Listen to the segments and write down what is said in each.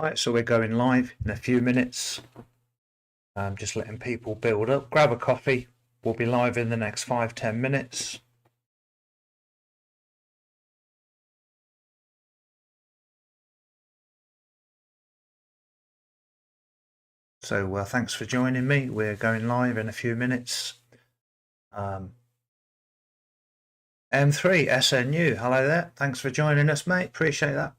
Right, so we're going live in a few minutes. Just letting people build up. Grab a coffee. We'll be live in the next 5-10 minutes. So thanks for joining me. We're going live in a few minutes. M3 SNU, hello there. Thanks for joining us, mate. Appreciate that.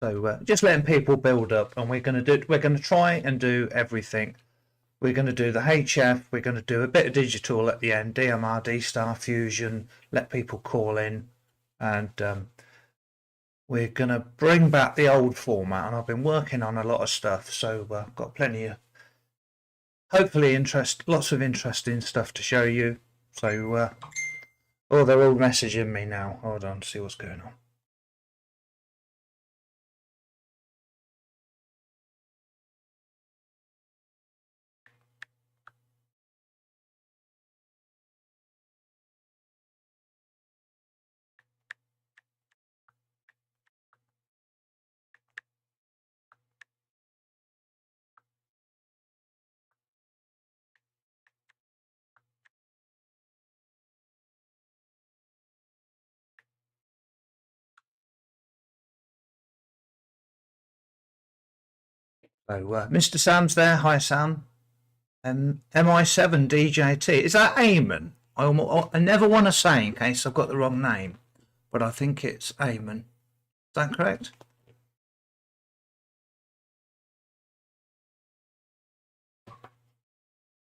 So just letting people build up, and we're going to try and do everything. We're going to do the HF. We're going to do a bit of digital at the end, DMR, D-Star, Fusion. Let people call in, and we're going to bring back the old format. And I've been working on a lot of stuff, so I've got plenty of, hopefully, lots of interesting stuff to show you. So, oh, they're all messaging me now. Hold on, see what's going on. So, Mr. Sam's there. Hi, Sam. MI7 DJT. Is that Eamon? I never want to say in case I've got the wrong name, but I think it's Eamon. Is that correct?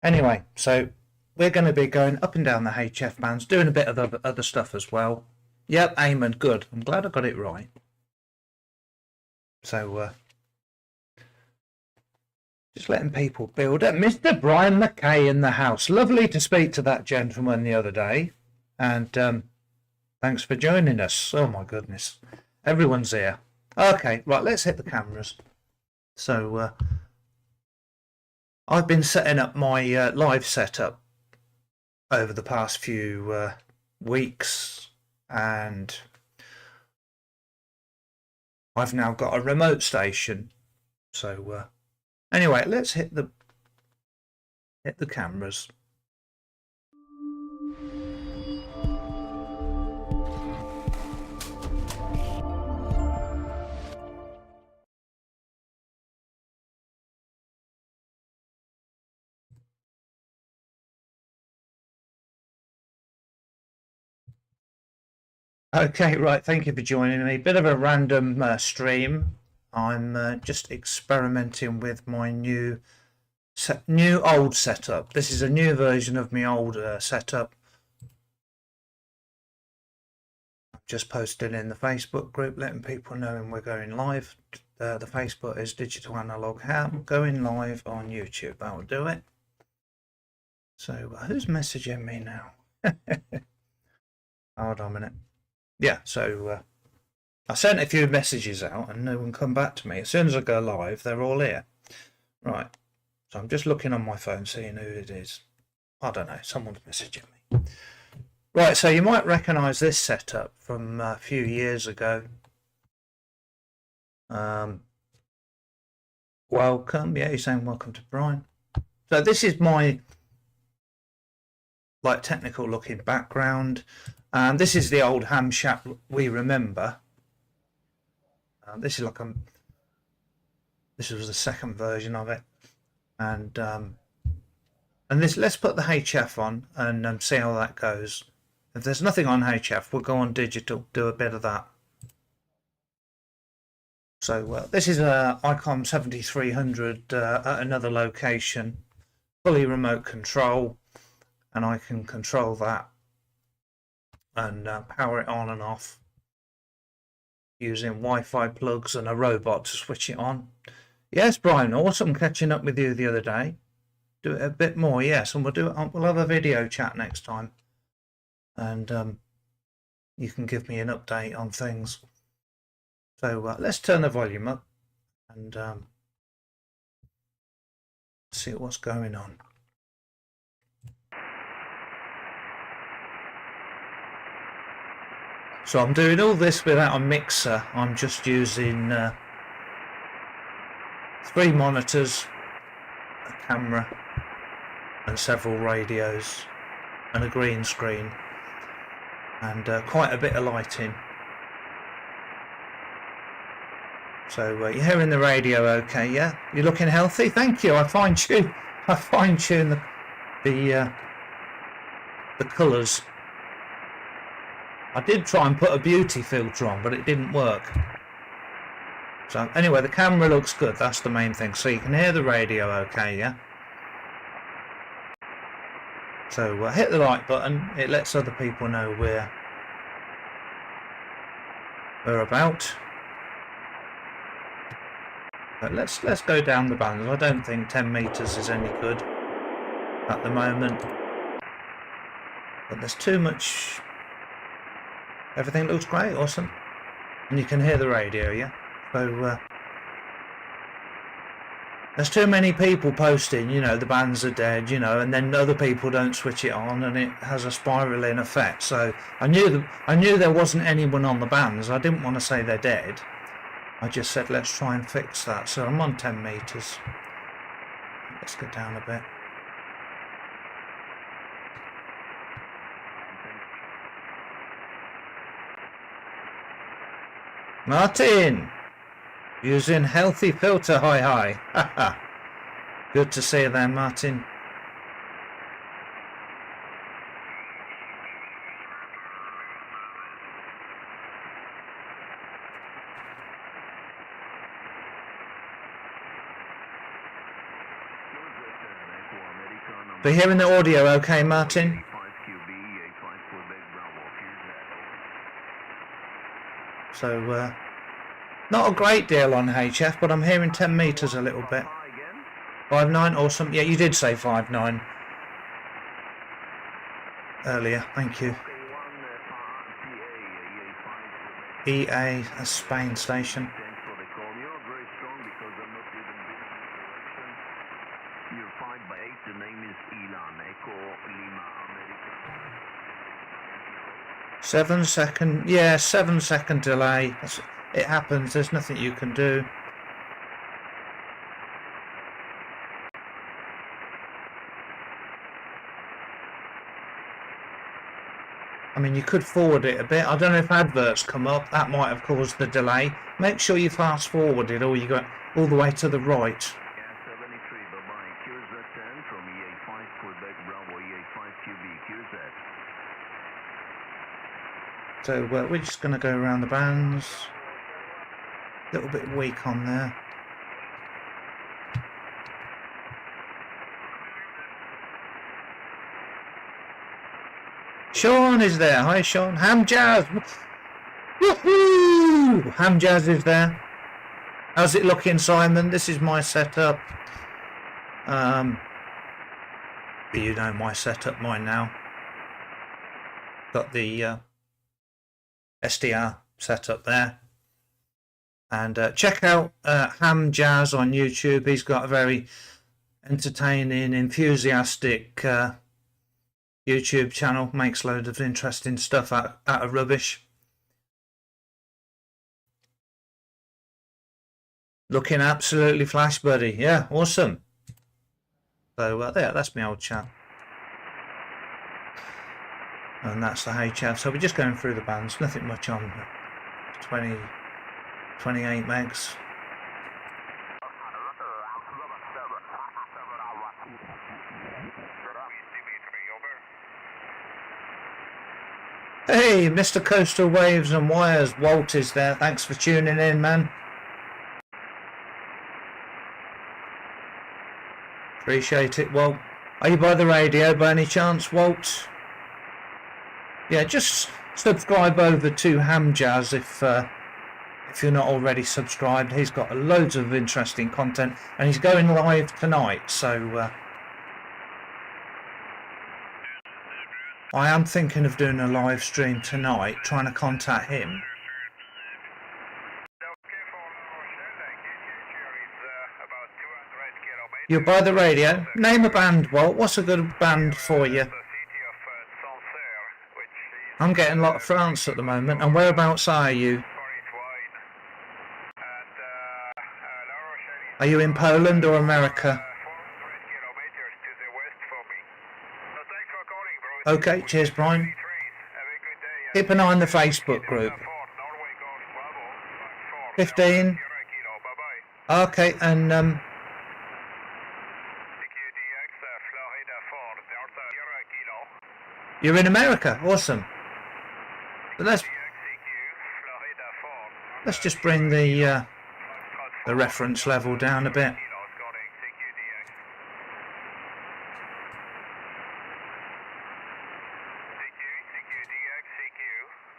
Anyway, so we're going to be going up and down the HF bands, doing a bit of other stuff as well. Yep, Eamon, good. I'm glad I got it right. So, just letting people build up. Mr. Brian McKay in the house. Lovely to speak to that gentleman the other day. And thanks for joining us. Oh, my goodness. Everyone's here. Okay, right, let's hit the cameras. So, I've been setting up my live setup over the past few weeks. And I've now got a remote station. So, anyway, let's hit the cameras. Okay, right. Thank you for joining me. Bit of a random stream. I'm just experimenting with my new old setup. This is a new version of my old setup. I've just posted in the Facebook group, letting people know we're going live. The Facebook is Digital Analog Ham, going live on YouTube. That will do it. So who's messaging me now? Hold on a minute. Yeah, so I sent a few messages out and no one come back to me. As soon as I go live, they're all here. Right, so I'm just looking on my phone, seeing who it is. I don't know, someone's messaging me. Right, so you might recognise this setup from a few years ago. Welcome, yeah, you're saying welcome to Brian. So this is my technical looking background. This is the old ham shack we remember. This is this was the second version of it, and this. Let's put the HF on and see how that goes. If there's nothing on HF, we'll go on digital, do a bit of that. So this is a ICOM 7300 at another location, fully remote control, and I can control that and power it on and off using Wi-Fi plugs and a robot to switch it on. Yes, Brian, awesome catching up with you the other day. Do it a bit more, yes, and we'll have a video chat next time, and you can give me an update on things. So let's turn the volume up and see what's going on. So I'm doing all this without a mixer. I'm just using 3 monitors, a camera and several radios and a green screen and quite a bit of lighting. So you're hearing the radio okay, yeah? You're looking healthy? Thank you. I fine-tune the colours. I did try and put a beauty filter on, but it didn't work. So anyway, the camera looks good. That's the main thing. So you can hear the radio okay, yeah? So hit the like button. It lets other people know we're about. But let's go down the bands. I don't think 10 meters is any good at the moment. But there's too much. Everything looks great, awesome. And you can hear the radio, yeah? So there's too many people posting, you know, the bands are dead, you know, and then other people don't switch it on and it has a spiraling effect. So I knew there wasn't anyone on the bands. I didn't want to say they're dead. I just said let's try and fix that. So I'm on 10 meters. Let's get down a bit. Martin, using healthy filter, hi. Good to see you there, Martin. Are you hearing the audio okay, Martin? So, not a great deal on HF, but I'm hearing 10 meters a little bit. 5.9, awesome. Yeah, you did say 5.9 earlier, thank you. EA, a Spain station. Yeah, 7-second delay. It happens, there's nothing you can do. I mean, you could forward it a bit. I don't know if adverts come up, that might have caused the delay. Make sure you fast forward it or you go all the way to the right. So we're just going to go around the bands. A little bit weak on there. Sean is there. Hi Sean. Ham Jazz. Woohoo! Ham Jazz is there. How's it looking, Simon? This is my setup. You know my setup, mine now. Got the SDR set up there, and check out Ham Jazz on YouTube. He's got a very entertaining, enthusiastic YouTube channel, makes loads of interesting stuff out of rubbish. Looking absolutely flash, buddy. Yeah, awesome. So there, that's my old chat. And that's the HF. So we're just going through the bands, nothing much on 28 megs. Hey, Mr. Coastal Waves and Wires, Walt is there. Thanks for tuning in, man. Appreciate it, Walt. Are you by the radio by any chance, Walt? Yeah, just subscribe over to Ham Jazz if you're not already subscribed. He's got loads of interesting content and he's going live tonight, so I am thinking of doing a live stream tonight, trying to contact him. You're by the radio. Name a band, Walt. What's a good band for you? I'm getting a lot of France at the moment. And whereabouts are you? Are you in Poland or America? Okay, cheers, Brian. Keep an eye on the Facebook group. 15. Okay, and you're in America. Awesome. So let's just bring the reference level down a bit.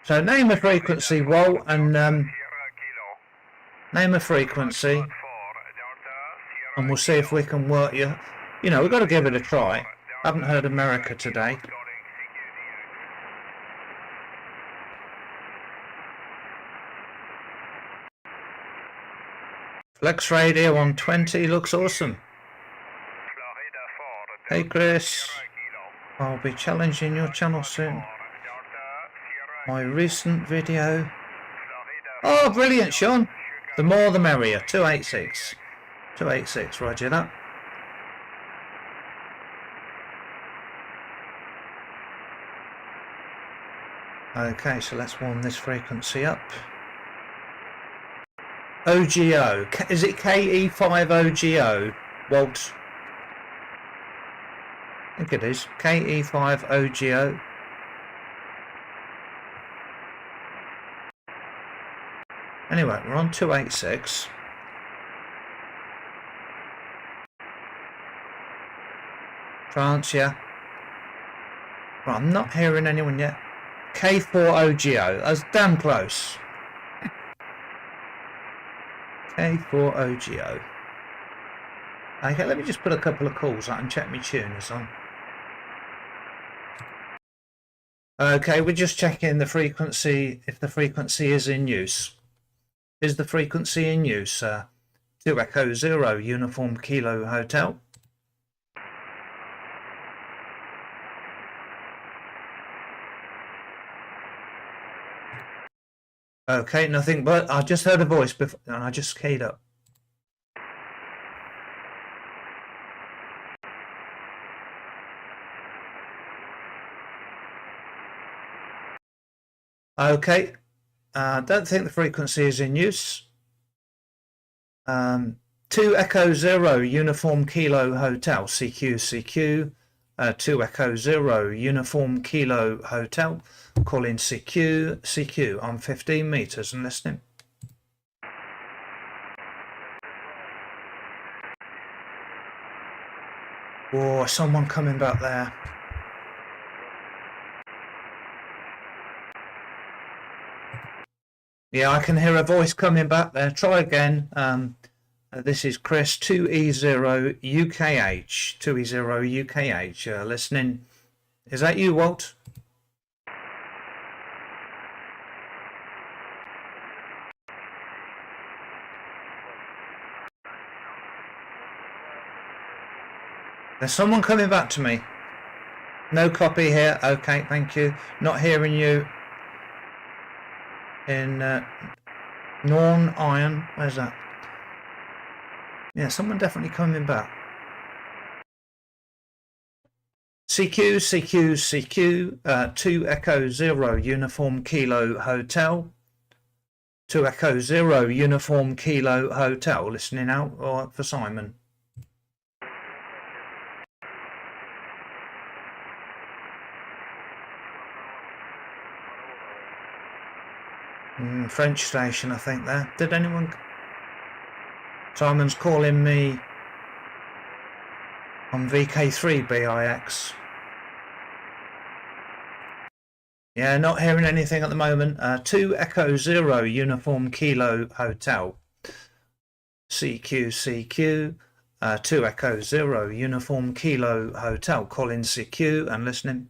So name a frequency, Walt, and name a frequency, and we'll see if we can work you. You know, we've got to give it a try. I haven't heard America today. Flex radio on 20 looks awesome. Hey Chris, I'll be challenging your channel soon. My recent video. Oh, brilliant, Sean. The more the merrier. 286. 286, roger that. Okay, so let's warm this frequency up. OGO. Is it KE5OGO, Walt? I think it is. KE5OGO. Anyway, we're on 286. France, yeah. Right, I'm not hearing anyone yet. K4OGO. That's damn close. K4OGO. Okay, let me just put a couple of calls out and check my tuners on. Okay, we're just checking the frequency, if the frequency is in use. Is the frequency in use? 2 Echo 0 Uniform Kilo Hotel. Okay, nothing but I just heard a voice before and I just keyed up. Okay, I don't think the frequency is in use. 2 Echo 0 Uniform Kilo Hotel, CQ. 2 Echo 0 Uniform Kilo Hotel. Calling CQ. I'm 15 meters and listening. Oh, someone coming back there. Yeah, I can hear a voice coming back there. Try again. This is Chris 2E0 UKH. 2E0 UKH. Listening. Is that you, Walt? There's someone coming back to me. No copy here. Okay, thank you. Not hearing you. In Norn Iron. Where's that? Yeah, someone definitely coming back. CQ. 2 Echo 0 Uniform Kilo Hotel. 2 Echo 0 Uniform Kilo Hotel. Listening out or for Simon. French station, I think there. Did anyone? Simon's calling me on VK3 BIX. Yeah, not hearing anything at the moment. 2 Echo 0 Uniform Kilo Hotel. CQ. 2 Echo 0 Uniform Kilo Hotel. Calling CQ and listening.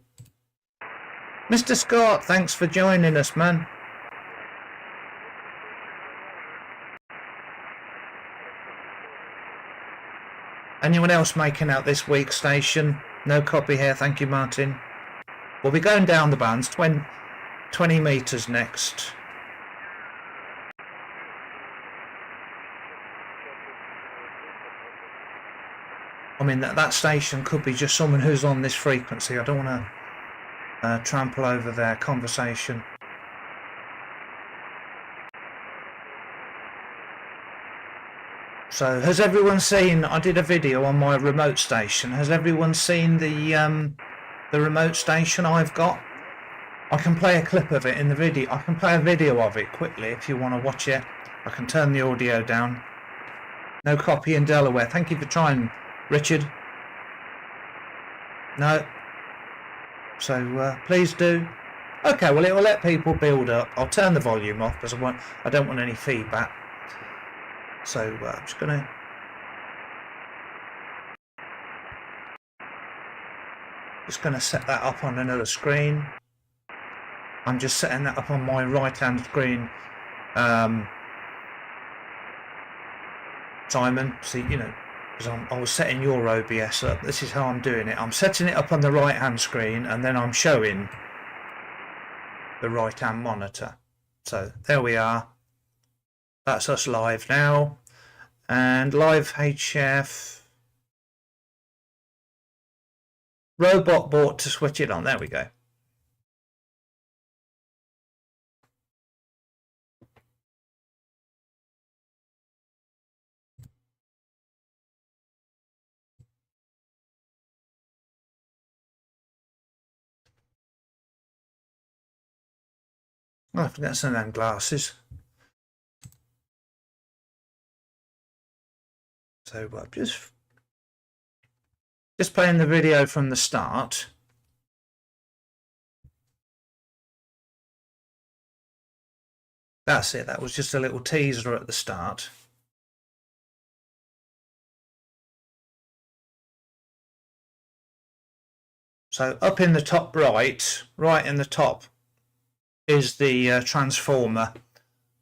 Mr. Scott, thanks for joining us, man. Anyone else making out this week's station? No copy here, thank you, Martin. We'll be going down the bands, 20 metres next. I mean, that station could be just someone who's on this frequency. I don't want to trample over their conversation. So, has everyone seen? I did a video on my remote station. Has everyone seen the remote station I've got? I can play a clip of it in the video. I can play a video of it quickly if you want to watch it. I can turn the audio down. No copy in Delaware. Thank you for trying, Richard. No. So please do. Okay, well, it will let people build up. I'll turn the volume off because I don't want any feedback. So I'm just gonna set that up on another screen. I'm just setting that up on my right-hand screen. Simon, see, you know, because I was setting your OBS up. This is how I'm doing it. I'm setting it up on the right-hand screen, and then I'm showing the right-hand monitor. So there we are. That's us live now, and live HF robot bought to switch it on. There we go. I have to get some of them glasses. So just playing the video from the start. That's it. That was just a little teaser at the start. So up in the top right in the top is the transformer,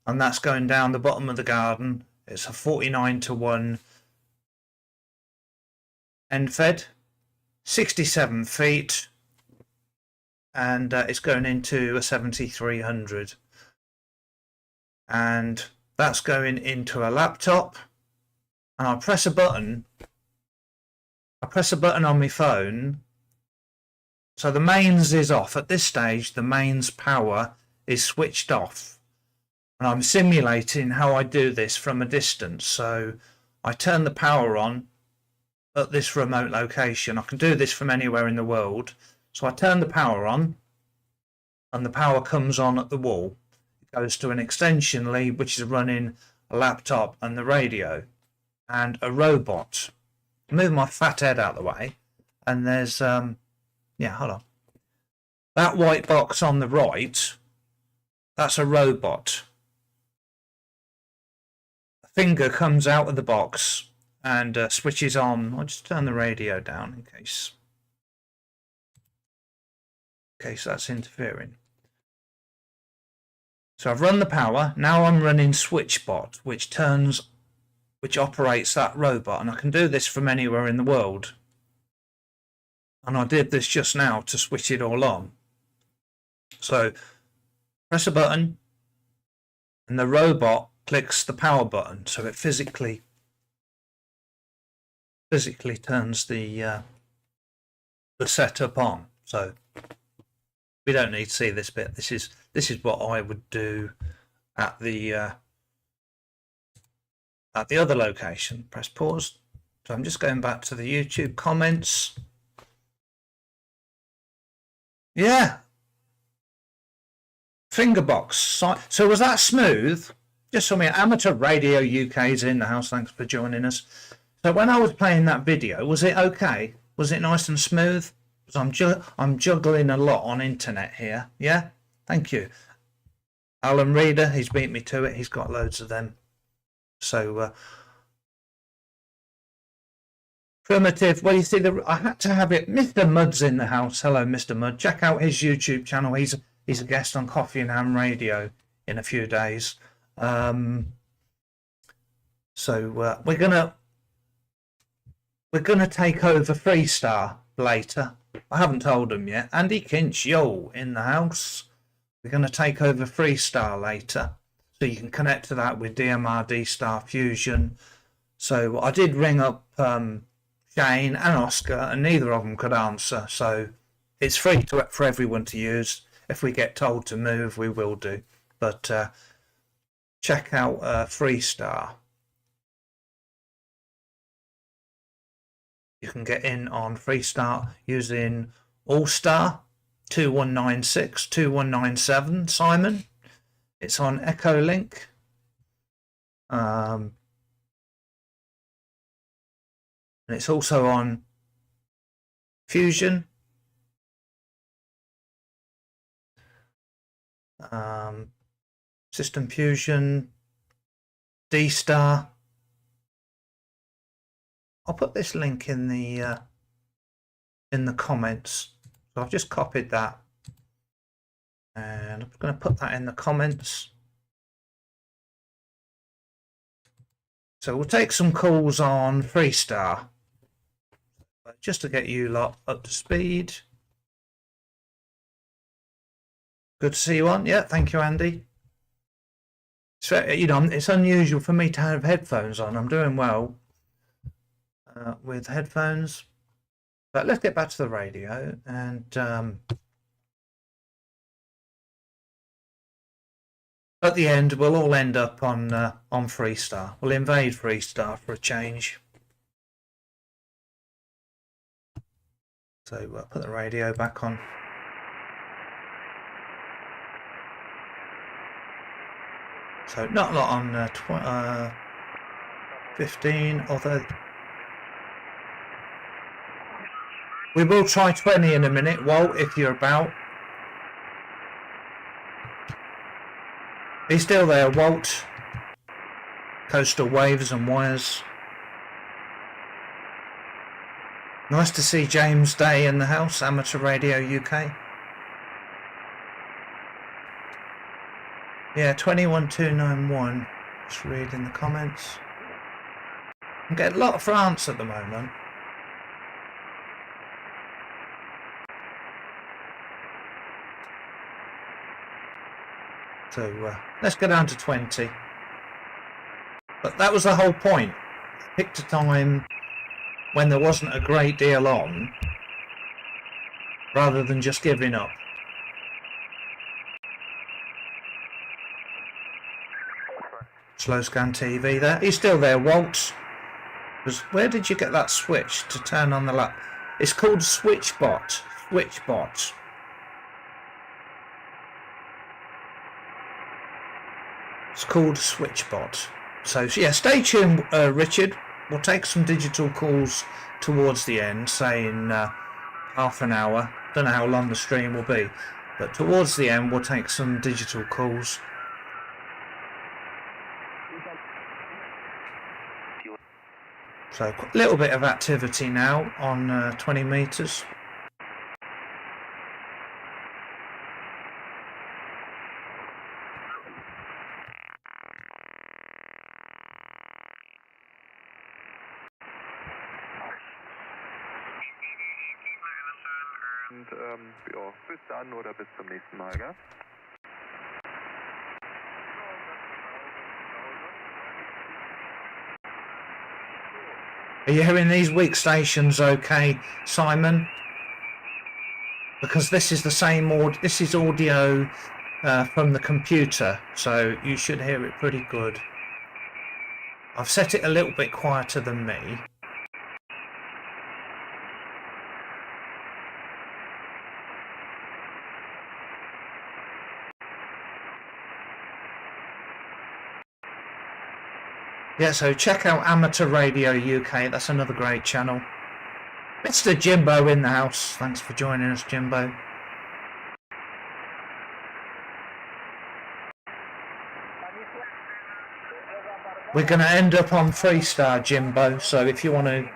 and that's going down the bottom of the garden. It's a 49-to-1 end fed, 67 feet, and it's going into a 7300, and that's going into a laptop. And I press a button on my phone. So the mains is off. At this stage, the mains power is switched off. And I'm simulating how I do this from a distance. So I turn the power on at this remote location. I can do this from anywhere in the world. So I turn the power on, and the power comes on at the wall. It goes to an extension lead, which is running a laptop and the radio and a robot. Move my fat head out of the way, and there's yeah, hold on. That white box on the right, that's a robot. A finger comes out of the box and switches on. I'll just turn the radio down in case that's interfering. So I've run the power. Now I'm running SwitchBot, which operates that robot, and I can do this from anywhere in the world. And I did this just now to switch it all on. So press a button, and the robot clicks the power button, so it physically turns the setup on. So we don't need to see this bit. This is what I would do at the other location. Press pause. So I'm just going back to the YouTube comments. Yeah. Fingerbox. So was that smooth? Just so me, Amateur Radio UK is in the house. Thanks for joining us. So when I was playing that video, was it okay? Was it nice and smooth? Because I'm juggling a lot on internet here. Yeah? Thank you. Alan Reader, he's beat me to it. He's got loads of them. So primitive. Well, you see, I had to have it. Mr. Mudd's in the house. Hello, Mr. Mudd. Check out his YouTube channel. He's a guest on Coffee and Ham Radio in a few days. So we're gonna take over Freestar later. I haven't told him yet. Andy Kinch, yo, in the house. We're going to take over Freestar later, so you can connect to that with DMR D Star Fusion. So I did ring up Jane and Oscar, and neither of them could answer. So it's free for everyone to use. If we get told to move, we will do. But check out Freestar. You can get in on Freestar using All-Star 2196 2197 Simon. It's on Echolink. And it's also on Fusion. System Fusion, D-Star. I'll put this link in the comments. So I've just copied that, and I'm going to put that in the comments. So we'll take some calls on Freestar, just to get you lot up to speed. Good to see you on. Yeah, thank you, Andy. So, you know, it's unusual for me to have headphones on. I'm doing well with headphones. But let's get back to the radio, and at the end we'll all end up on Freestar. We'll invade Freestar for a change. So put the radio back on. So not a lot on 15, although we will try 20 in a minute, Walt, if you're about. Are you still there, Walt? Coastal Waves and Wires. Nice to see James Day in the house, Amateur Radio UK. Yeah, 21291. Just reading the comments. I'm getting a lot of France at the moment. So let's go down to 20. But that was the whole point. I picked a time when there wasn't a great deal on, rather than just giving up. Slow scan TV there. He's still there, Walt. Where did you get that switch to turn on the lap? It's called SwitchBot. SwitchBot. It's called SwitchBot. So yeah, stay tuned, Richard. We'll take some digital calls towards the end, say in half an hour. Don't know how long the stream will be, but towards the end we'll take some digital calls. So a little bit of activity now on 20 meters. Und ja, bis dann oder bis zum nächsten Mal, gell? Are you hearing these weak stations okay, Simon? Because this is the same audio, this is audio from the computer, so you should hear it pretty good. I've set it a little bit quieter than me. Yeah, so check out Amateur Radio UK. That's another great channel. Mr. Jimbo in the house. Thanks for joining us, Jimbo. We're going to end up on Freestar, Jimbo. So if you want to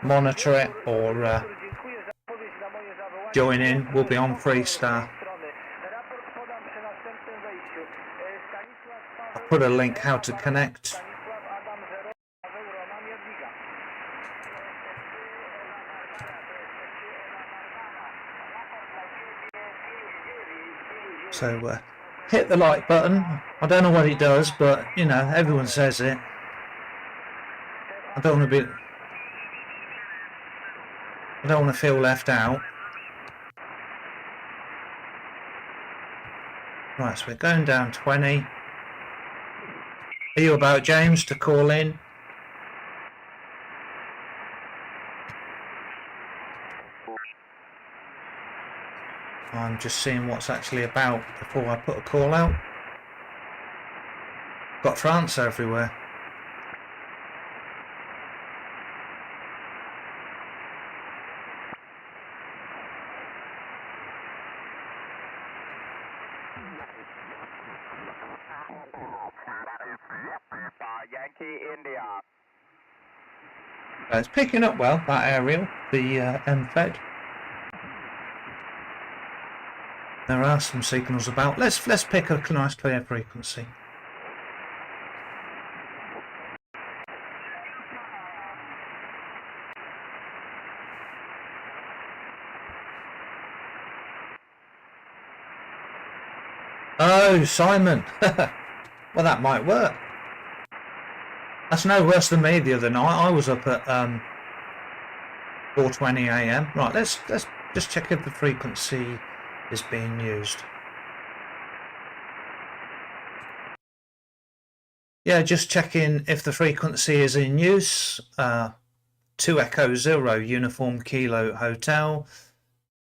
monitor it or join in, we'll be on Freestar. I'll put a link how to connect. So hit the like button. I don't know what it does, but you know, everyone says it. I don't want to be... I don't want to feel left out. Right, so we're going down 20. Are you about, James, to call in? I'm just seeing what's actually about before I put a call out. Got France everywhere. Yankee India. It's picking up well, that aerial, the MFED. There are some signals about. Let's pick a nice clear frequency. Oh, Simon. Well, that might work. That's no worse than me the other night. I was up at 4:20 AM. Right, let's just check if the frequency is being used. Yeah, just checking if the frequency is in use. 2 Echo 0 Uniform Kilo Hotel.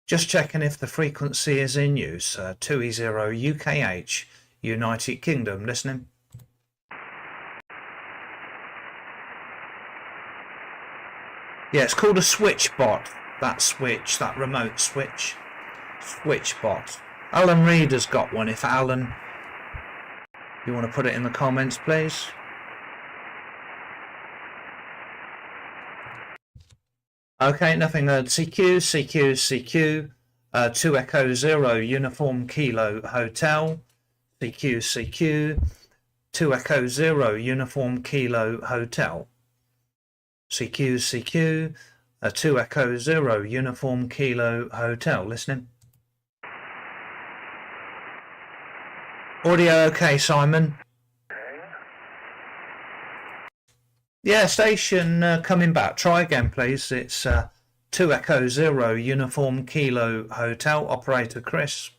Just checking if the frequency is in use. 2E0 UKH United Kingdom. Listening. Yeah, it's called a switch bot. That switch, that remote switch. Switch bot. Alan Reed has got one. If Alan, you want to put it in the comments, please. Okay, nothing heard. CQ, CQ, CQ. 2 Echo 0 Uniform Kilo Hotel. CQ, CQ. 2 Echo 0 Uniform Kilo Hotel. CQ, CQ. 2 Echo 0 Uniform Kilo Hotel. Listening. Audio okay, Simon? Yeah, station coming back. Try again, please. It's 2 Echo 0 Uniform Kilo Hotel. Operator Chris.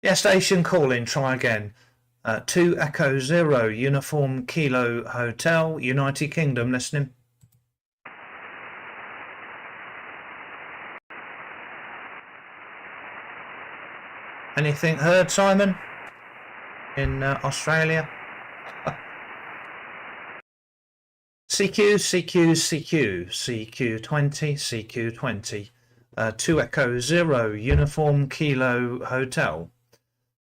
Yeah, station calling. Try again. 2 Echo 0 Uniform Kilo Hotel, United Kingdom. Listening. Anything heard, Simon? In Australia? CQ, CQ, CQ, CQ20, CQ20. 2 Echo 0 Uniform Kilo Hotel.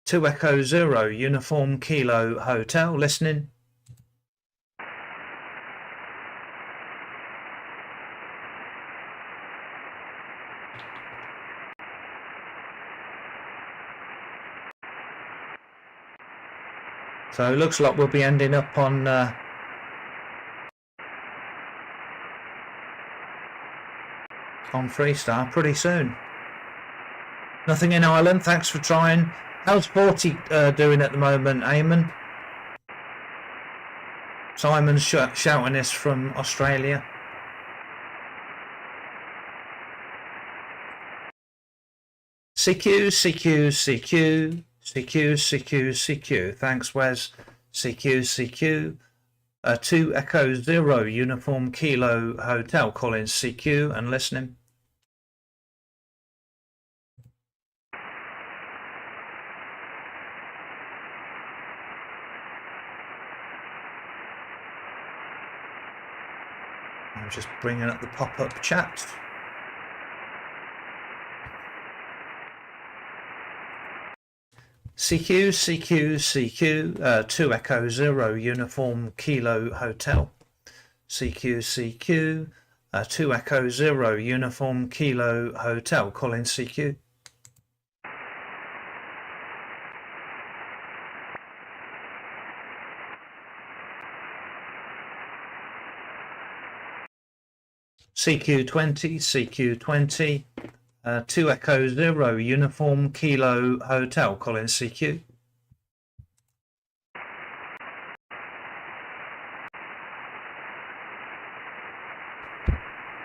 2 Echo 0 Uniform Kilo Hotel. Listening. So it looks like we'll be ending up on Freestar pretty soon. Nothing in Ireland. Thanks for trying. How's 40 doing at the moment, Eamon? Simon's shouting this from Australia. CQ, CQ, CQ, CQ, CQ, CQ. Thanks, Wes. CQ, CQ. 2 Echo 0 Uniform Kilo Hotel. Calling CQ and listening. I'm just bringing up the pop-up chat. CQ, CQ, CQ, 2 Echo 0 Uniform Kilo Hotel. CQ, CQ, 2 Echo 0 Uniform Kilo Hotel. Calling CQ. CQ20, CQ20. 2 Echo 0 Uniform Kilo Hotel. Calling CQ.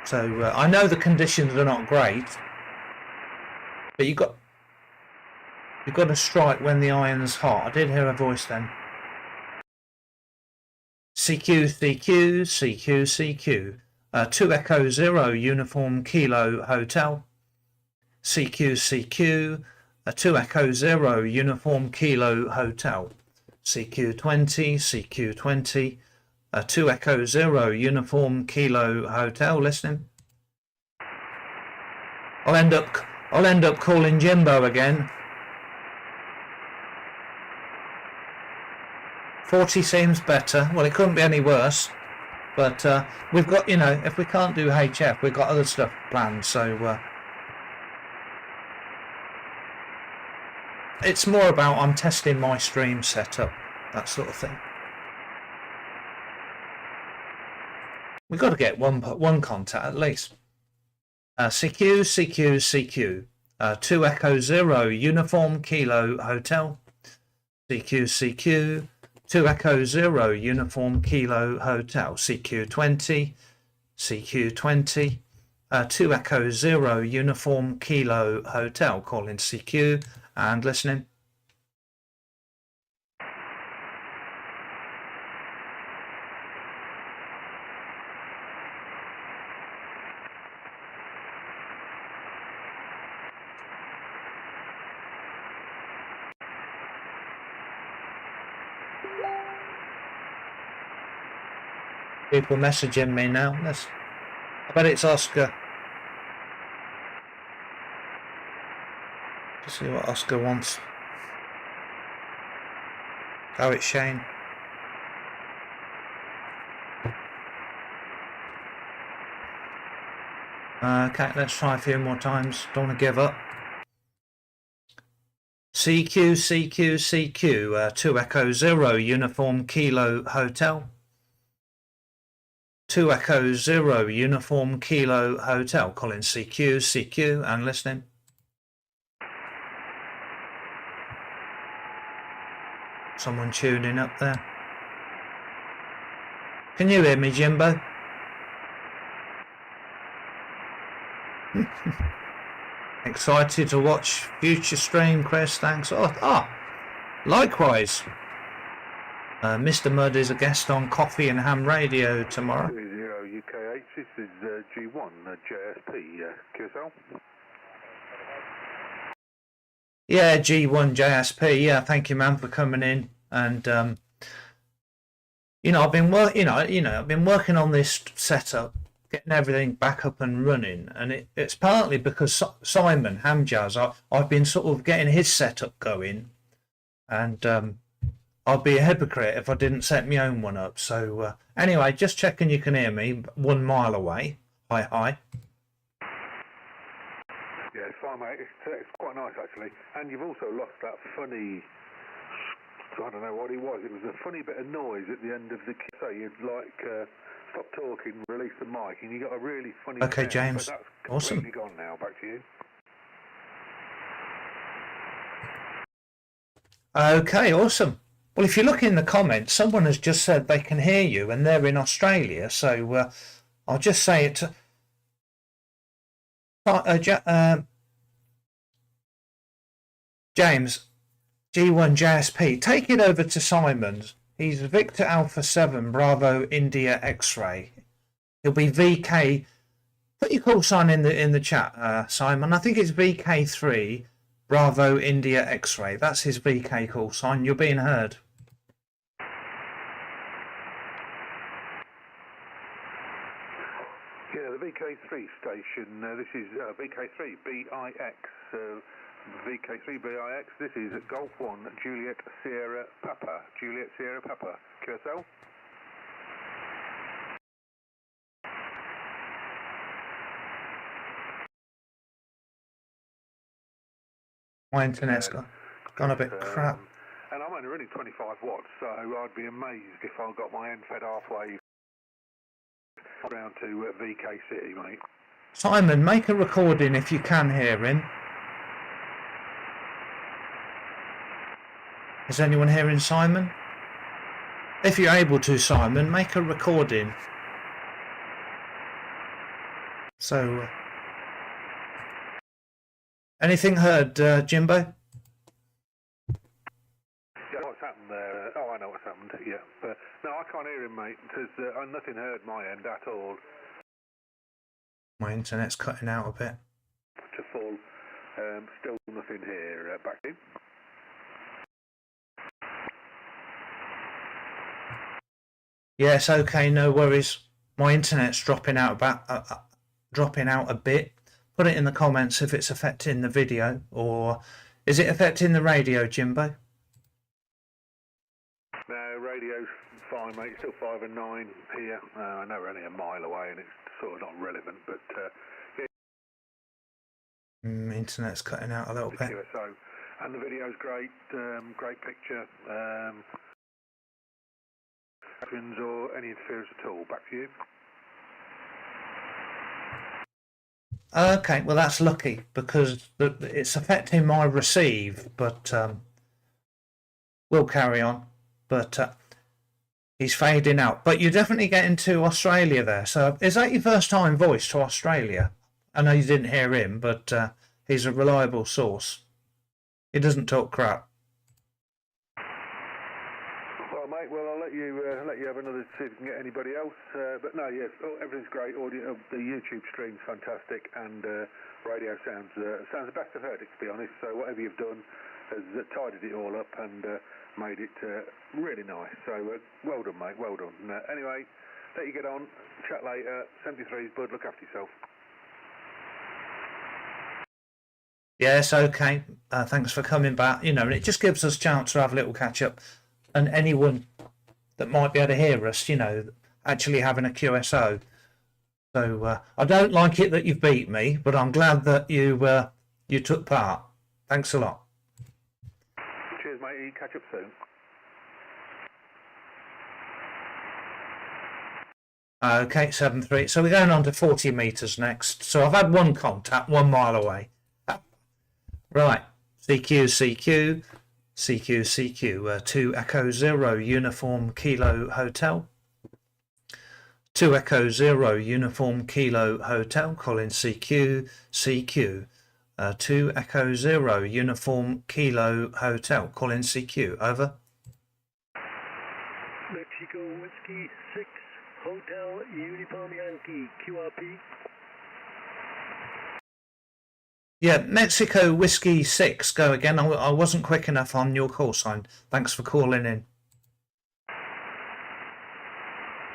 So I know the conditions are not great, but you've got to strike when the iron's hot. I did hear a voice then. CQ, CQ, CQ, CQ. 2 Echo 0 Uniform Kilo Hotel. CQ, CQ. 2 Echo 0 Uniform Kilo Hotel. CQ20, CQ20. 2 Echo 0 Uniform Kilo Hotel. Listening. I'll end up calling Jimbo again. 40 seems better. Well, it couldn't be any worse. But we've got, you know, if we can't do HF, we've got other stuff planned. So it's more about I'm testing my stream setup, that sort of thing. We've got to get one contact at least. CQ, CQ, CQ. 2 Echo 0 Uniform Kilo Hotel. CQ, CQ. 2 Echo 0 Uniform Kilo Hotel. CQ20, CQ20. 2 Echo 0 Uniform Kilo Hotel. Calling CQ and listening. People messaging me now. I bet it's Oscar. Let's see what Oscar wants. Oh, it's Shane. Okay, let's try a few more times. Don't want to give up. CQ, CQ, CQ. 2 Echo 0 Uniform Kilo Hotel. 2 Echo 0 Uniform Kilo Hotel. Calling CQ, CQ and listening. Someone tuning up there. Can you hear me, Jimbo? Excited to watch future stream, Chris. Thanks. Likewise. Mr. Mudd is a guest on Coffee and Ham Radio tomorrow. 0 UKH, this is G1 JSP QSO. Yeah, G1 JSP. Yeah, thank you, man, for coming in. And you know, I've been working on this setup, getting everything back up and running, and it's partly because Simon Hamjaz, I've been sort of getting his setup going, and I'd be a hypocrite if I didn't set my own one up. So anyway, just checking you can hear me 1 mile away. Hi. Yeah, it's fine, mate. It's quite nice, actually. And you've also lost that funny, I don't know what it was. It was a funny bit of noise at the end of the QSO. You'd like stop talking, release the mic, and you got a really funny. Okay, sound, James. But that's Awesome. Completely gone now. Back to you. Okay, awesome. Well, if you look in the comments, someone has just said they can hear you, and they're in Australia. So I'll just say it. James, G1 JSP, take it over to Simon's. He's Victor Alpha 7 Bravo India X-ray. He'll be VK. Put your call sign in the chat, Simon. I think it's VK3 Bravo India X-ray. That's his VK call sign. You're being heard. Yeah, the VK3 station. This is VK3 BIX. VK3 BIX. This is Golf 1 Juliet Sierra Papa. Juliet Sierra Papa. QSL. My internet's gone a bit crap. And I'm only running 25 watts, so I'd be amazed if I got my end fed halfway around to VK City, mate. Simon, make a recording if you can hear him. Is anyone hearing Simon? If you're able to, Simon, make a recording. So, anything heard, Jimbo? Yeah, what's happened there? Oh, I know what's happened. Yeah, but no, I can't hear him, mate. There's nothing heard my end at all. My internet's cutting out a bit. To full, still nothing here. Back to you. Yes, okay, no worries. My internet's dropping out a bit. Put it in the comments if it's affecting the video, or is it affecting the radio, Jimbo? No, radio's fine, mate. Still 5 and 9 here. I know we're only a mile away, and it's sort of not relevant, but yeah. Internet's cutting out a little bit. QSO, and the video's great. Great picture. Or any interference at all. Back to you. Okay, well that's lucky because it's affecting my receive, but we'll carry on. But he's fading out. But you're definitely getting to Australia there. So is that your first time voice to Australia? I know you didn't hear him, but he's a reliable source. He doesn't talk crap. Well, mate, well I'll let you have another see if you can get anybody else. But no, yes, everything's great. Audio, the YouTube stream's fantastic, and radio sounds the best I've heard it, to be honest. So whatever you've done has tidied it all up and made it really nice. So well done, mate. Well done. Anyway, let you get on. Chat later. 73's bud. Look after yourself. Yes, okay. Thanks for coming back. You know, it just gives us a chance to have a little catch up, and anyone that might be able to hear us, you know, actually having a QSO. So I don't like it that you've beat me, but I'm glad that you took part. Thanks a lot. Cheers, mate. Catch up soon. Okay, 7-3. So we're going on to 40 metres next. So I've had one contact 1 mile away. Right, CQ, 2 Echo 0 Uniform Kilo Hotel. 2 Echo 0 Uniform Kilo Hotel, calling CQ. 2 Echo 0 Uniform Kilo Hotel, calling CQ. Over. Mexico Whiskey 6 Hotel Uniform Yankee QRP. Yeah, Mexico Whiskey 6, go again. I wasn't quick enough on your call sign. Thanks for calling in.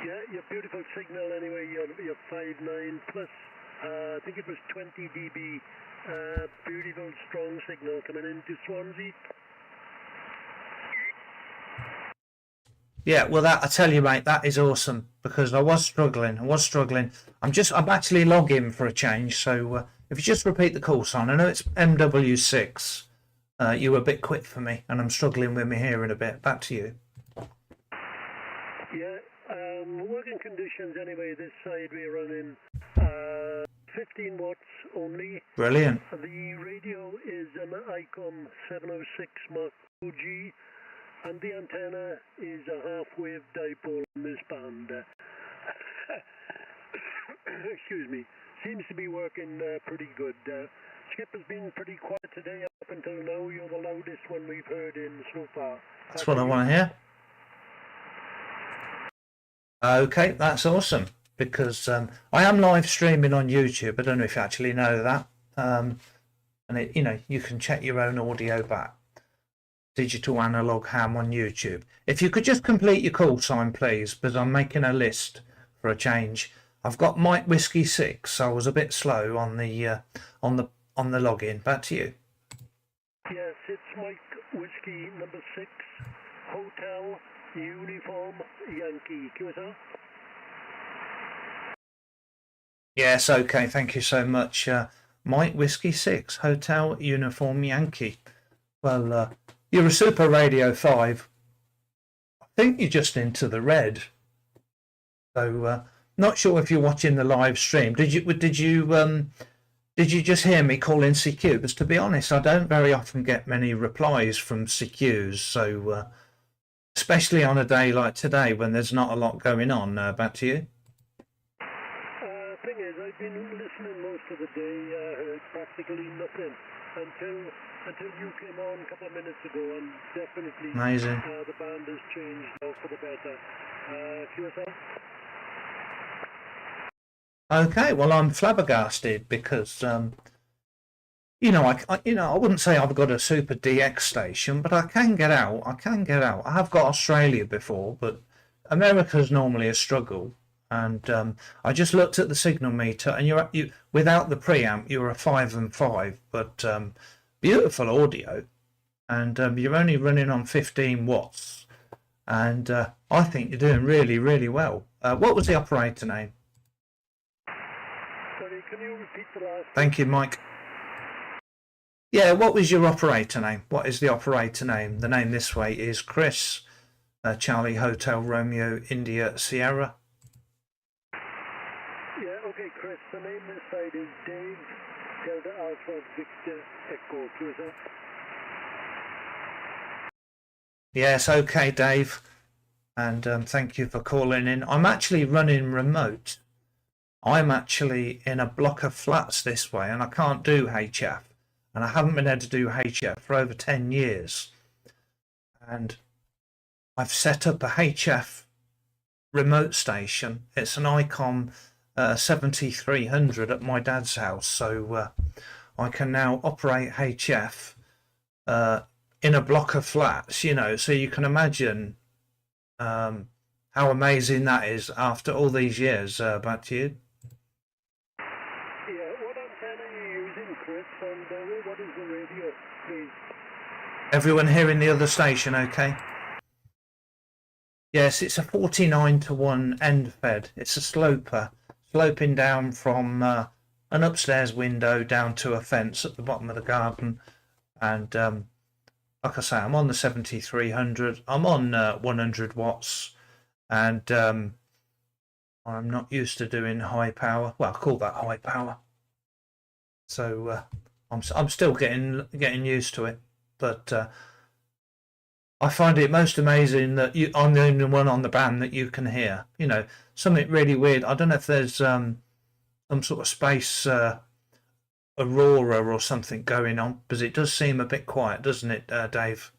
Yeah, your beautiful signal anyway, your 5.9 plus, I think it was 20 dB, beautiful strong signal coming into Swansea. Yeah, well, that I tell you, mate, that is awesome because I was struggling. I'm actually logging for a change. So if you just repeat the call sign, I know it's MW6. You were a bit quick for me, and I'm struggling with my hearing a bit. Back to you. Yeah, working conditions anyway. This side we're running 15 watts only. Brilliant. The radio is an ICOM 706 Mark OG. And the antenna is a half-wave dipole on this band. Excuse me. Seems to be working pretty good. Skip has been pretty quiet today up until now. You're the loudest one we've heard in so far. That's what I want to hear. Okay, that's awesome because I am live streaming on YouTube. I don't know if you actually know that. And it, you know, you can check your own audio back. Digital analog ham on YouTube. If you could just complete your call sign, please, because I'm making a list for a change. I've got Mike Whiskey 6, so I was a bit slow on the login. Back to you. Yes, it's Mike Whiskey number 6, Hotel Uniform Yankee QSO. Yes, okay. Thank you so much, Mike Whiskey 6, Hotel Uniform Yankee. Well, you're a Super Radio 5. I think you're just into the red. So, not sure if you're watching the live stream. Did you just hear me calling CQ? Because to be honest, I don't very often get many replies from CQs. So, especially on a day like today when there's not a lot going on. Back to you. Thing is, I've been listening most of the day. Heard practically nothing until you came on a couple of minutes ago, and definitely Amazing. the band has changed now for the better. QSO? Okay, well, I'm flabbergasted because you know, I wouldn't say I've got a super DX station, but I can get out. I have got Australia before, but America's normally a struggle. And I just looked at the signal meter, and you without the preamp, you're a 5 and 5, but beautiful audio, and you're only running on 15 watts, and I think you're doing really, really well. What was the operator name? Sorry, can you repeat the last? Thank you, Mike. Yeah, what was your operator name? What is the operator name? The name this way is Chris, Charlie Hotel Romeo India Sierra. Yeah, okay, Chris. The name this side is Dave Delta Alpha Victor Echo. QSO? Yes, okay, Dave. And thank you for calling in. I'm actually running remote. I'm actually in a block of flats this way, and I can't do HF. And I haven't been able to do HF for over 10 years. And I've set up a HF remote station. It's an Icom 7300 at my dad's house. So I can now operate HF in a block of flats, you know, so you can imagine how amazing that is after all these years. Back to you. Yeah, what antenna are you using, Chris? And what is the radio, please? Everyone hearing the other station okay? Yes, it's a 49-to-1 end fed. It's a sloper, sloping down from an upstairs window down to a fence at the bottom of the garden. And like I say, I'm on the 7300. I'm on 100 watts, and I'm not used to doing high power. Well, I call that high power. So I'm still getting used to it, but I find it most amazing that I'm the only one on the band that you can hear. You know, something really weird. I don't know if there's some sort of space aurora or something going on, because it does seem a bit quiet, doesn't it, Dave?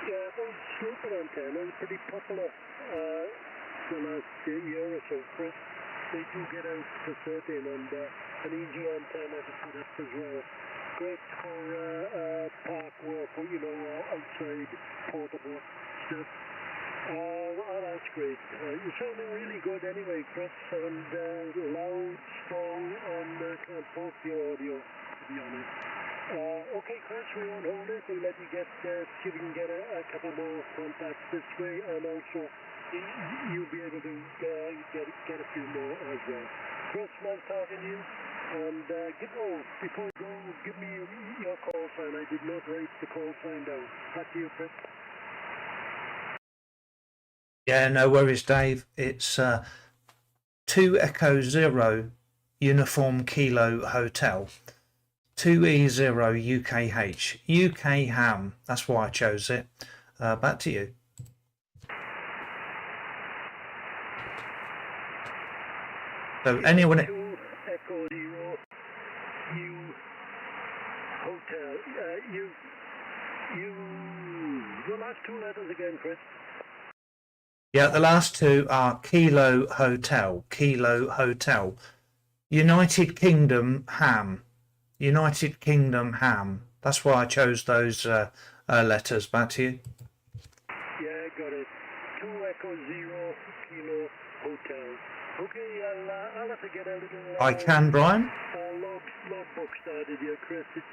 Yeah, those sloper antennas are pretty popular the last year or so, Chris. They do get out for certain, and an easy antenna to put up as well. Great for park work, you know, outside portable stuff. Oh, that's great. You're sounding really good anyway, Chris, and loud, strong, and can't fault your audio, to be honest. Okay, Chris, we won't hold it. We'll let you see if you can get a couple more contacts this way, and also you'll be able to get a few more as well. Chris, nice talking to you. And before you go, give me your call sign. I did not write the call sign down. Back to you, Chris. Yeah, no worries, Dave. It's 2 Echo 0 Uniform Kilo Hotel. 2E0 UKH. UK Ham. That's why I chose it. Back to you. So anyone... 2 Echo 0 U Hotel. The last two letters again, Chris. Yeah, the last two are Kilo Hotel. Kilo Hotel. United Kingdom Ham. United Kingdom Ham. That's why I chose those letters. Back to you. Yeah, got it. 2 Echo 0 Kilo Hotel. Okay, I'll have to get a little... I can, Brian. Logbook started here, Chris. It's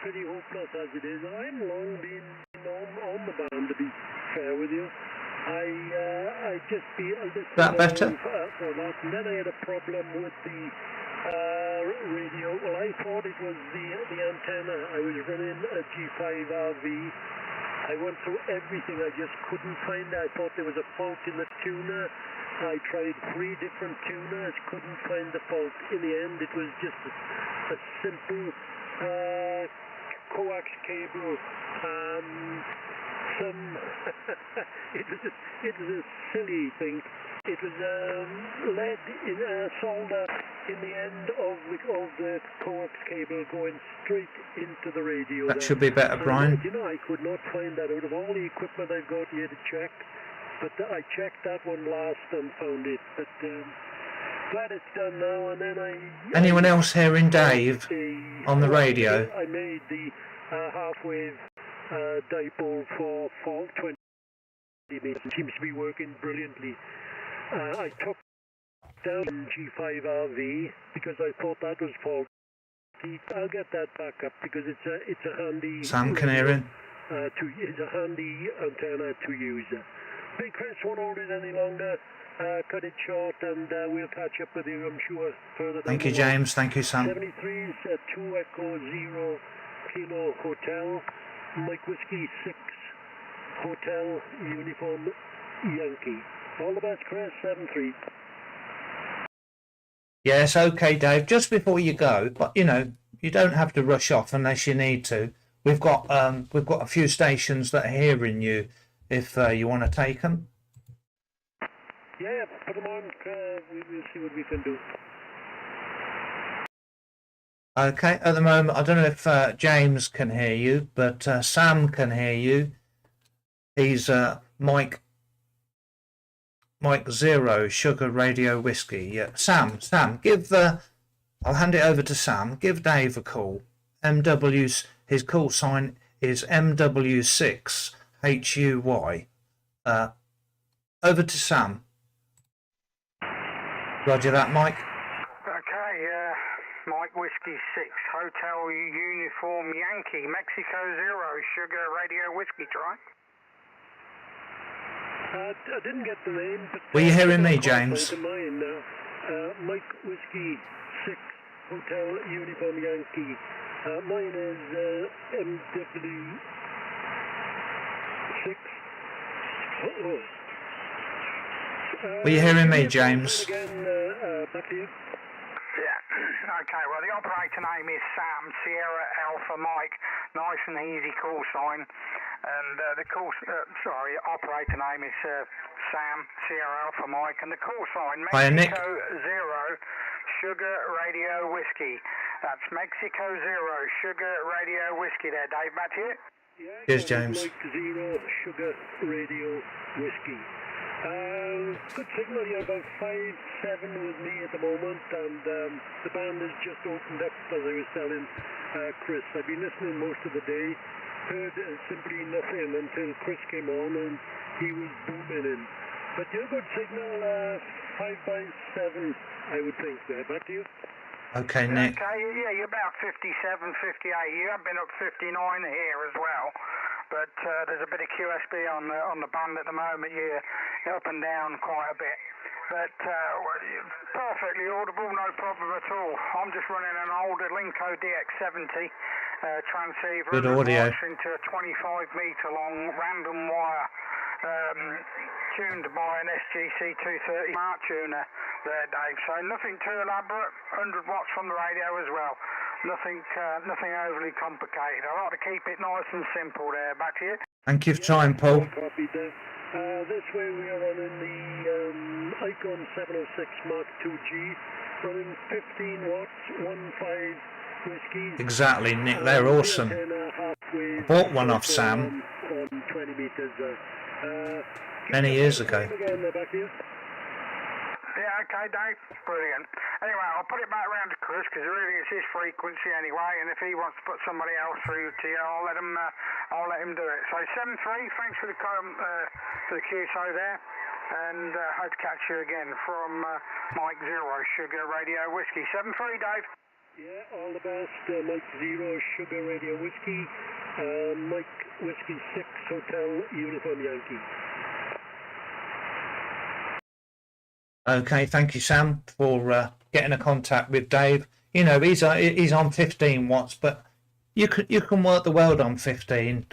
pretty hopeless as it is. I'm long been on the band, to be fair with you. I just be a little... That better? For that. And then I had a problem with the radio. Well, I thought it was the antenna. I was running a G5RV. I went through everything. I just couldn't find it. I thought there was a fault in the tuner. I tried 3 different tuners, couldn't find the fault. In the end, it was just a simple coax cable some. It was a silly thing. It was lead solder in the end of the coax cable going straight into the radio. That should be better, Brian. You know, I could not find that out of all the equipment I've got here to check. But I checked that one last and found it. But glad it's done now. And then Anyone else hearing Dave on the radio? I made the half-wave dipole for 20 meters. It seems to be working brilliantly. I took down G5RV because I thought that was faulty. I'll get that back up because it's a handy. Sam can hear him. It's a handy antenna to use. Hey Chris, won't hold it any longer. Cut it short, and we'll catch up with you, I'm sure, further. Thank you, James. Thank you, Sam. 73 is 2 Echo 0 Kilo Hotel, Mike Whiskey 6 Hotel Uniform Yankee. All the best, Chris. 73. Yes, okay, Dave. Just before you go, but you know, you don't have to rush off unless you need to. We've got a few stations that are hearing you. If you want to take them. Yeah, put them on. We'll see what we can do. Okay. At the moment, I don't know if James can hear you, but Sam can hear you. He's Mike 0 Sugar Radio Whiskey. Yeah. Sam, give I'll hand it over to Sam. Give Dave a call. MW's his call sign is MW6 HUY. Over to Sam. Roger that, Mike. Okay, Mike Whiskey 6 Hotel Uniform Yankee Mexico 0 Sugar Radio Whiskey, try. I didn't get the name, but were you hearing me, James? Mine, Mike Whiskey 6 Hotel Uniform Yankee. Mine is MW 6. Were you hearing me, James? Again, back to you. Yeah. Okay, well, the operator name is Sam, Sierra Alpha Mike. Nice and easy call sign. And the operator name is Sam, Sierra Alpha Mike. And the call sign, Mexico 0 Sugar Radio Whiskey. That's Mexico 0 Sugar Radio Whiskey there, Dave. Back to you. Yeah, here's James. Mike 0 Sugar Radio Whiskey. Good signal here, about 5-7 with me at the moment, and the band has just opened up, as I was telling Chris. I've been listening most of the day, heard simply nothing until Chris came on and he was booming in. But you're good signal, 5-7, I would think there. Back to you. Okay, Nick. Okay, yeah, you're about 57, 58. You have been up 59 here as well. But there's a bit of QSB on the band at the moment. You're up and down quite a bit. But perfectly audible, no problem at all. I'm just running an older Linko DX70 transceiver. Good audio. Into a 25-metre long random wire tuned by an SGC 230 smart tuner there, Dave. So nothing too elaborate, 100 watts from the radio as well. Nothing overly complicated. I like to keep it nice and simple there. Back to you. Thank you for trying, Paul. Copied there. This way we are running the Icon 706 Mark 2G, running 15 watts, 1.5 whiskies. Exactly, Nick. They're awesome. I bought one off Sam on 20 meters. many years ago. Yeah, okay, Dave. Brilliant. Anyway, I'll put it back round to Chris because really it's his frequency anyway, and if he wants to put somebody else through to you, I'll let him do it. So 7-3, thanks for the QSO there, and hope to catch you again from Mike 0 Sugar Radio Whiskey. 7-3, Dave. Yeah, all the best. Mike 0 Sugar Radio Whiskey, Mike Whiskey 6 Hotel Uniform Yankee. Okay, thank you, Sam, for getting in contact with Dave. You know, he's on 15 watts, but you can work the world on 15.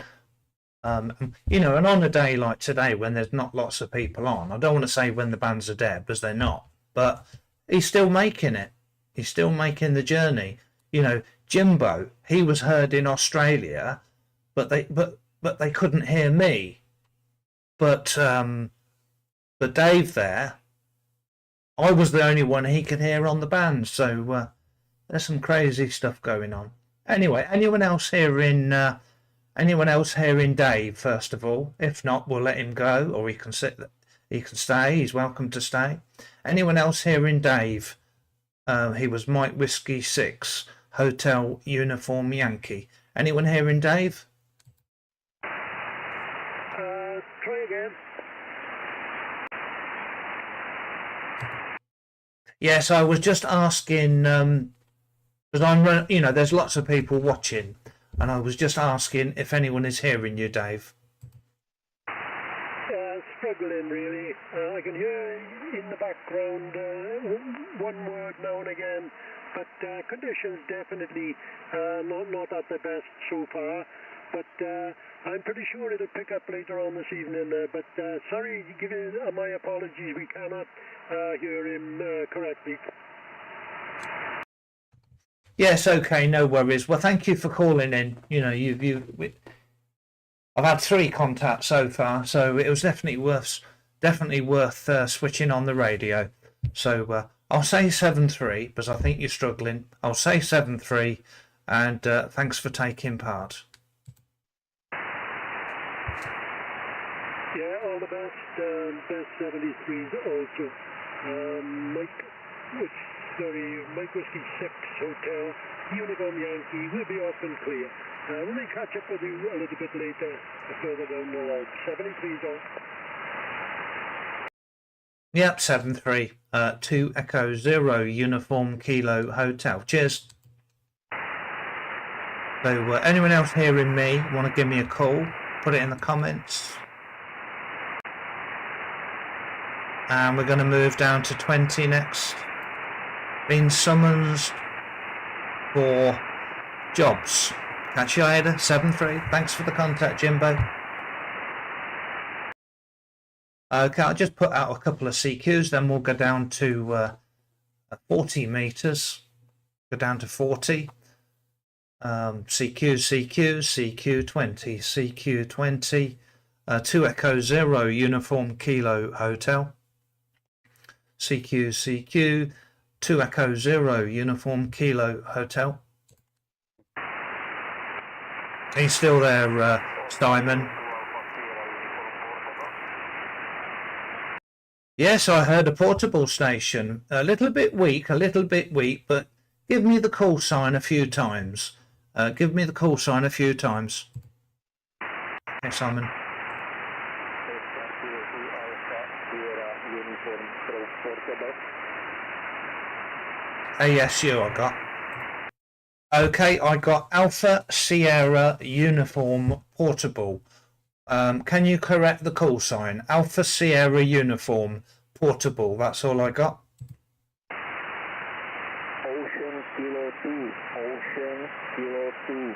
You know, and on a day like today when there's not lots of people on, I don't want to say when the bands are dead, because they're not, but he's still making it. He's still making the journey. You know, Jimbo, he was heard in Australia, but but they couldn't hear me. But Dave there, I was the only one he could hear on the band. So there's some crazy stuff going on. Anyway, anyone else hearing Dave? First of all, if not, we'll let him go, or he can sit. He can stay. He's welcome to stay. Anyone else hearing Dave? He was Mike Whiskey 6 Hotel Uniform Yankee. Anyone hearing Dave? Try again. Yes, I was just asking because there's lots of people watching, and I was just asking if anyone is hearing you, Dave. Struggling really. I can hear in the background one word now and again, but conditions definitely not at the best so far. But I'm pretty sure it'll pick up later on this evening. But sorry, give my apologies. We cannot hear him correctly. Yes, okay, no worries. Well, thank you for calling in. I've had 3 contacts so far, so it was definitely worth switching on the radio. So I'll say 7-3 because I think you're struggling. I'll say 7-3, and thanks for taking part. Yeah, all the best. Best 73s also. Mike Whiskey 6 Hotel Uniform Yankee will be off and clear. We may catch up with you a little bit later, further down the road. 73's on. Yep, 7-3. 2 Echo 0 Uniform Kilo Hotel. Cheers. So anyone else hearing me want to give me a call, put it in the comments. And we're going to move down to 20 next. Been summoned for jobs. Catch you later. 7-3. Thanks for the contact, Jimbo. Okay, I'll just put out a couple of CQs, then we'll go down to 40 meters. Go down to 40. CQ20, CQ20. 2 Echo 0 Uniform Kilo Hotel. CQ 2 Echo 0 Uniform Kilo Hotel. He's still there, Simon. Yes, I heard a portable station. A little bit weak, but give me the call sign a few times. Give me the call sign a few times. Okay, Simon. ASU I got. Okay, I got Alpha Sierra Uniform Portable. Can you correct the call sign? Alpha Sierra Uniform Portable. That's all I got. Ocean Kilo 2. Ocean Kilo 2.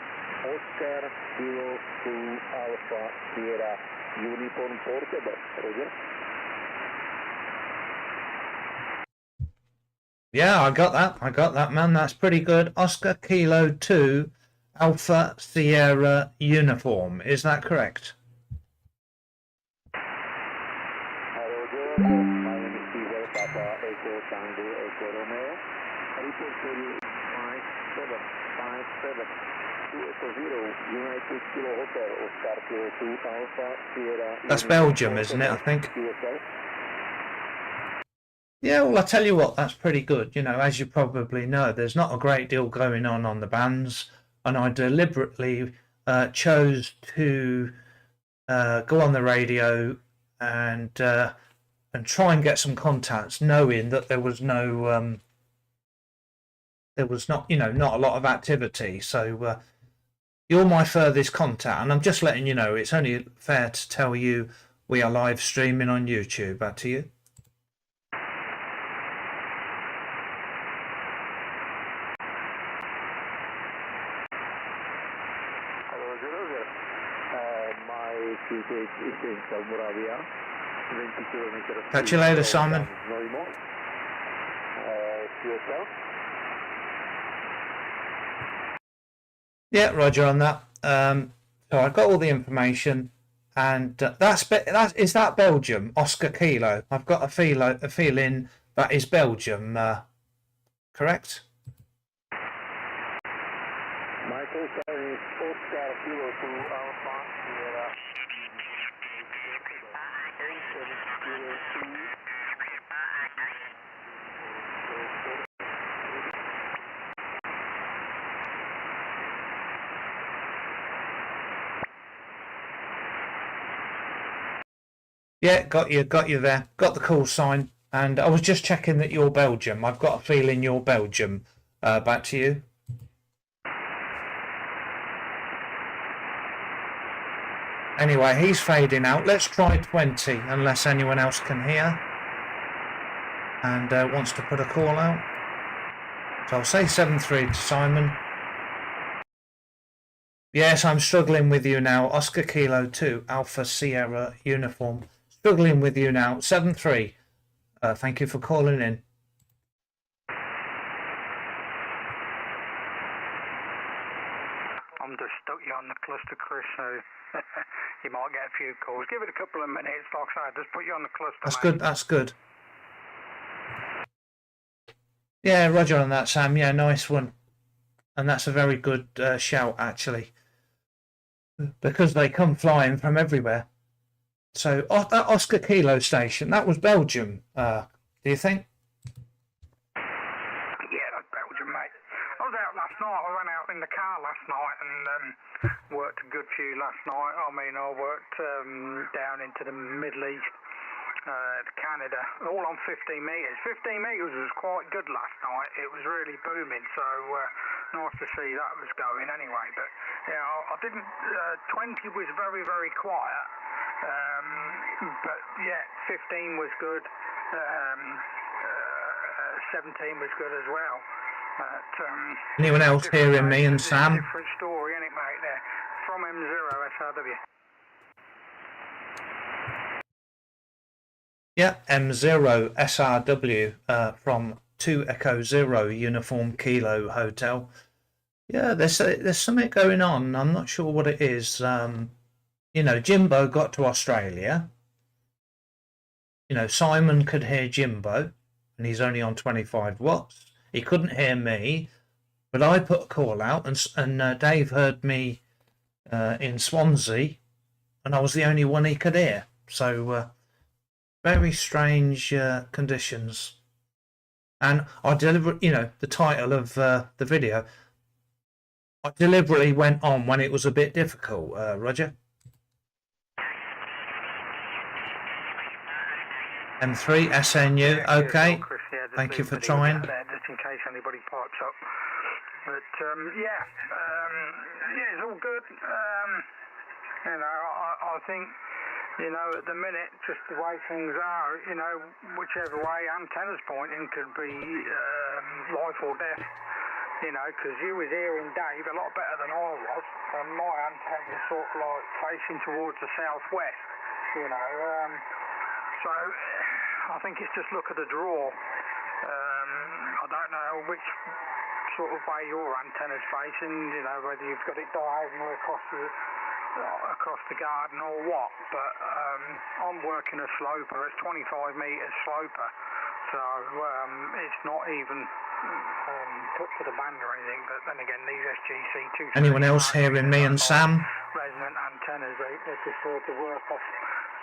Oscar Kilo 2 Alpha Sierra Uniform Portable. Roger. Yeah, I got that, man. That's pretty good. Oscar Kilo 2 Alpha Sierra Uniform. Is that correct? My name is Peter Papa Echo Tango Echo Romeo. Report for you 5757 2 Echo 0 United Kilo Hotel Oscar Kilo 2 Alpha Sierra. That's Belgium, isn't it? I think. Yeah, well, I tell you what, that's pretty good. You know, as you probably know, there's not a great deal going on the bands, and I deliberately chose to go on the radio and try and get some contacts, knowing that there was not a lot of activity. So you're my furthest contact, and I'm just letting you know. It's only fair to tell you we are live streaming on YouTube. Back to you. Catch you later, Simon. Yeah, roger on that. So I got all the information, and is that Belgium, Oscar Kilo. I've got a feeling that is Belgium, correct? Michael, sorry, Oscar Kilo to Alpha Sierra. Yeah, got you there. Got the call sign, and I was just checking that you're Belgium. I've got a feeling you're Belgium. Back to you. Anyway, he's fading out. Let's try 20, unless anyone else can hear and wants to put a call out. So I'll say 7-3 to Simon. Yes, I'm struggling with you now. Oscar Kilo 2, Alpha Sierra Uniform. Struggling with you now. 7-3. Thank you for calling in. I'm just stuck you on the cluster, Chris, so you might get a few calls. Give it a couple of minutes, like I said, just put you on the cluster, That's mate. good, that's good. Yeah, roger on that, Sam. Yeah, nice one. And that's a very good shout, actually. Because they come flying from everywhere. So, that Oscar Kilo station, that was Belgium, do you think? Yeah, that's Belgium, mate. I was out last night. I went out in the car last night and worked a good few last night. I mean, I worked down into the Middle East, Canada, all on 15 metres. 15 metres was quite good last night. It was really booming, so nice to see that was going anyway. But yeah, I didn't. 20 was very, very quiet. But yeah, 15 was good. 17 was good as well. Anyone else hearing me and Sam? Different story, isn't it, mate? There from M0 SRW. Yeah, M0 SRW from 2 Echo 0 Uniform Kilo Hotel. Yeah, there's something going on. I'm not sure what it is. You know, Jimbo got to Australia. You know, Simon could hear Jimbo, and he's only on 25 watts. He couldn't hear me, but I put a call out, and Dave heard me in Swansea, and I was the only one he could hear. So very strange conditions. And I deliberately, you know, the title of the video, I deliberately went on when it was a bit difficult, Roger. M3 SNU, okay. Thank you for trying. Just in case anybody pipes up. But yeah, it's all good. You know, I think, you know, at the minute, just the way things are, you know, whichever way antennas pointing could be life or death. You know, because you was hearing Dave a lot better than I was, and my antenna was sort of like facing towards the southwest. You know, so I think it's just look at the draw. I don't know which sort of way your antenna's facing, you know, whether you've got it diagonal across the garden or what, but I'm working a sloper. It's 25 metres sloper, so it's not even cut to the band or anything, but then again, these SGC 2... Anyone else hearing me and Sam? Resonant antennas, they prefer to work off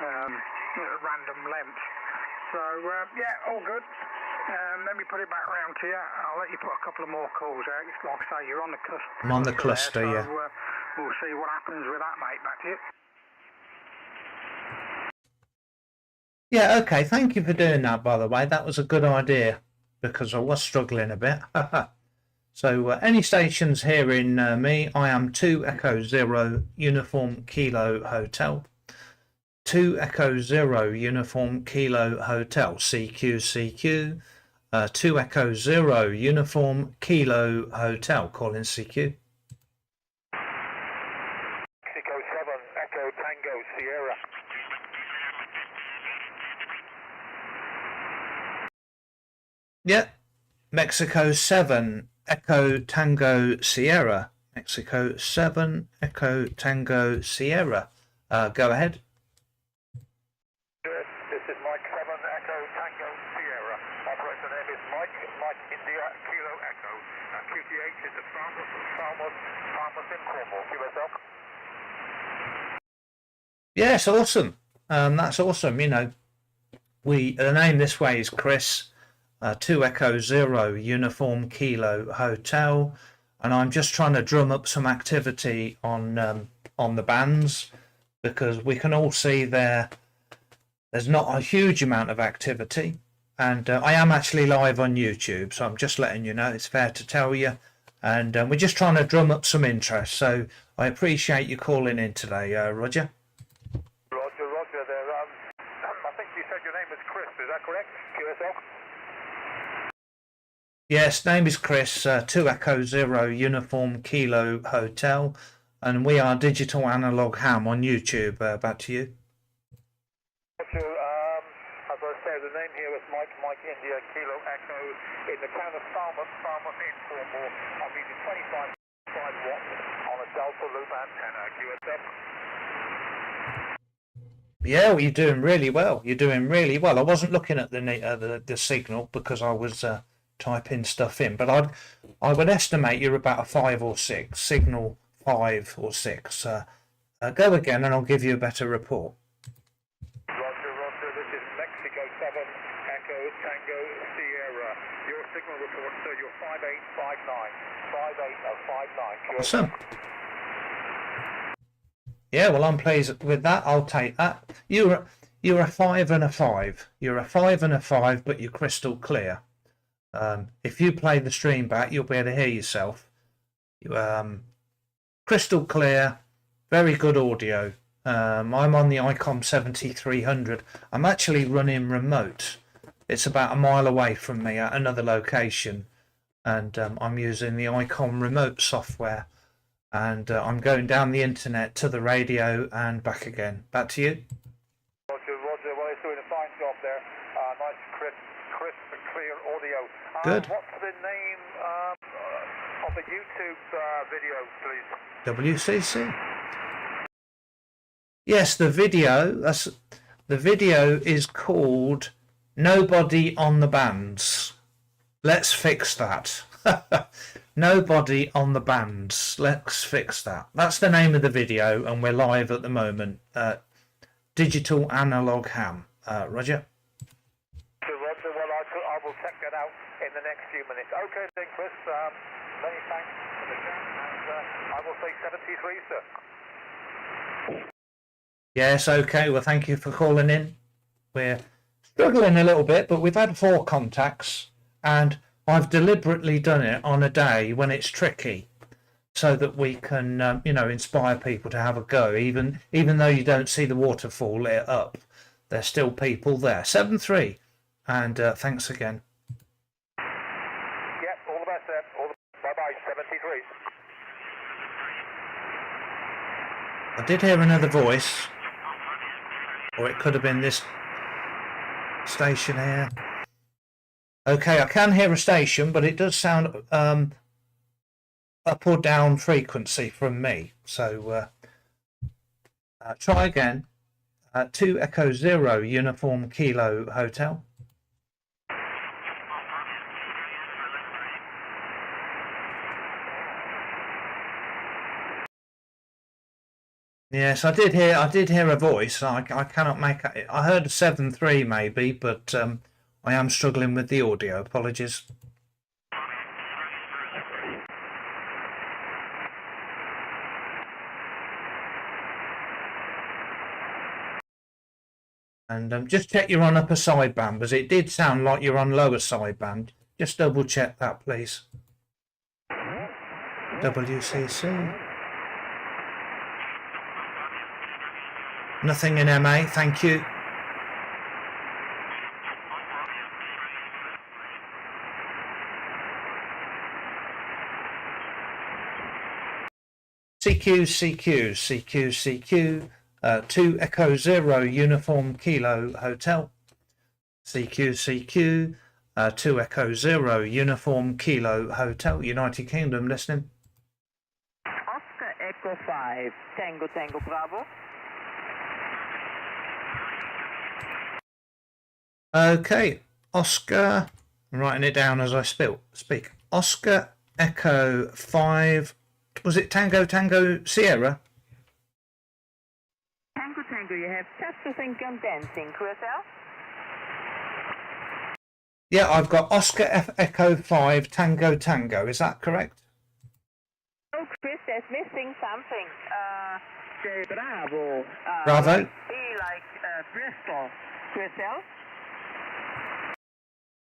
random lengths. So, yeah, all good. Let me put it back round to you. I'll let you put a couple of more calls out. Like I say, you're on the cluster. I'm on the cluster, there, yeah. So, we'll see what happens with that, mate. Back to you. Yeah, okay. Thank you for doing that, by the way. That was a good idea because I was struggling a bit. So, any stations hearing me, I am 2 Echo 0 Uniform Kilo Hotel. 2 Echo 0 Uniform Kilo Hotel, CQ. 2 Echo 0 Uniform Kilo Hotel, calling CQ. Mexico 7, Echo Tango Sierra. Yeah, Mexico 7, Echo Tango Sierra. Mexico 7 Echo Tango Sierra. Go ahead. This is Mike 7 Echo Tango Sierra. Operator name is Mike India Kilo Echo. QTH is the Farmers in Cornwall. QSO. Yes, awesome. That's awesome. You know, the name this way is Chris. 2 Echo 0 Uniform Kilo Hotel, and I'm just trying to drum up some activity on the bands, because we can all see there's not a huge amount of activity, and I am actually live on YouTube, so I'm just letting you know, it's fair to tell you, and we're just trying to drum up some interest, so I appreciate you calling in today, Roger. Roger there. I think you said your name is Chris, is that correct? QSO? Yes, name is Chris, 2 Echo 0 Uniform Kilo Hotel, and we are Digital Analog Ham on YouTube. Back to you. Roger, as I said, the name here is Mike India Kilo Echo in the town of Farmers in Cornwall. I'm using 25 watts on a Delta loop antenna. QSO? Yeah, well, you're doing really well. You're doing really well. I wasn't looking at the signal because I was typing stuff in, but I would estimate you're about a 5 or 6 signal, 5 or 6. Go again, and I'll give you a better report. Roger. This is Mexico 7 Echo Tango Sierra. Your signal report, sir. You're 5859. 58059. Awesome. Yeah, well, I'm pleased with that. I'll take that. You're a 5 and a 5. You're a 5 and a 5, but you're crystal clear. If you play the stream back, you'll be able to hear yourself. Crystal clear, very good audio. I'm on the ICOM 7300. I'm actually running remote. It's about a mile away from me at another location, and I'm using the ICOM remote software, and I'm going down the internet to the radio and back again. Back to you. Roger. Well, he's doing a fine job there. Nice, crisp and clear audio. Good. What's the name of the YouTube video, please? WCC. Yes, the video is called Nobody on the Bands. Let's fix that. Nobody on the Bands. Let's fix that. That's the name of the video, and we're live at the moment. Digital Analog Ham. Roger. Roger, well, I will check that out in the next few minutes. Okay then, Chris, many thanks for the chat, and I will say 73, sir. Yes, okay, well, thank you for calling in. We're struggling a little bit, but we've had 4 contacts, and I've deliberately done it on a day when it's tricky, so that we can, inspire people to have a go, even though you don't see the waterfall lit up. There's still people there. 7-3. And thanks again. Yeah, all the best there. Bye-bye, 73. I did hear another voice. Or it could have been this station here. Okay, I can hear a station, but it does sound up or down frequency from me. So try again. 2 Echo 0 Uniform Kilo Hotel. Yes, I did hear a voice. I cannot make it. I heard a 7-3 maybe, but I am struggling with the audio. Apologies. And just check you're on upper sideband, because it did sound like you're on lower sideband. Just double check that, please. WCC. Nothing in MA, thank you. CQ, 2 Echo 0 Uniform Kilo Hotel. CQ, 2 Echo 0 Uniform Kilo Hotel, United Kingdom, listening. Echo 5, Tango Tango Bravo. Okay, Oscar, I'm writing it down as I speak. Oscar Echo 5, was it Tango Tango Sierra? Tango Tango, you have just to think on dancing, QSL? Yeah, I've got Oscar Echo 5 Tango Tango, is that correct? Oh, Chris, there's missing something. The Bravo. Bravo. Like Bristol. QSL?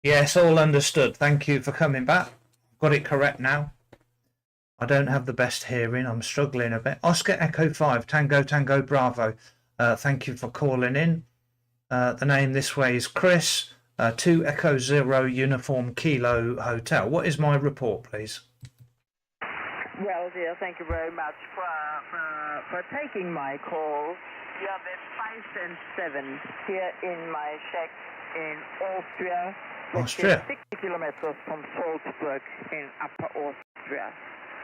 Yes, all understood. Thank you for coming back. Got it correct now. I don't have the best hearing. I'm struggling a bit. Oscar Echo 5 Tango Tango Bravo. Thank you for calling in. The name this way is Chris. 2 Echo 0 Uniform Kilo Hotel. What is my report, please? Well, dear, thank you very much for taking my call. You have at 5 and 7 here in my shack in Austria. Austria. 60 kilometers from Salzburg in Upper Austria.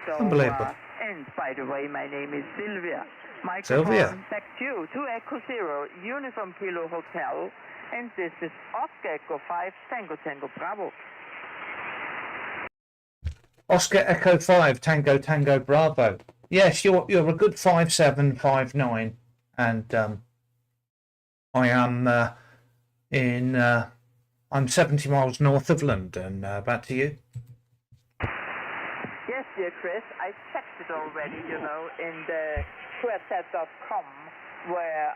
So, Unbelievable. And by the way, my name is Sylvia. Sylvia. Back to you. 2 Echo 0 Uniform Kilo Hotel. And this is Oscar Echo 5 Tango Tango Bravo. Oscar Echo 5 Tango Tango Bravo. Yes, you're a good 5759, and I am I'm 70 miles north of London. Back to you. Yes, dear Chris, I checked it already, you know, in the QSO.com, where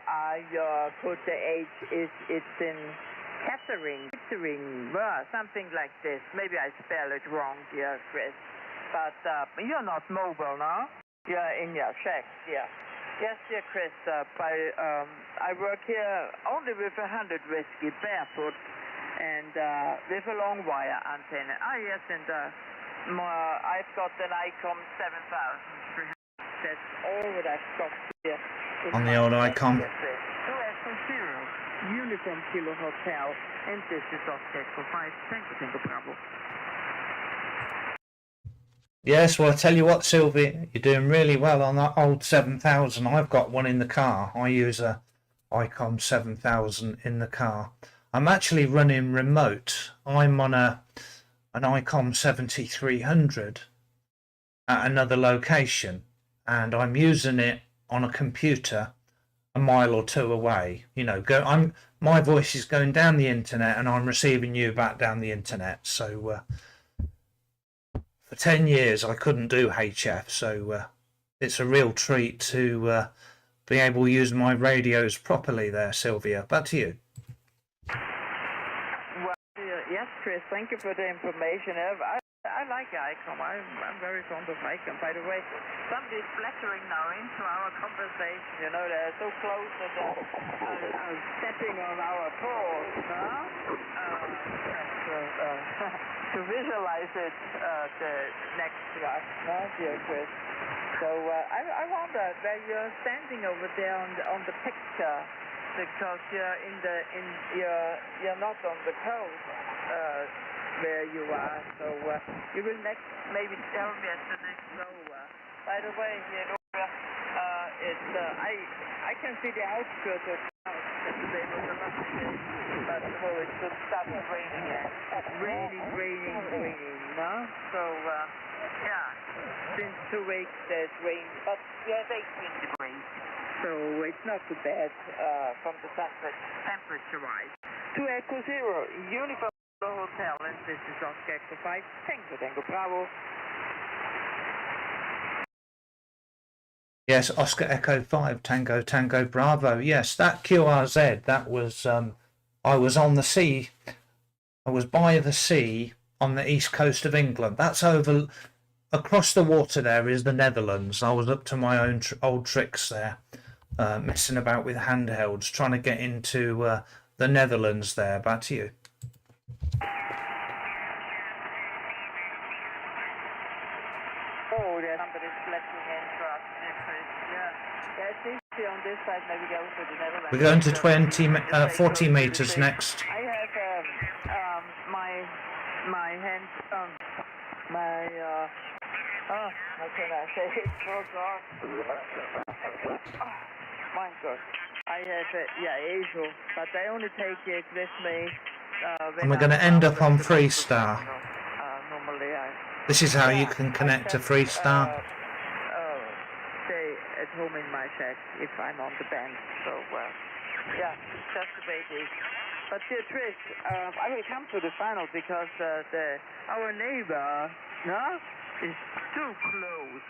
your code the age is, it's in Catering, something like this. Maybe I spell it wrong, dear Chris. But you're not mobile, no? You're in your shack, yeah. Yes, dear Chris, I work here only with 100 whiskey, barefoot, and with a long wire antenna. Yes, and I've got an ICOM 7000. That's all that I've got here. On the old ICOM. 2 Echo 0, Uniform Kilo Hotel, and this is Oscar Echo 5, Tango Tango Bravo. Yes, well, I tell you what, Sylvia, you're doing really well on that old 7000. I've got one in the car. I use a ICOM 7000 in the car. I'm actually running remote. I'm on an ICOM 7300 at another location, and I'm using it on a computer a mile or two away. You know, my voice is going down the internet, and I'm receiving you back down the internet. So for 10 years I couldn't do HF, so it's a real treat to be able to use my radios properly there, Sylvia. Back to you. Well, yes, Chris, thank you for the information. I like ICOM. I'm very fond of ICOM. By the way, somebody's flattering now into our conversation. You know, they're so close that they're stepping on our toes, huh? To visualize it the next class, huh, dear Chris? So I wonder where you're standing over there on the picture, because you're not on the coast. Where you are, so you will maybe tell me at the next show. By the way, you know, I can see the outskirts of town. Yesterday was a lovely day, but it should start raining again. Really raining, no? So yeah, since 2 weeks there's rain, but we have 18 degrees, so it's not too bad from the temperature-wise. 2 Echo 0 Uniform Hotel, and this is Oscar Echo 5 Tango Tango Bravo. Yes, Oscar Echo 5 Tango Tango Bravo. Yes, that QRZ, that was I was on the sea. I was by the sea on the east coast of England. That's over across the water. There is the Netherlands. I was up to my own old tricks there, messing about with handhelds, trying to get into the Netherlands there. Back to you. Oh, there's somebody flattening in for us. Yeah, it's easy on this side. Maybe go to the Netherlands. We're going to 40 meters next. I have my hands on my how can I say it so God. My God. I have HF, but I only take it with me. And we're going to end up on Freestar. Normally This is how you can connect to Freestar. Stay at home in my shack if I'm on the band. So, yeah, just the way it is. But dear Chris, I will come to the final because our neighbor, is too close.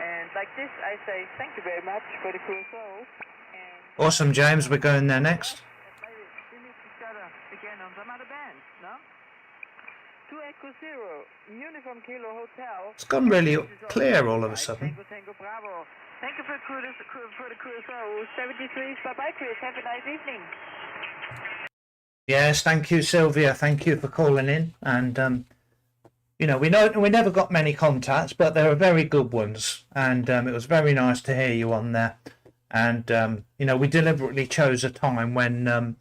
And like this, I say thank you very much for the QSO. Awesome, James. We're going there next. Maybe we meet each other again on some other band, no? 2 Echo Zero, Uniform Kilo Hotel. It's gone really clear all of a sudden. Tango Bravo. Thank you for the QSO 73. Bye-bye, Chris. Have a nice evening. Yes, thank you, Sylvia. Thank you for calling in. And you know, we never got many contacts, but they were very good ones. And it was very nice to hear you on there. And you know, we deliberately chose a time when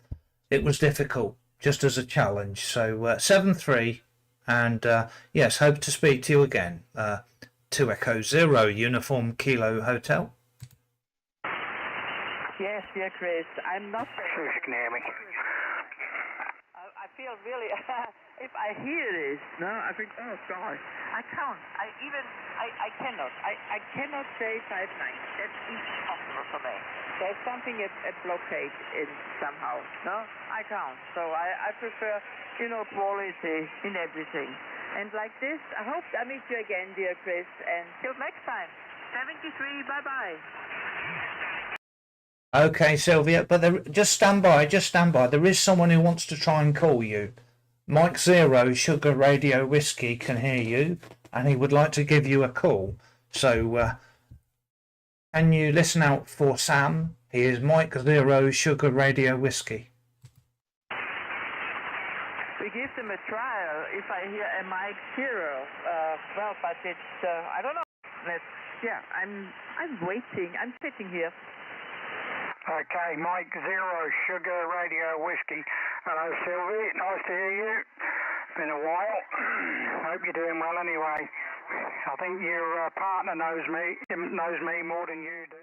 it was difficult, just as a challenge. So 7-3, and yes, hope to speak to you again. 2 Echo Zero, Uniform Kilo Hotel. Yes, dear Chris, I'm not Sure, you can hear me. I feel really, if I hear this, I think, oh God, I can't. I cannot say 5-9. That's impossible for me. There's something a blockade in somehow. I can't. So I prefer, quality in everything. And like this, I hope I meet you again, dear Chris. And till next time, 73. Bye bye. Okay, Sylvia, but just stand by. There is someone who wants to try and call you. Mike Zero, Sugar Radio Whiskey, can hear you, and he would like to give you a call. So, can you listen out for Sam? He is Mike Zero, Sugar Radio Whiskey. We give them a trial if I hear a Mike Zero. But it's, I don't know. I'm waiting. I'm sitting here. Okay, Mike Zero, Sugar Radio Whiskey. Hello, Sylvie. Nice to hear you. Been a while. Hope you're doing well anyway. I think your partner knows me more than you do.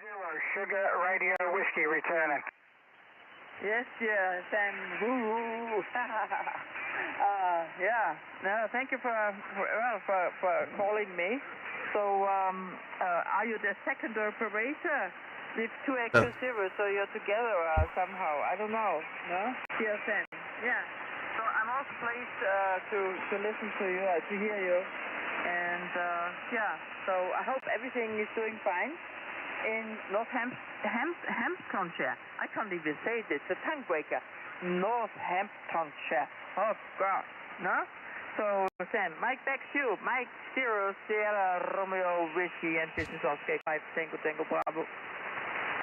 Zero, Sugar Radio Whiskey returning. Yes, Sam. Woo. Yeah. No, thank you for calling me. So, are you the second operator with 2 Echo Zero? So you're together somehow? I don't know. No? Yes, Sam. Yeah. So I'm also pleased to listen to you, to hear you, and yeah. So I hope everything is doing fine in Northamptonshire. I can't even say it. It's a tongue breaker. Northamptonshire. Oh God. No? So, Sam, Mike back to you. Mike Zero Sierra Romeo Whiskey, and this is Oscar 5 Tango Bravo.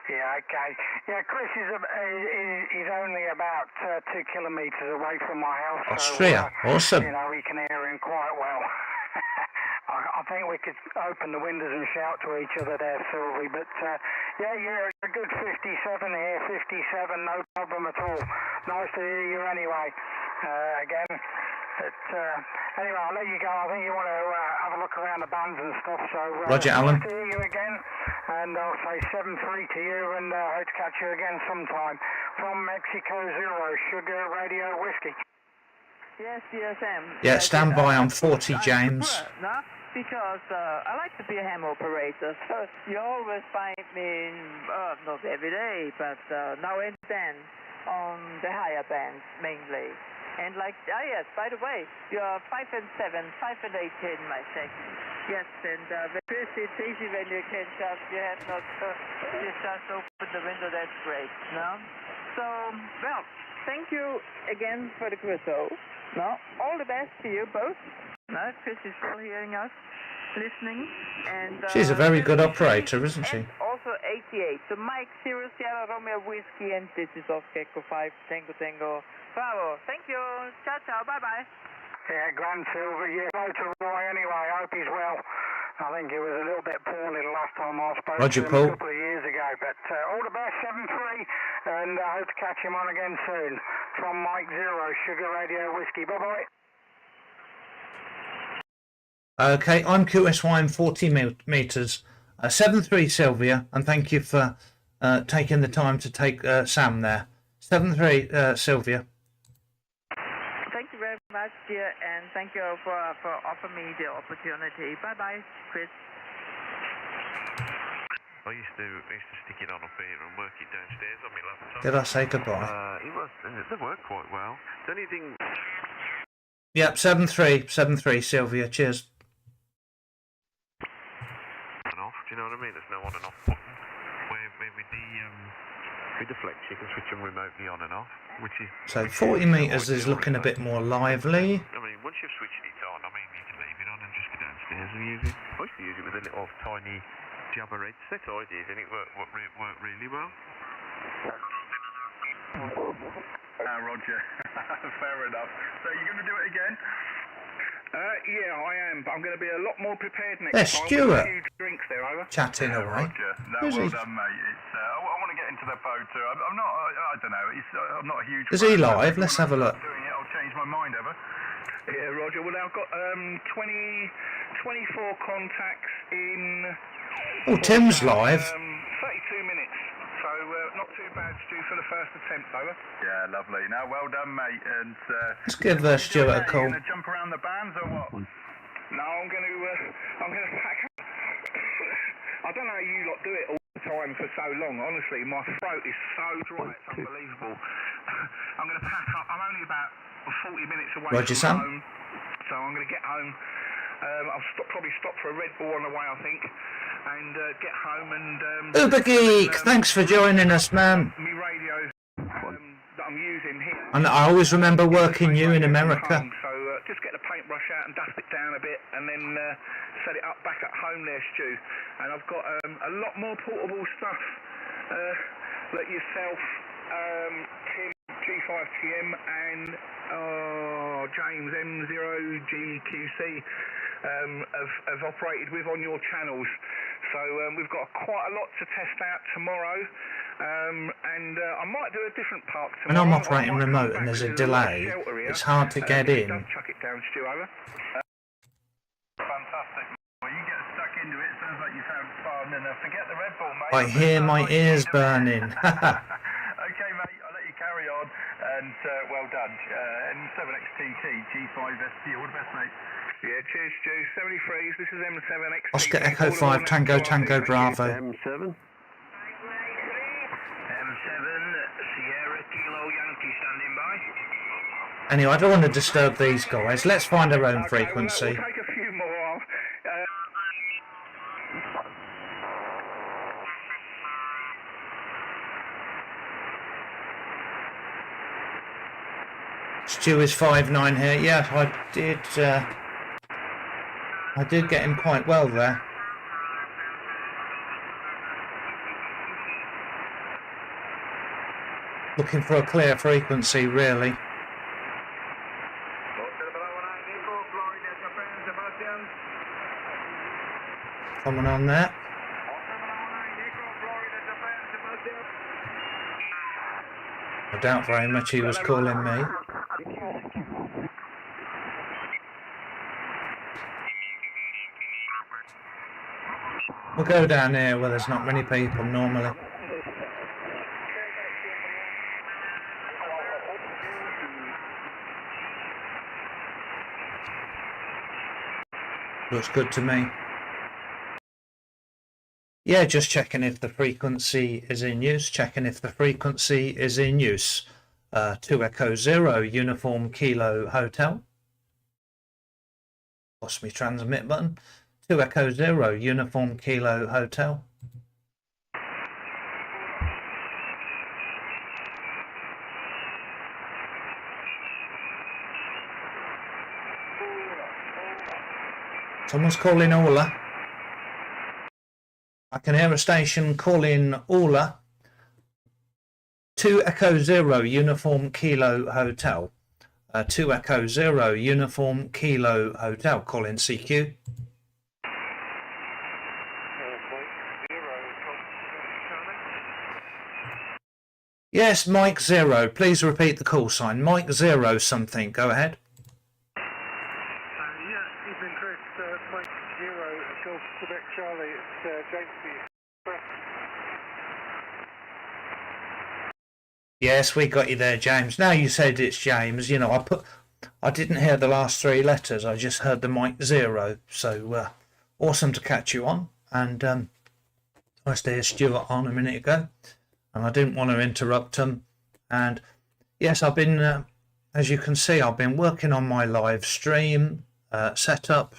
Yeah, okay. Yeah, Chris is only about 2 kilometres away from my house. Austria, so, awesome. You know, we can hear him quite well. I think we could open the windows and shout to each other there, Sylvie. But, yeah, you're a good 57 here, 57, no problem at all. Nice to hear you anyway. Again. But anyway, I'll let you go. I think you want to have a look around the bands and stuff. So Roger, Alan. Nice to hear you again, and I'll say 7-3 to you, and hope to catch you again sometime. From Mexico Zero, Sugar Radio Whiskey. Yes, Sam. Yeah, stand by. I'm 40, James. No, because I like to be a ham operator. So you always find me, not every day, but now and then on the higher bands mainly. And like, yes, by the way, you're 5 and 7, 5 and 8 in my section. Yes, and Chris, it's easy when you can you have not, you just open the window, that's great, no? So, well, thank you again for the QSO. No, all the best to you both. No, Chris is still hearing us, listening, and... She's a very good operator, isn't she? And also 88. So Mike Zero Sierra Romeo Whiskey, and this is Oscar 5 Tango Bravo. Thank you. Ciao, bye-bye. Yeah, Grand Silver. Yeah, hello to Roy anyway. I hope he's well. I think he was a little bit poorly the last time I spoke Roger, to him Paul. a couple of years ago. But all the best, 7-3, and I hope to catch him on again soon. From Mike Zero, Sugar Radio Whiskey. Bye-bye. Okay, I'm QSY in 40 meters. 7-3 Sylvia, and thank you for taking the time to take Sam there. 7-3 Sylvia. Thank you very much, dear, and thank you for offering me the opportunity. Bye-bye, Chris. I used to stick it on up here and work it downstairs on my laptop. Did I say goodbye? They work quite well. The only thing... Yep, 7-3 Sylvia, cheers. On off, do you know what I mean? There's no on and off button. Where with the flex you can switch them remotely on and off, which is... So 40 meters is looking a bit more lively. I mean, once you've switched it on, I mean, you can leave it on and just go downstairs and use it. I used to use it with a little tiny Jabba headset I did, and it worked really well. Roger. Fair enough. So you're going to do it again? Yeah, I am, but I'm going to be a lot more prepared next There's time. Stuart. A few drinks there, over. Chatting away. Roger. No, Who's well he? done, mate. It's, I want to get into the photo. I'm not, I don't know, I'm not a huge... Is he live? Let's have a look. Doing it, I'll change my mind, over. Yeah, Roger. Well, I've got 24 contacts in... Oh, Tim's live. 32 minutes. So not too bad, Stu, for the first attempt, over. Yeah, lovely. No, well done, mate. And Let's give Stuart a call. You going to jump around the bands or what? No, I'm going to pack up. I don't know how you lot do it all the time for so long. Honestly, my throat is so dry, it's unbelievable. I'm going to pack up. I'm only about 40 minutes away Roger, from Sam. home, so I'm going to get home. I'll probably stop for a Red Bull on the way, I think, and get home and... Uber Geek, thanks for joining us, man. My radio that I'm using here. And I always remember working you in America. So just get the paintbrush out and dust it down a bit, and then set it up back at home there, Stu. And I've got a lot more portable stuff that yourself, Tim, G5TM, and James M0GQC have operated with on your channels. So we've got quite a lot to test out tomorrow, and I might do a different park When tomorrow. I'm operating remote and there's a delay, it's hard to get in. Don't chuck it down, Stu, over. Fantastic. Well, you get stuck into it. Sounds like you found fun, and forget the Red Bull, mate. I hear my ears burning. Okay, mate, I'll let you carry on, and well done. M7XTT, G5ST, all the best, mate. Yeah, cheers, Stu. 73s, this is M7XTT. Oscar Echo 5 Tango Tango Bravo. M7. M7, Sierra Kilo Yankee standing by. Anyway, I don't want to disturb these guys. Let's find our own frequency. We'll take a few more. Stu is 5'9" here. Yeah, I did get him quite well there. Looking for a clear frequency, really. Coming on there. I doubt very much he was calling me. We'll go down here where there's not many people normally. Looks good to me. Yeah, just checking if the frequency is in use. Checking if the frequency is in use. 2 Echo 0 Uniform Kilo Hotel. Lost me transmit button. 2 Echo 0 Uniform Kilo Hotel. Someone's calling Ola. I can hear a station calling Ola. 2 Echo 0 Uniform Kilo Hotel. 2 Echo 0 Uniform Kilo Hotel. Calling CQ. Yes, Mike 0. Please repeat the call sign. Mike 0 something. Go ahead. Yeah, evening, Chris. Charlie, it's James for you. Yes, we got you there, James. Now you said it's James. You know, I didn't hear the last three letters. I just heard the mic 0. So awesome to catch you on. And nice to hear Stuart on a minute ago. And I didn't want to interrupt him. And yes, I've been, as you can see, I've been working on my live stream setup,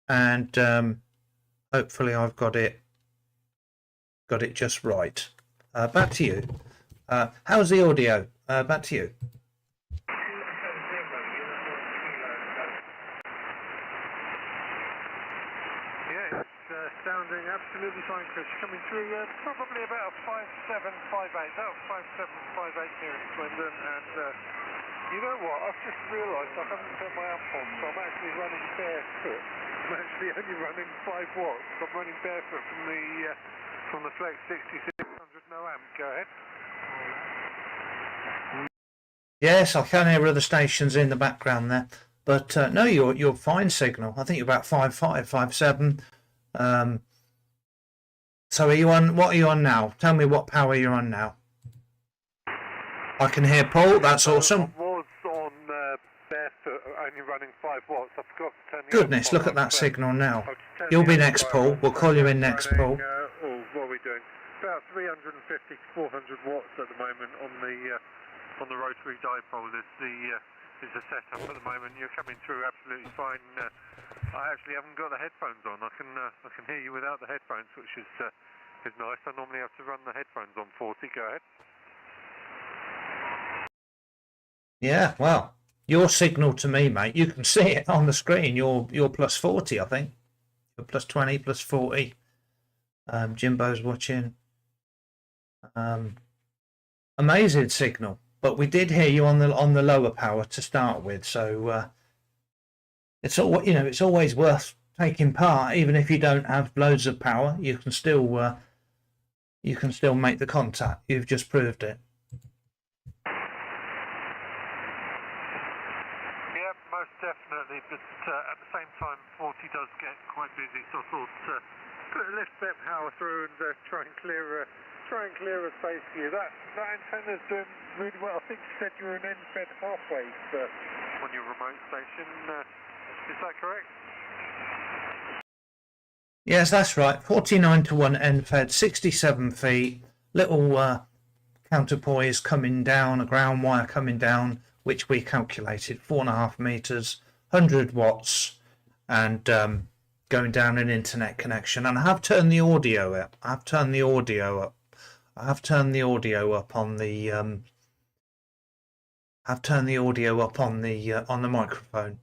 and hopefully I've got it just right. Back to you. How's the audio? Back to you. Yeah, it's sounding absolutely fine, Chris. Coming through probably about a 5758. About 5758 here in Swindon. And you know what? I've just realised I haven't put my amp on, so I'm actually running barefoot. I'm actually only running 5 watts. I'm running barefoot from the Flex 6600 no amp. Go ahead. Yes, I can hear other stations in the background there, but no, you're fine signal. I think you're about 5.5, 5.7. So are you on? What are you on now? Tell me what power you're on now. I can hear Paul. That's awesome. I was on barefoot, only running 5 watts. I forgot to turn the Goodness, amp look on. at that signal now. I'll just turn You'll the be amp next, on. Paul. We'll call you in next, Paul. What are we doing? About 350 to 400 watts at the moment on the rotary dipole is the setup at the moment. You're coming through absolutely fine. I actually haven't got the headphones on. I can hear you without the headphones, which is nice. I normally have to run the headphones on 40. Go ahead. Yeah, well, your signal to me, mate. You can see it on the screen. You're plus 40, I think. You're plus 20, plus 40. Jimbo's watching. Amazing signal. But we did hear you on the lower power to start with, so it's always worth taking part, even if you don't have loads of power. You can still make the contact. You've just proved it. Yeah, most definitely. But at the same time, 40 does get quite busy, so I thought put a little bit of power through and try and clear a space for you. That antenna's doing really well. I think you said you were an end-fed halfway on your remote station. Is that correct? Yes, that's right. 49 to 1 end fed, 67 feet. Little counterpoise coming down, a ground wire coming down, which we calculated 4.5 meters, 100 watts, and going down an internet connection. And I have turned the audio up. I have turned the audio up on the on the microphone.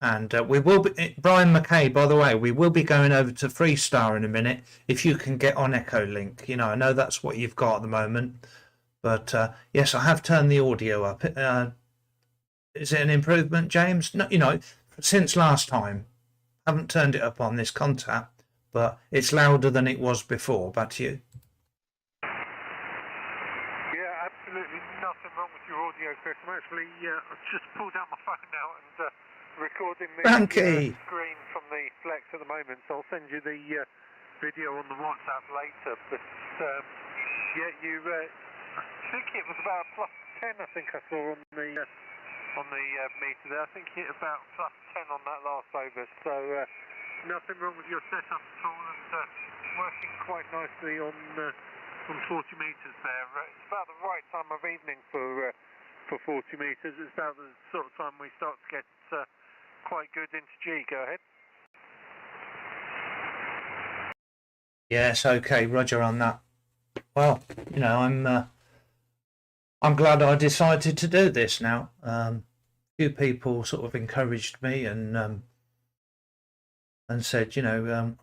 And we will be, Brian McKay, by the way, we will be going over to Freestar in a minute if you can get on Echo Link. You know, I know that's what you've got at the moment, but yes, I have turned the audio up. Is it an improvement, James? No, you know, since last time, I haven't turned it up on this contact, but it's louder than it was before. Back to you. Yeah, absolutely nothing wrong with your audio, Chris. I'm actually, I've just pulled out my phone now and recording the screen from the Flex at the moment, so I'll send you the video on the WhatsApp later. But yeah, I think it was about plus 10. I think I saw on the meter there. I think it about plus 10 on that last over. So nothing wrong with your setup at all, and working quite nicely on 40 meters there. It's about the right time of evening for 40 meters. It's about the sort of time we start to get quite good into G. Go ahead. Yes, okay, Roger on that. Well, you know, I'm glad I decided to do this now. A few people sort of encouraged me and said, you know,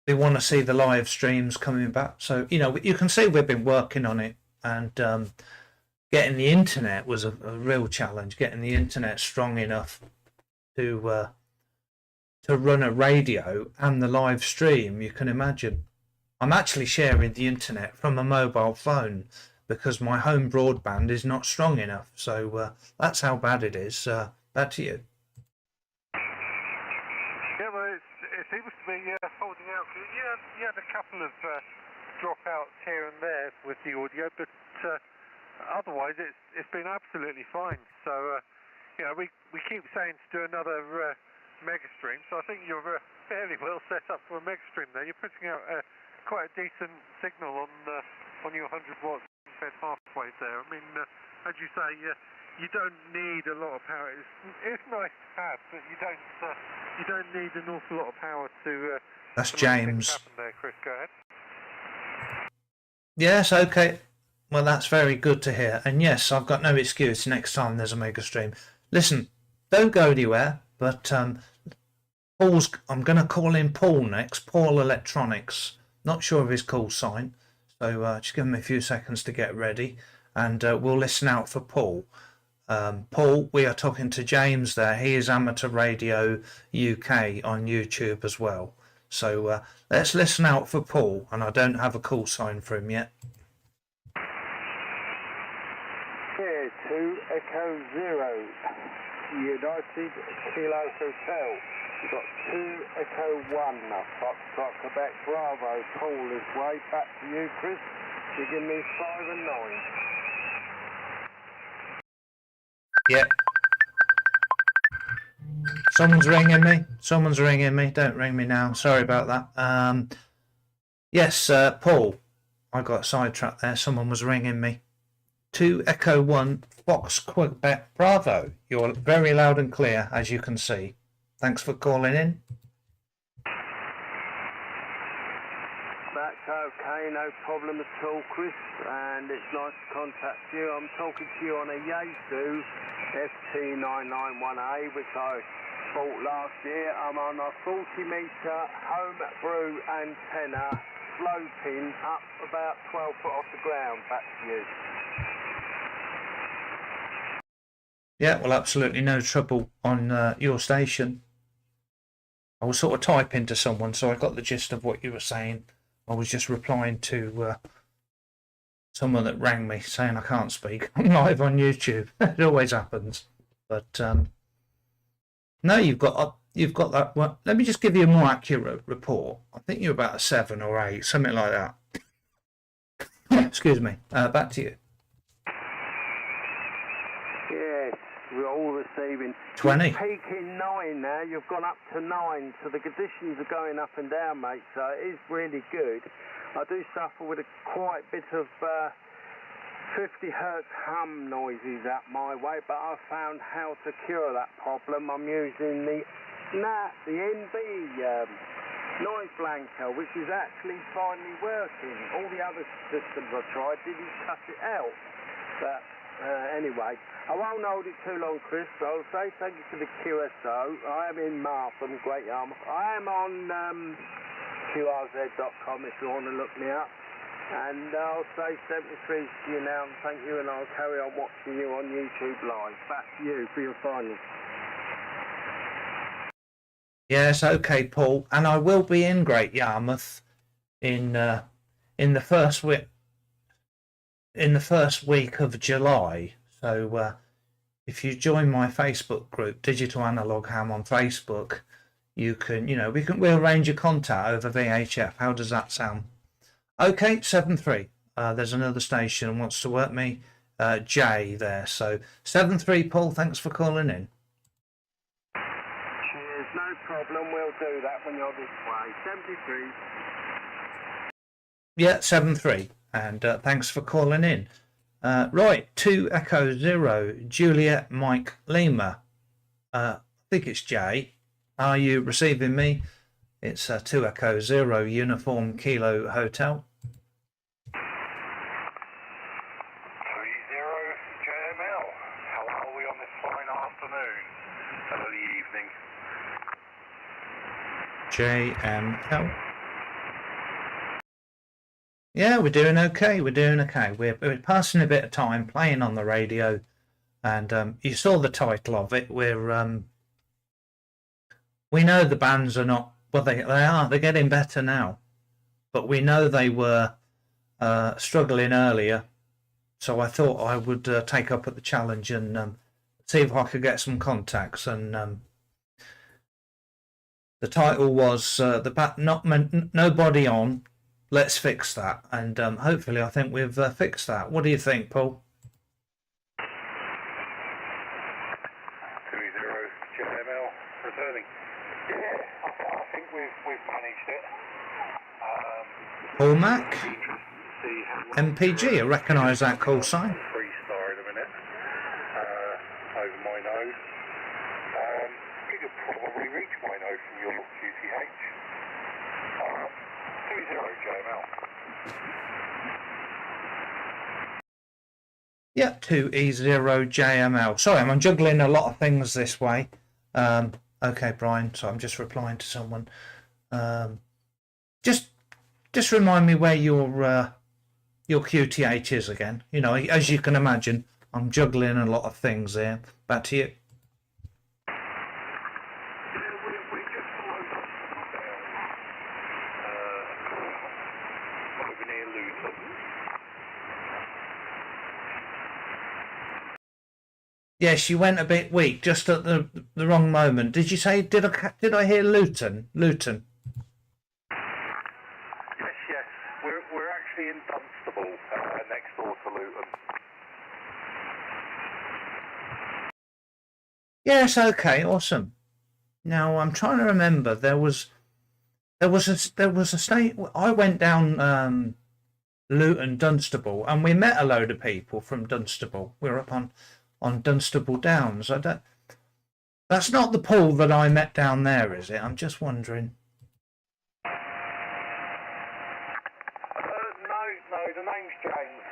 they want to see the live streams coming back. So, you know, you can see we've been working on it, and getting the internet was a real challenge. Getting the internet strong enough to run a radio and the live stream. You can imagine. I'm actually sharing the internet from a mobile phone because my home broadband is not strong enough. So that's how bad it is. Back to you. Yeah, well, it seems to be holding out for you. You had a couple of dropouts here and there with the audio, but otherwise it's been absolutely fine. So you know, we keep saying to do another mega stream, so I think you're fairly well set up for a mega stream there. You're putting out quite a decent signal on your 100 watts fed halfway there. I mean, as you say, you don't need a lot of power. It's nice to have, but you don't need an awful lot of power to. That's to make things James. happen there, Chris. Go ahead. Yes, okay. Well, that's very good to hear. And yes, I've got no excuse next time there's a mega stream. Listen, don't go anywhere, but I'm going to call in Paul next, Paul Electronics. Not sure of his call sign, so just give him a few seconds to get ready, and we'll listen out for Paul. Paul, we are talking to James there. He is Amateur Radio UK on YouTube as well. So let's listen out for Paul, and I don't have a call sign for him yet. Yeah, 2 Echo 0, United Kilo Hotel. We've got 2 Echo 1, Foxtrot Quebec Bravo. Paul is way back to you, Chris. You give me 5 and 9. Yep. Someone's ringing me. Don't ring me now. Sorry about that. Yes, Paul. I got sidetracked there. Someone was ringing me. 2 Echo 1 Fox Quebec Bravo. You're very loud and clear, as you can see. Thanks for calling in. That's okay, no problem at all, Chris, and it's nice to contact you. I'm talking to you on a Yaesu FT991A, which I bought last year. I'm on a 40-metre home brew antenna, sloping up about 12 foot off the ground. Back to you. Yeah, well, absolutely no trouble on your station. I was sort of typing to someone, so I got the gist of what you were saying. I was just replying to someone that rang me saying I can't speak. I'm live on YouTube. It always happens. But no, you've got that. Well, let me just give you a more accurate report. I think you're about a 7 or 8, something like that. Excuse me. Back to you. Yes, we're all receiving. 20. You're peaking 9 now. You've gone up to 9, so the conditions are going up and down, mate. So it is really good. I do suffer with quite a bit of 50 hertz hum noises up my way, but I've found how to cure that problem. I'm using the NB noise blanker, which is actually finally working. All the other systems I tried didn't cut it out. But anyway, I won't hold it too long, Chris. I'll say thank you to the QSO. I am in Markham, Great Yarmouth. I am on QRZ.com if you want to look me up. And I'll say 73 to you now, and thank you, and I'll carry on watching you on YouTube Live. Back to you for your final. Yes, okay, Paul. And I will be in Great Yarmouth in the first week. In the first week of July. So if you join my Facebook group, Digital Analog Ham on Facebook, you can, we'll arrange a contact over VHF. How does that sound? Okay, 7-3. There's another station wants to work me. Jay there. So 7-3, Paul. Thanks for calling in. Cheers, no problem. We'll do that when you're this way. 73. Yeah, 7-3. And thanks for calling in. Right, 2 Echo 0, Juliet Mike Lima. I think it's Jay. Are you receiving me? It's 2 Echo 0, Uniform Kilo Hotel. 30 JML. How are we on this fine afternoon? Early evening. JML. Yeah, we're doing okay. We're passing a bit of time playing on the radio, and you saw the title of it. We know the bands are not. Well, they are. They're getting better now, but we know they were struggling earlier. So I thought I would take up at the challenge and see if I could get some contacts. And The title was nobody on. Let's fix that, and hopefully, I think we've fixed that. What do you think, Paul? 20 JML returning. Yeah, I think we've managed it. Paul Mac, See how MPG. I recognise that call sign. Freestar in a minute. Over my node. You could probably reach my node from your QTH. 20 JML. Yeah, 2E0JML. Sorry, I'm juggling a lot of things this way. Okay, Brian. So I'm just replying to someone. Just remind me where your QTH is again. You know, as you can imagine, I'm juggling a lot of things here. Back to you. Over near Luton. Yes, you went a bit weak just at the wrong moment. Did you say? Did I hear Luton? Luton. Yes. We're actually in Dunstable, next door to Luton. Yes. Okay. Awesome. Now I'm trying to remember. There was a state. I went down Luton, Dunstable, and we met a load of people from Dunstable. We were up on Dunstable Downs. That's not the Paul that I met down there, is it? I'm just wondering. No, the name's James.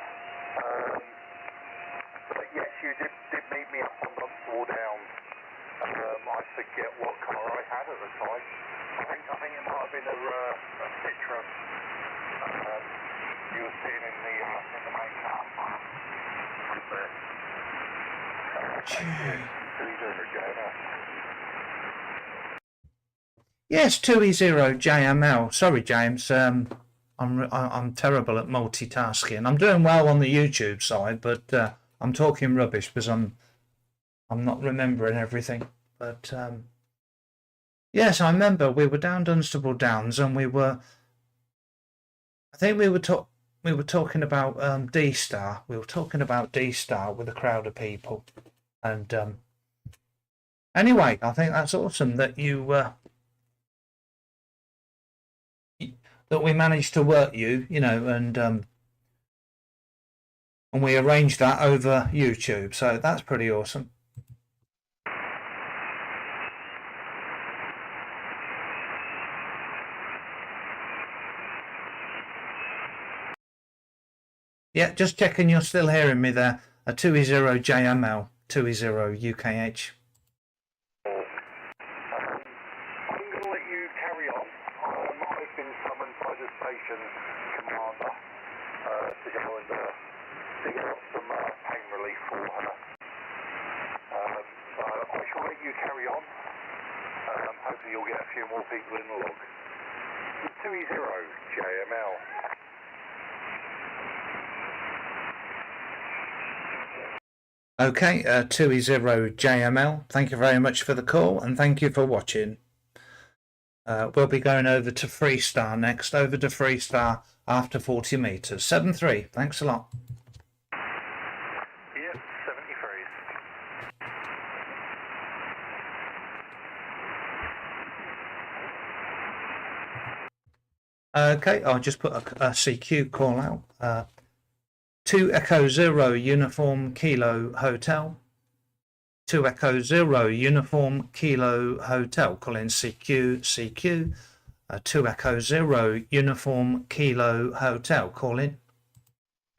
But yes, you did meet me up on Dunstable Downs. I forget what car I had at the time. I think it might have been a Citroen. You were sitting in the main car. Yes, 2E0JML. Sorry, James. I'm terrible at multitasking. I'm doing well on the YouTube side, but I'm talking rubbish because I'm not remembering everything. But yes, I remember we were down Dunstable Downs, and I think we were talking about D-Star. We were talking about D-Star with a crowd of people, and anyway, I think that's awesome that that we managed to work you know, and we arranged that over YouTube. So that's pretty awesome. Yeah, just checking you're still hearing me there. A 2E0JML, 2E0UKH. I'm going to let you carry on. I've been summoned by the station commander to go and dig out some pain relief for her. So I shall let you carry on. Hopefully you'll get a few more people in the log. 2E0JML. Okay, 2E0JML, thank you very much for the call, and thank you for watching. We'll be going over to Freestar next, over to Freestar after 40 metres. 7-3, thanks a lot. Yep, 73s. Okay, I'll just put a CQ call out. 2 Echo 0 Uniform Kilo Hotel. 2 Echo 0 Uniform Kilo Hotel. Call in CQ. 2 Echo 0 Uniform Kilo Hotel. Call in.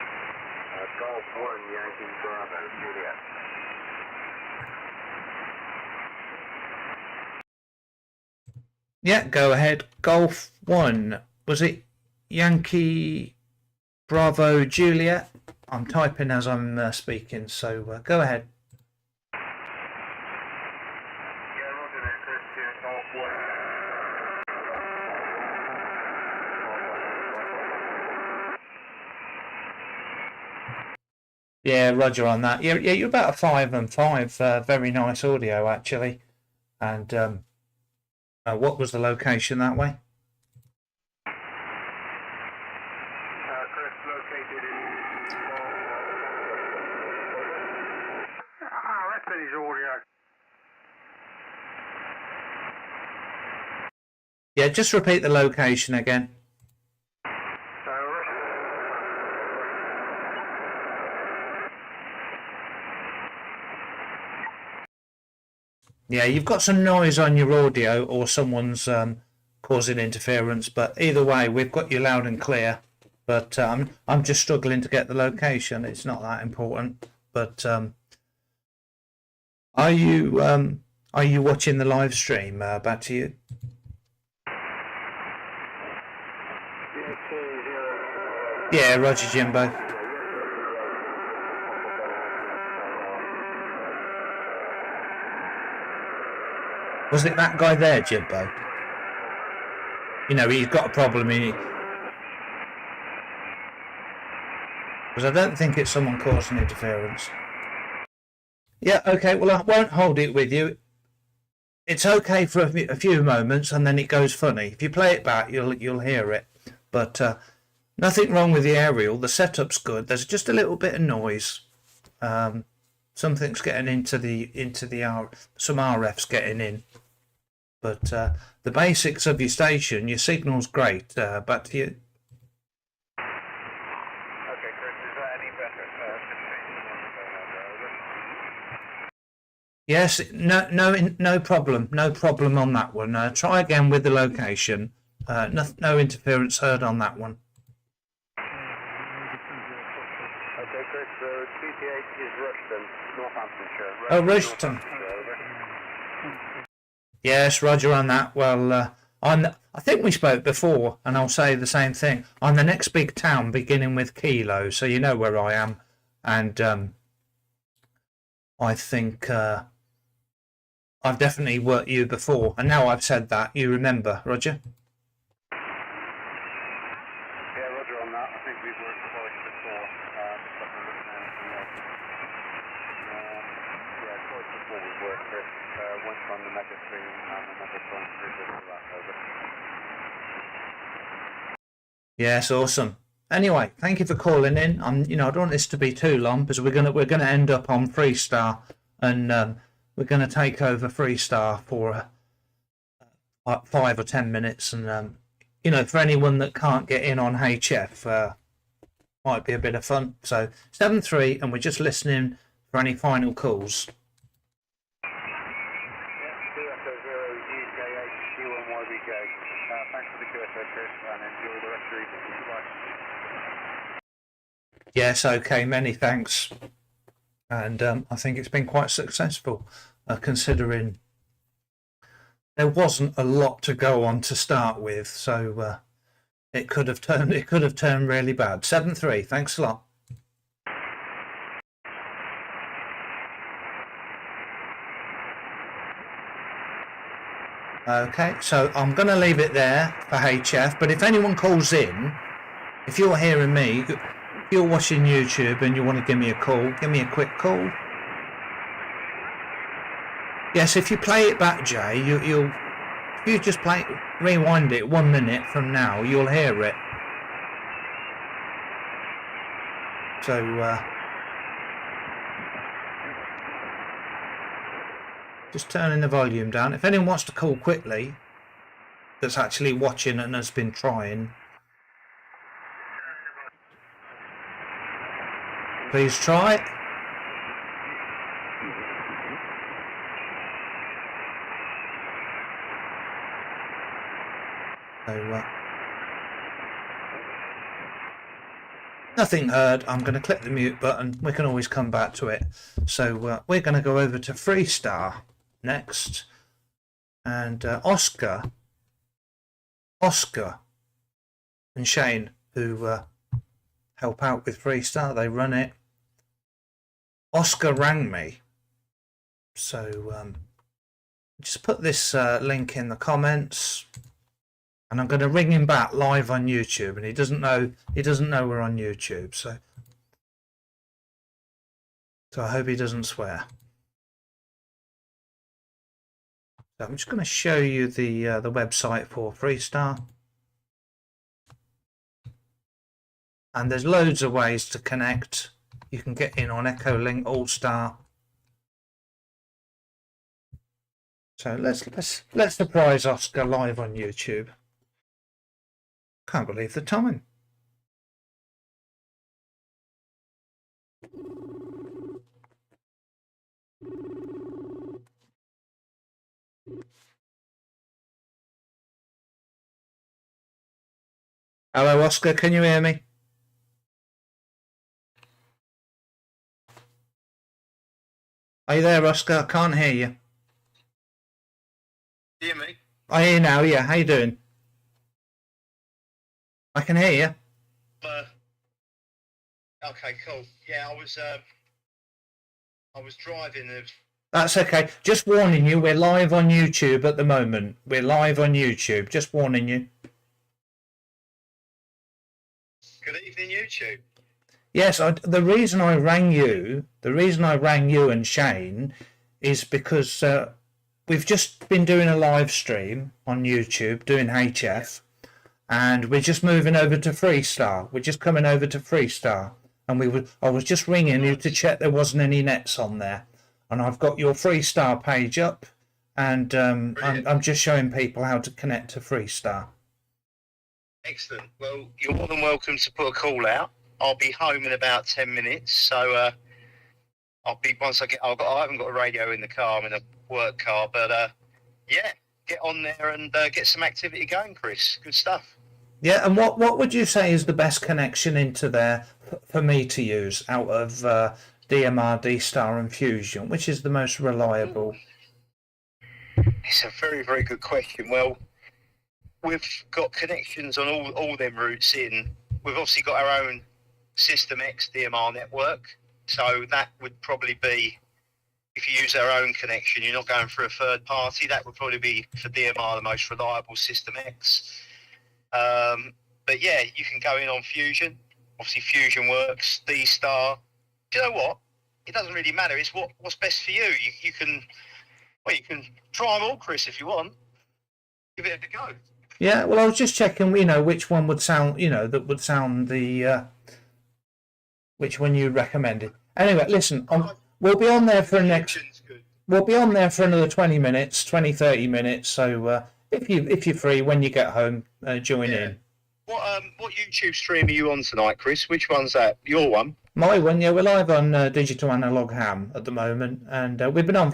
Golf 1, Yankee Bravo, Juliet. Yeah, go ahead. Golf 1. Was it Yankee Bravo Juliet? I'm typing as I'm speaking, so go ahead. Yeah, Roger that, Christian, Golf 1. Yeah, Roger on that. Yeah, you're about a 5 and 5. Very nice audio actually, and What was the location that way? Chris, located in... That's been his audio. Yeah, just repeat the location again. Yeah, you've got some noise on your audio, or someone's causing interference. But either way, we've got you loud and clear. But I'm just struggling to get the location. It's not that important. But are you watching the live stream? Back to you. Yeah, Roger, Jimbo. Was it that guy there, Jimbo? You know, he's got a problem in it. Because I don't think it's someone causing interference. Yeah, okay, well, I won't hold it with you. It's okay for a few moments, and then it goes funny. If you play it back, you'll hear it. But nothing wrong with the aerial. The setup's good. There's just a little bit of noise. Something's getting into the some RF's getting in. But the basics of your station, your signal's great. Back to you. Okay, Chris, is that any better? Yes, no problem. No problem on that one. Try again with the location. No interference heard on that one. Okay, Chris, CPH is Rushton, Northamptonshire. Oh, Rushton. Yes, Roger on that. Well, I think we spoke before, and I'll say the same thing. I'm the next big town beginning with Kilo, so you know where I am. And I think I've definitely worked you before. And now I've said that, you remember, Roger? Yeah, Roger on that. I think we've worked twice before. Just having a look now. Yeah, twice before we've worked, Chris. Once on the Mega Stream and another time through the last over. Yes, awesome. Anyway, thank you for calling in. I don't want this to be too long because we're gonna end up on Freestar, and we're gonna take over Freestar for 5 or 10 minutes, and for anyone that can't get in on HF, might be a bit of fun. So 7-3, and we're just listening for any final calls. Thanks for the QSO, Chris, and enjoy the rest of your evening. Goodbye. Yes, okay, many thanks. And I think it's been quite successful, considering there wasn't a lot to go on to start with, so it could have turned really bad. 7-3, thanks a lot. Okay, so I'm going to leave it there for HF, but if anyone calls in, if you're hearing me, if you're watching YouTube and you want to give me a call, give me a quick call. Yes, if you play it back, Jay, if you just rewind it 1 minute from now, you'll hear it. So, just turning the volume down. If anyone wants to call quickly, that's actually watching and has been trying, please try. So, nothing heard. I'm going to click the mute button. We can always come back to it. So we're going to go over to Freestar next, and Oscar and Shane, who help out with Freestar, they run it. Oscar rang me, so just put this link in the comments, and I'm going to ring him back live on YouTube, and he doesn't know we're on YouTube, so I hope he doesn't swear. So I'm just going to show you the website for Freestar. And there's loads of ways to connect. You can get in on Echolink All-Star. So let's surprise Oscar live on YouTube. Can't believe the time. Hello, Oscar. Can you hear me? Are you there, Oscar? I can't hear you. Hear me? I hear you now. Yeah. How you doing? I can hear you. Okay, cool. Yeah, I was driving. That's okay. Just warning you, we're live on YouTube at the moment. We're live on YouTube. Just warning you. Good evening, YouTube. Yes, the reason I rang you and Shane is because we've just been doing a live stream on YouTube, doing HF, and we're just moving over to Freestar. We're just coming over to Freestar, and I was just ringing you to check there wasn't any nets on there, and I've got your Freestar page up, and I'm just showing people how to connect to Freestar. Excellent. Well, you're more than welcome to put a call out. I'll be home in about 10 minutes, so I'll be once I haven't got a radio in the car. I'm in a work car, but yeah, get on there and get some activity going, Chris. Good stuff. Yeah, and what would you say is the best connection into there for me to use out of DMR, D-Star and Fusion? Which is the most reliable? It's a very, very good question. Well, we've got connections on all them routes in. We've obviously got our own System X DMR network, so that would probably be, if you use our own connection, you're not going for a third party, that would probably be for DMR the most reliable System X. But yeah, you can go in on Fusion. Obviously Fusion works. D-Star, do you know what? It doesn't really matter. It's what's best for you. You can try them all, Chris, if you want. Give it a go. Yeah, well, I was just checking, which one would sound, that would sound the, which one you recommended. Anyway, listen, we'll be on there for we'll be on there for another 20 minutes, 30 minutes. So if you're free when you get home, join in. What YouTube stream are you on tonight, Chris? Which one's that? Your one? My one, yeah. We're live on Digital Analog Ham at the moment, and we've been on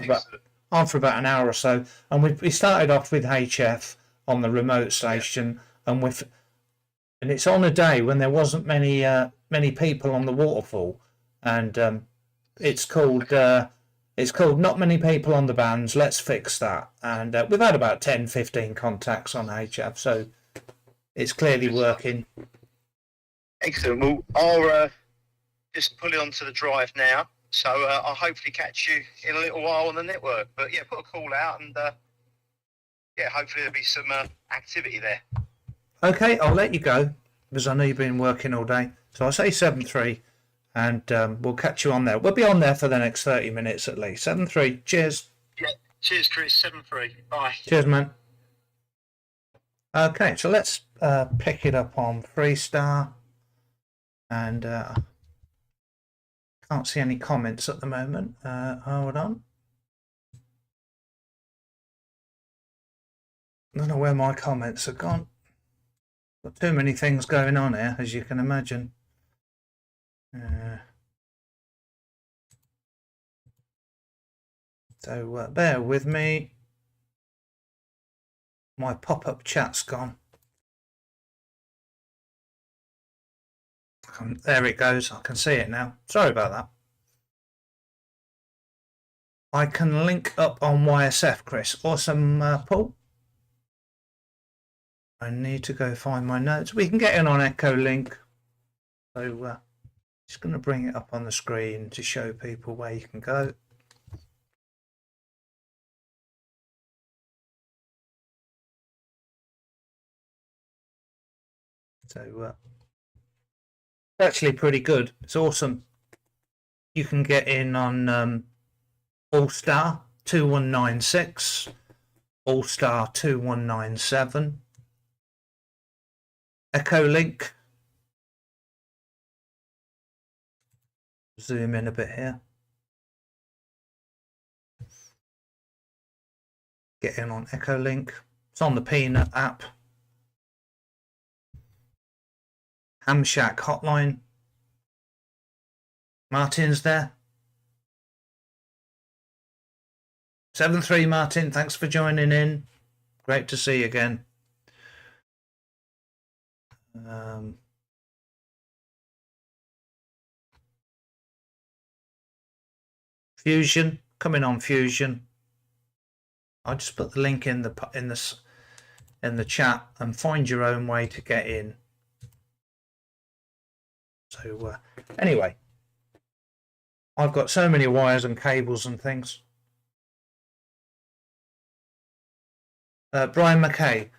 for about an hour or so. And we started off with HF on the remote station, and it's on a day when there wasn't many people on the waterfall, and it's called Not Many People on the Bands. Let's fix that. And we've had about 10-15 contacts on HF, so it's clearly working. Excellent. Well, I'll just pull it onto the drive now, so I'll hopefully catch you in a little while on the network. But yeah, put a call out, and yeah, hopefully there'll be some activity there. Okay, I'll let you go because I know you've been working all day. So I'll say 7-3, and we'll catch you on there. We'll be on there for the next 30 minutes at least. 7-3. Cheers. Yeah. Cheers, Chris. 7-3. Bye. Cheers, man. Okay, so let's pick it up on Freestar, and can't see any comments at the moment. Hold on. I don't know where my comments have gone. Got too many things going on here, as you can imagine. So bear with me. My pop-up chat's gone. There it goes. I can see it now. Sorry about that. I can link up on YSF, Chris. Awesome, Paul. I need to go find my notes. We can get in on Echolink. So just going to bring it up on the screen to show people where you can go. So it's actually pretty good. It's awesome. You can get in on All-Star 2196. All Star 2197. Echo Link. Zoom in a bit here. Get in on Echo Link. It's on the Peanut app. Ham Shack hotline. Martin's there. 7-3 Martin, thanks for joining in. Great to see you again. Fusion, coming on Fusion. I'll just put the link in the chat and find your own way to get in. So anyway, I've got so many wires and cables and things. Brian McKay,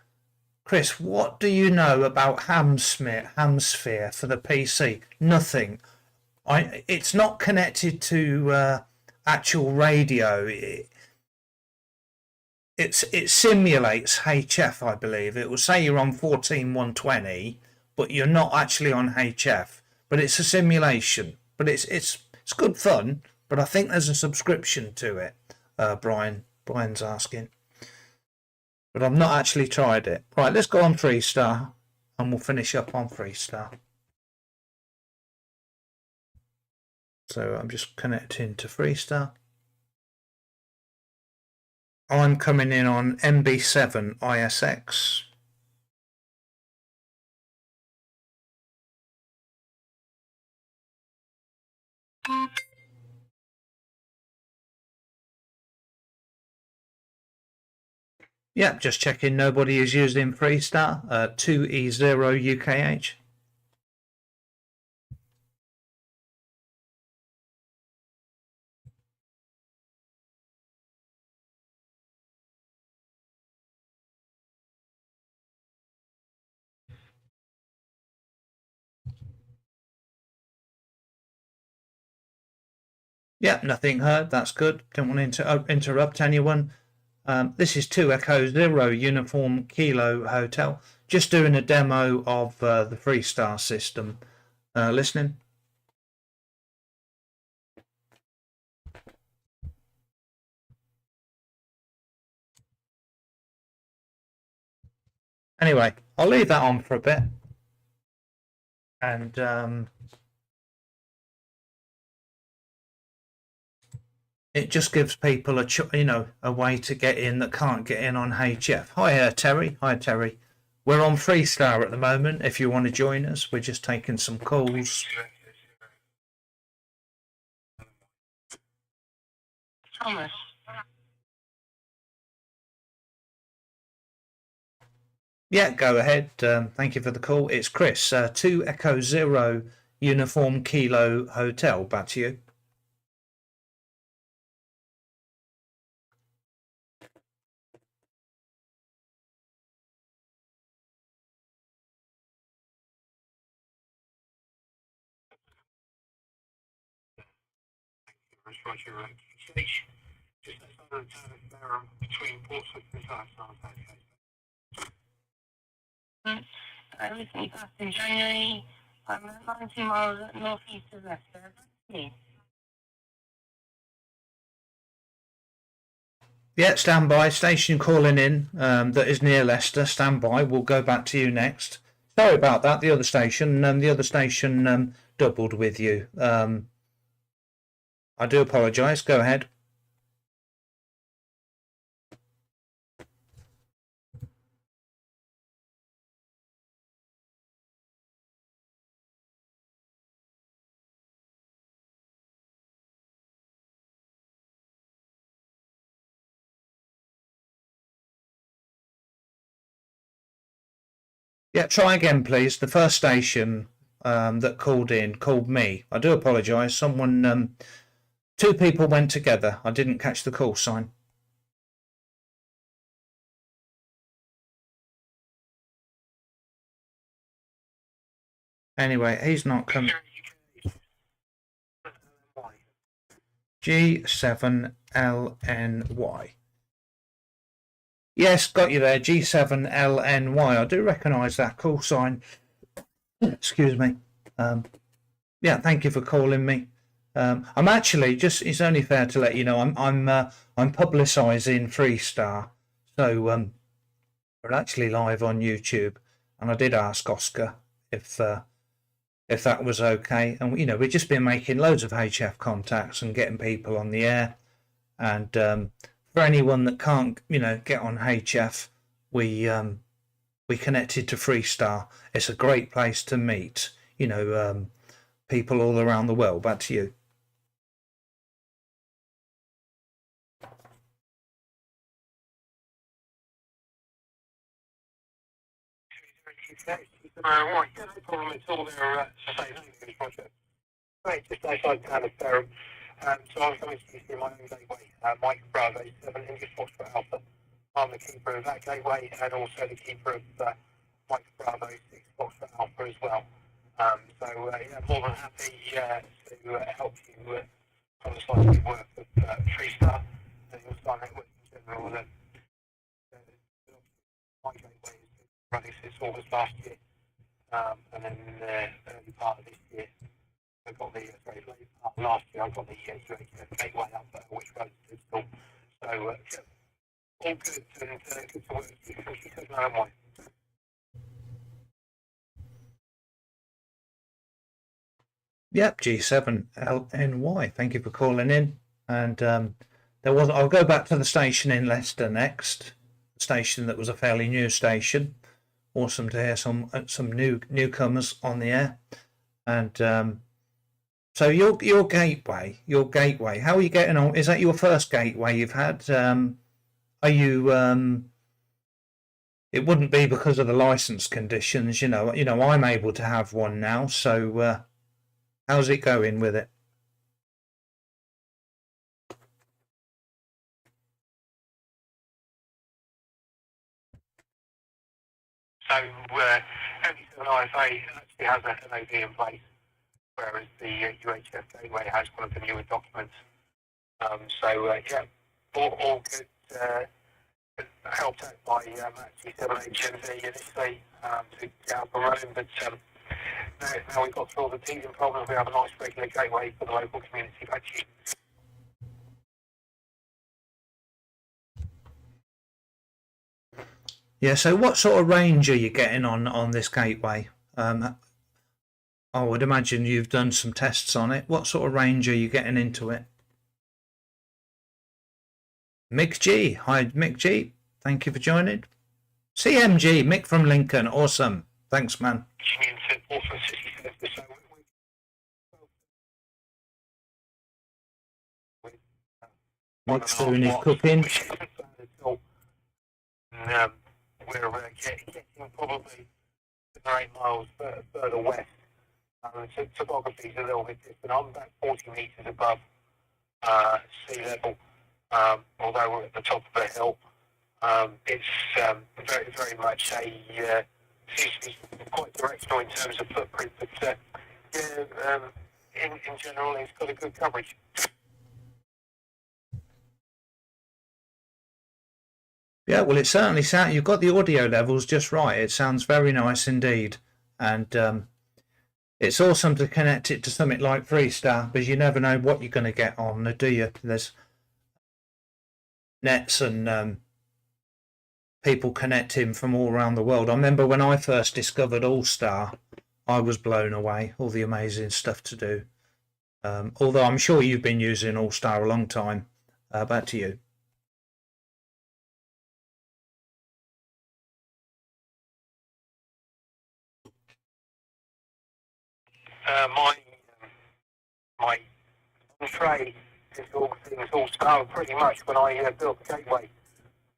Chris, what do you know about Hamsphere for the PC? Nothing. It's not connected to actual radio. It simulates HF, I believe. It will say you're on 14120, but you're not actually on HF. But it's a simulation. But it's good fun. But I think there's a subscription to it. Brian's asking. But I've not actually tried it. Right, let's go on Freestar, and we'll finish up on Freestar. So I'm just connecting to Freestar. I'm coming in on MB7 ISX. Yep, just checking nobody is using Freestar. 2E0 UKH. Yep, nothing heard. That's good. Don't want to interrupt anyone. This is 2 Echo 0 Uniform Kilo Hotel. Just doing a demo of the Freestar system. Listening. Anyway, I'll leave that on for a bit. And it just gives people a way to get in that can't get in on HF. Hi, Terry. Hi, Terry. We're on Freestar at the moment. If you want to join us, we're just taking some calls. Thomas. Yeah, go ahead. Thank you for the call. It's Chris. 2 Echo 0 Uniform Kilo Hotel. Back to you. Roger, just outside the town of Durham, between Portsmouth and Southampton. I recently passed in January. I'm at 90 miles northeast of Leicester. Yeah, stand by. Station calling in that is near Leicester. Stand by. We'll go back to you next. Sorry about that. The other station doubled with you. I do apologise. Go ahead. Yeah, try again, please. The first station that called me. I do apologise. Someone, 2 people went together. I didn't catch the call sign. Anyway, he's not coming. G7LNY. Yes, got you there. G7LNY. I do recognise that call sign. Excuse me. Yeah, thank you for calling me. I'm actually it's only fair to let you know I'm publicising Freestar, so we're actually live on YouTube, and I did ask Oscar if that was okay, and we've just been making loads of HF contacts and getting people on the air, and for anyone that can't get on HF, we connected to Freestar. It's a great place to meet people all around the world. Back to you. Right, no problem at all there, sustainability project. Right, just outside Canada, so I'm coming to you through my own gateway, Mike Bravo, 7 India Foxtrot Alpha. I'm the keeper of that gateway and also the keeper of Mike Bravo, 6 Foxtrot Alpha as well. So, yeah, more than happy to help you on the side of the work of Freestar and your Star Network in general. My gateway has been running since August last year. And then early part of this year, I got the late part of last year, I got the UHF gateway up, which runs to install. So, all good and good to work with you. Thank you so much. Yep, G7LNY. Thank you for calling in. And I'll go back to the station in Leicester next. The station that was a fairly new station. Awesome to hear some newcomers on the air. And so your gateway. How are you getting on? Is that your first gateway you've had? Are you? It wouldn't be because of the license conditions. I'm able to have one now. So how's it going with it? So, MD7 IFA actually has an NOD in place, whereas the UHF gateway has one of the newer documents. So, yeah, all good. Helped out by G7HMV initially to get up and running, but now we've got through all the teething problems, we have a nice regular gateway for the local community. Back to you. Yeah, so what sort of range are you getting on this gateway? I would imagine you've done some tests on it. What sort of range are you getting into it? Mick G. Hi, Mick G. Thank you for joining. CMG, Mick from Lincoln. Awesome. Thanks, man. Mick's doing his cooking. We're getting probably 7 or 8 miles further west. So topography is a little bit different. I'm about 40 metres above sea level, although we're at the top of a hill. It's very, very much seems to be quite directional in terms of footprint, but in general, it's got a good coverage. Yeah, well, it certainly sounds. You've got the audio levels just right. It sounds very nice indeed, and it's awesome to connect it to something like Freestar, because you never know what you're going to get on, do you? There's nets and people connecting from all around the world. I remember when I first discovered All Star, I was blown away. All the amazing stuff to do. Although I'm sure you've been using All Star a long time. Back to you. My trade is all things All Star pretty much when I built the gateway.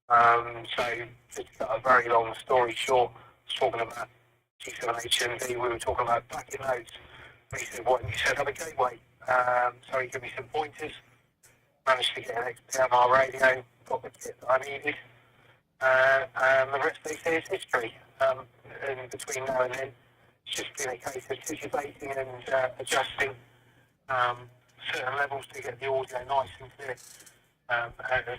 So just to cut a very long story short, I was talking about G7HMV, we were talking about packet nodes. And he said, why didn't you set up a gateway? So he gave me some pointers, managed to get an XPMR radio, got the kit that I needed, and the rest they say is history. And between now and then, it's just been a case of situating and adjusting certain levels to get the audio nice and clear. And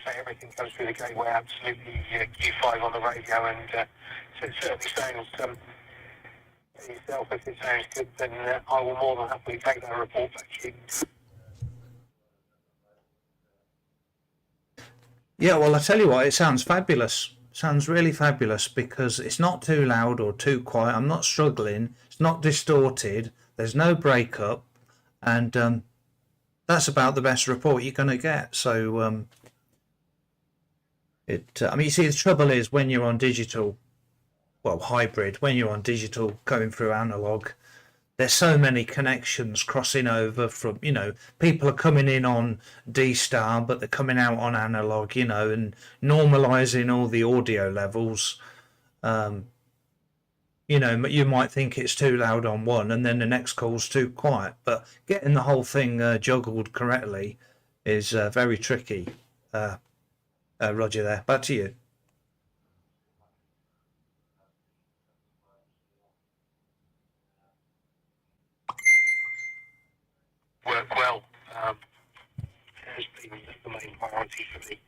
so everything comes through the gateway, absolutely Q5 on the radio, and so it certainly sounds to yourself, if it sounds good, then I will more than happily take that report back to you. Yeah, well, I tell you what, it sounds fabulous. Sounds really fabulous because it's not too loud or too quiet. I'm not struggling. It's not distorted. There's no breakup, and that's about the best report you're going to get. So I mean, you see, the trouble is when you're on digital, well, hybrid, when you're on digital going through analog, there's so many connections crossing over from, people are coming in on D-Star, but they're coming out on analog, and normalizing all the audio levels. You might think it's too loud on one and then the next call's too quiet, but getting the whole thing juggled correctly is very tricky. Roger there, back to you. Work well. Has been the main priority for me.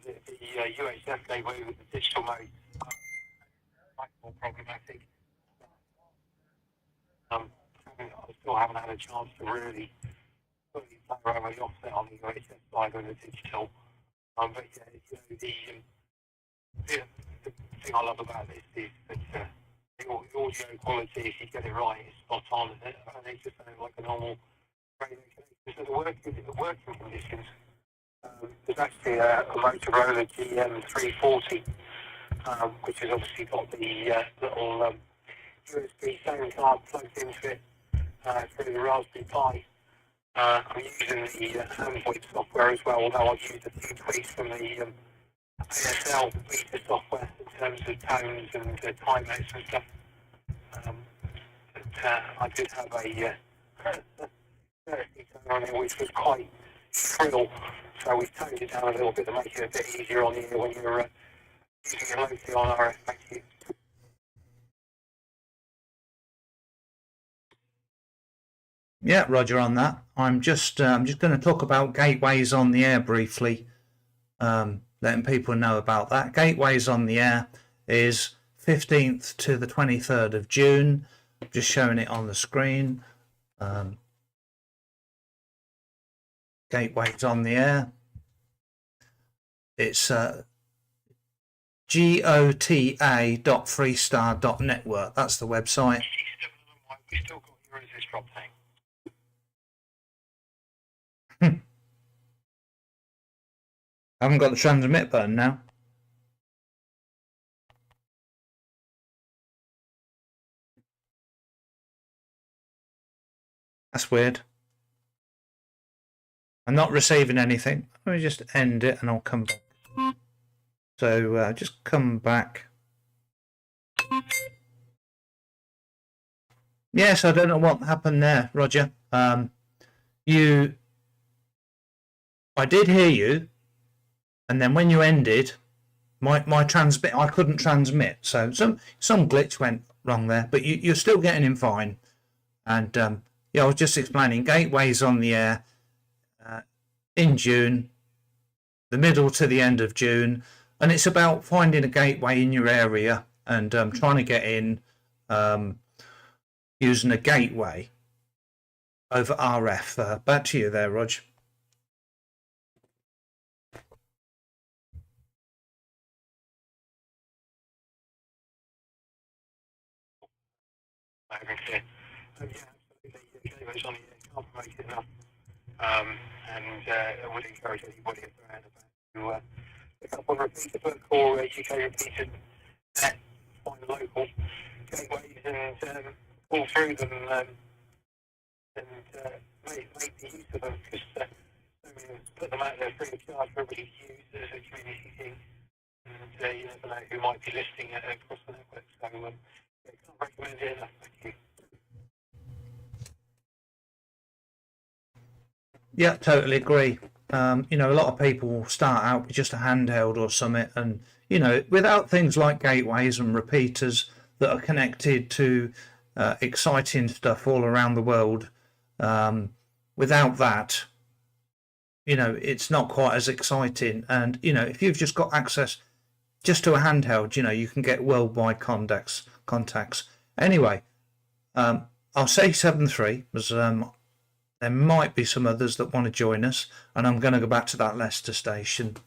The UHF gateway with the digital mode much more problematic. I still haven't had a chance to really fully play around with the offset on the UHF side with the digital. But yeah, the thing I love about this is that the audio quality, if you get it right, is spot on, and it just sounds like a normal radio connection. So the working conditions, there's actually a Motorola GM340, which has obviously got the little USB sound card plugged into it through the Raspberry Pi. I'm using the Android software as well, although I've used a few tweaks from the ASL beta software in terms of tones and timeouts and stuff. But I did have a on it which was quite shrill, so we've toned it down a little bit to make it a bit easier on the ear when you're using it locally on RF. Thank you. Yeah, Roger on that. I'm just going to talk about gateways on the air briefly, letting people know about that. Gateways on the air is 15th to the 23rd of June. Just showing it on the screen. Gateways on the air. It's gota.freestar.network. That's the website. We still got your resist drop tank. I haven't got the transmit button now. That's weird. I'm not receiving anything. Let me just end it and I'll come back. So just come back. Yes, I don't know what happened there, Roger. I did hear you, and then when you ended, my transmit, I couldn't transmit. So some glitch went wrong there, but you're still getting in fine. And yeah, I was just explaining gateways on the air in June, the middle to the end of June, and it's about finding a gateway in your area and trying to get in using a gateway over RF. Back to you there, Rog. And I would encourage anybody around about to a couple of repeater book or UK repeater net, find local gateways and pull through them and make the use of them, because put them out there free of charge for everybody to use as a community thing, and you never know who might be listening across the network. So yeah, can't recommend it enough. Thank you. Yeah, totally agree. A lot of people start out with just a handheld or something, and without things like gateways and repeaters that are connected to exciting stuff all around the world, without that, you know, it's not quite as exciting. And you know, if you've just got access just to a handheld, you know, you can get worldwide contacts. Anyway, I'll say 7-3 because there might be some others that want to join us, and I'm going to go back to that Leicester station.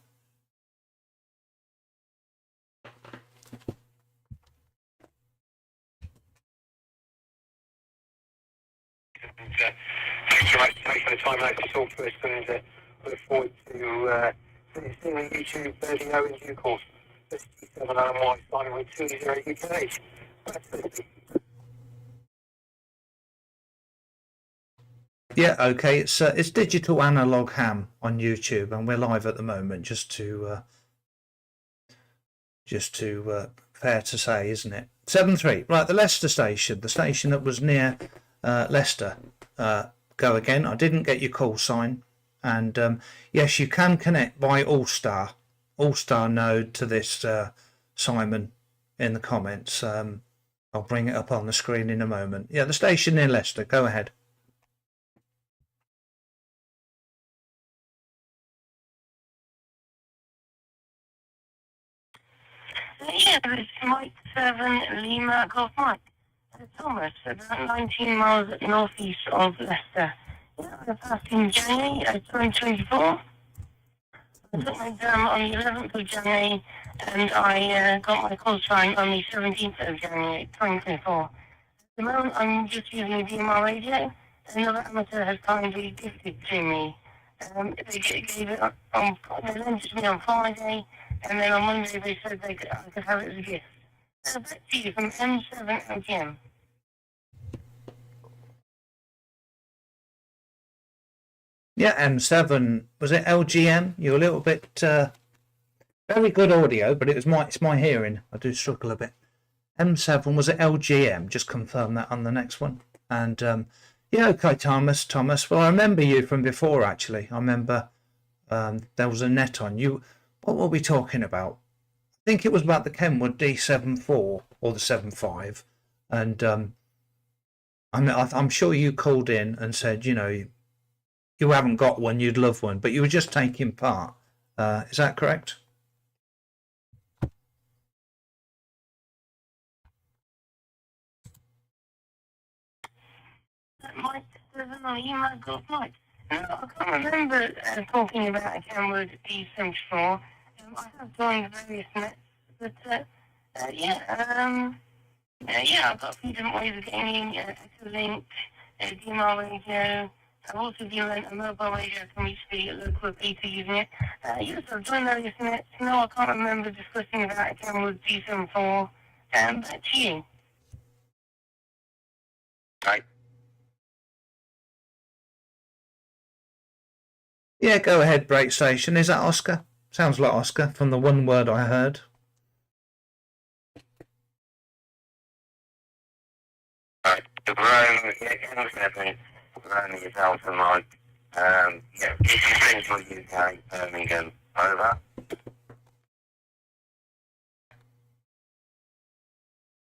Thanks so much for the time out to talk to us, and look forward to seeing the YouTube video in due course. 57 LMY signing with 20 UK. Yeah, okay. It's digital analog ham on YouTube, and we're live at the moment. Just to fair to say, isn't it? 7-3. Right, the Leicester station, the station that was near Leicester. Go again. I didn't get your call sign, and yes, you can connect by All-Star node to this, Simon, in the comments. I'll bring it up on the screen in a moment. Yeah, the station near Leicester. Go ahead. Yeah, it's Mike 7 Lima Golf Mike. Thomas, about 19 miles northeast of Leicester. Yeah, I passed in January 2024. I took my exam on the 11th of January, and I got my call sign on the 17th of January 2024. At the moment, I'm just using a DMR radio. Another amateur has kindly gifted to me. They gave it they lent it to me on Friday, and then on Monday they said I could have it as a gift. Back to you from M7 LGM. Yeah, M7. Was it LGM? You're a little bit very good audio, but it's my hearing. I do struggle a bit. M7, was it LGM? Just confirm that on the next one. And yeah, okay, Thomas. Well, I remember you from before. Actually, I remember there was a net on you. What were we talking about? I think it was about the Kenwood D74 or the 75, and I'm sure you called in and said, you know, you haven't got one, you'd love one, but you were just taking part. Is that correct? Mike, there's another email got Mike. I can't remember talking about a Kenwood D74. I have joined various nets, but yeah, I've got a few different ways of getting in, Exolink, DMR radio. I've also given a mobile radio from each the local people using it. Yes, I've joined various nets. No, I can't remember discussing about a Kenwood D74. Back to you. Right. Yeah, go ahead, break station. Is that Oscar? Sounds like Oscar from the one word I heard. Right, the Rome, M7, Rome is Alpha Mike. Yeah, this is Central UK, Birmingham. Over.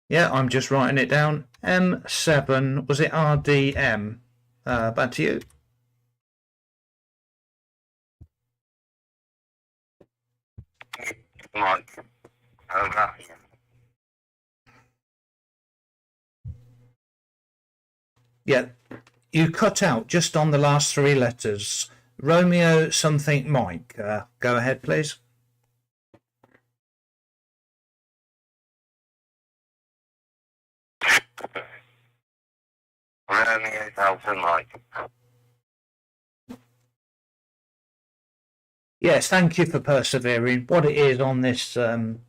Yeah, I'm just writing it down. M7, was it RDM? Back to you. Mike. Over. Yeah, you cut out just on the last three letters. Romeo something Mike. Go ahead, please. Romeo Alpha Mike. Yes, thank you for persevering. What it is on this on